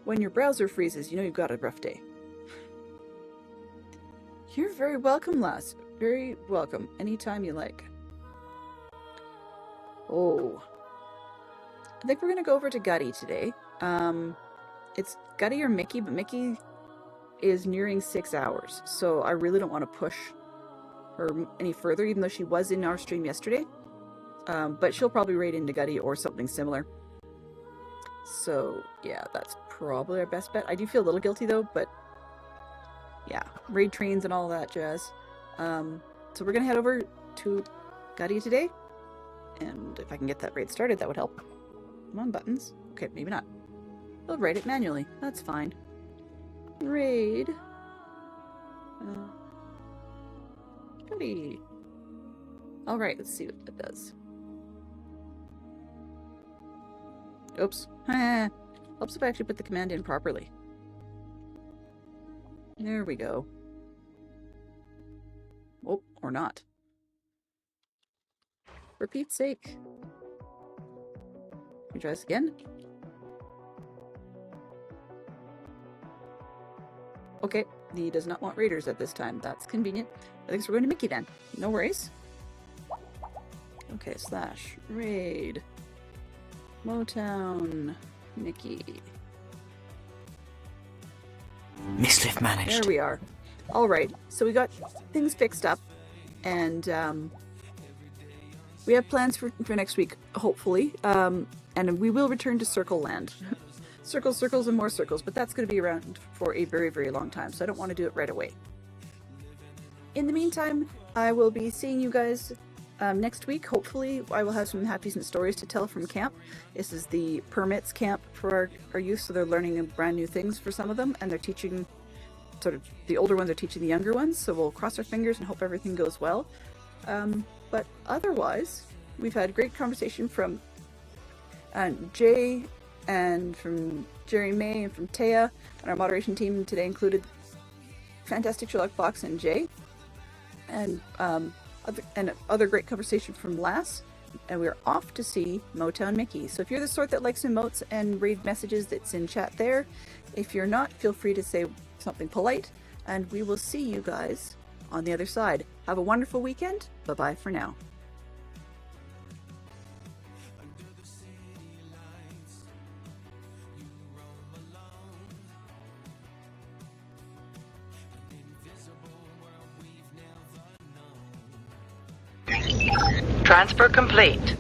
When your browser freezes, you know you've got a rough day. You're very welcome, lass. Very welcome. Anytime you like. Oh. I think we're going to go over to Gutty today. It's Gutty or Mickey, but Mickey is nearing 6 hours, so I really don't want to push her any further, even though she was in our stream yesterday. But she'll probably raid into Gutty or something similar. So yeah, that's probably our best bet. I do feel a little guilty though, but yeah, raid trains and all that jazz. So we're gonna head over to Gadia today, and if I can get that raid started, that would help. Come on, buttons. Okay, maybe not. We'll raid it manually. That's fine. Raid. Goody. All right, let's see what that does. Oops. Helps if I actually put the command in properly. There we go. Oh, or not. For Pete's sake. Can we try this again? Okay, he does not want raiders at this time. That's convenient. I think we're going to Mickey then. No worries. Okay, slash raid. Motown Mickey. Mischief managed. There we are. All right, so we got things fixed up, and we have plans for next week, hopefully. And we will return to Circle Land. Circles, circles, and more circles, but that's going to be around for a very, very long time, so I don't want to do it right away. In the meantime, I will be seeing you guys next week. Hopefully, I will have some half-decent stories to tell from camp. This is the permits camp for our youth, so they're learning brand new things for some of them, and they're teaching, sort of, the older ones are teaching the younger ones, so we'll cross our fingers and hope everything goes well. But otherwise, we've had great conversation from Jay, and from Jerry May, and from Taya, and our moderation team today included Fantastic Sherlock Fox and Jay, and other great conversation from Lass, and we're off to see Motown Mickey. So if you're the sort that likes emotes and read messages that's in chat there, if you're not, feel free to say something polite, and we will see you guys on the other side. Have a wonderful weekend. Bye-bye for now. Transfer complete.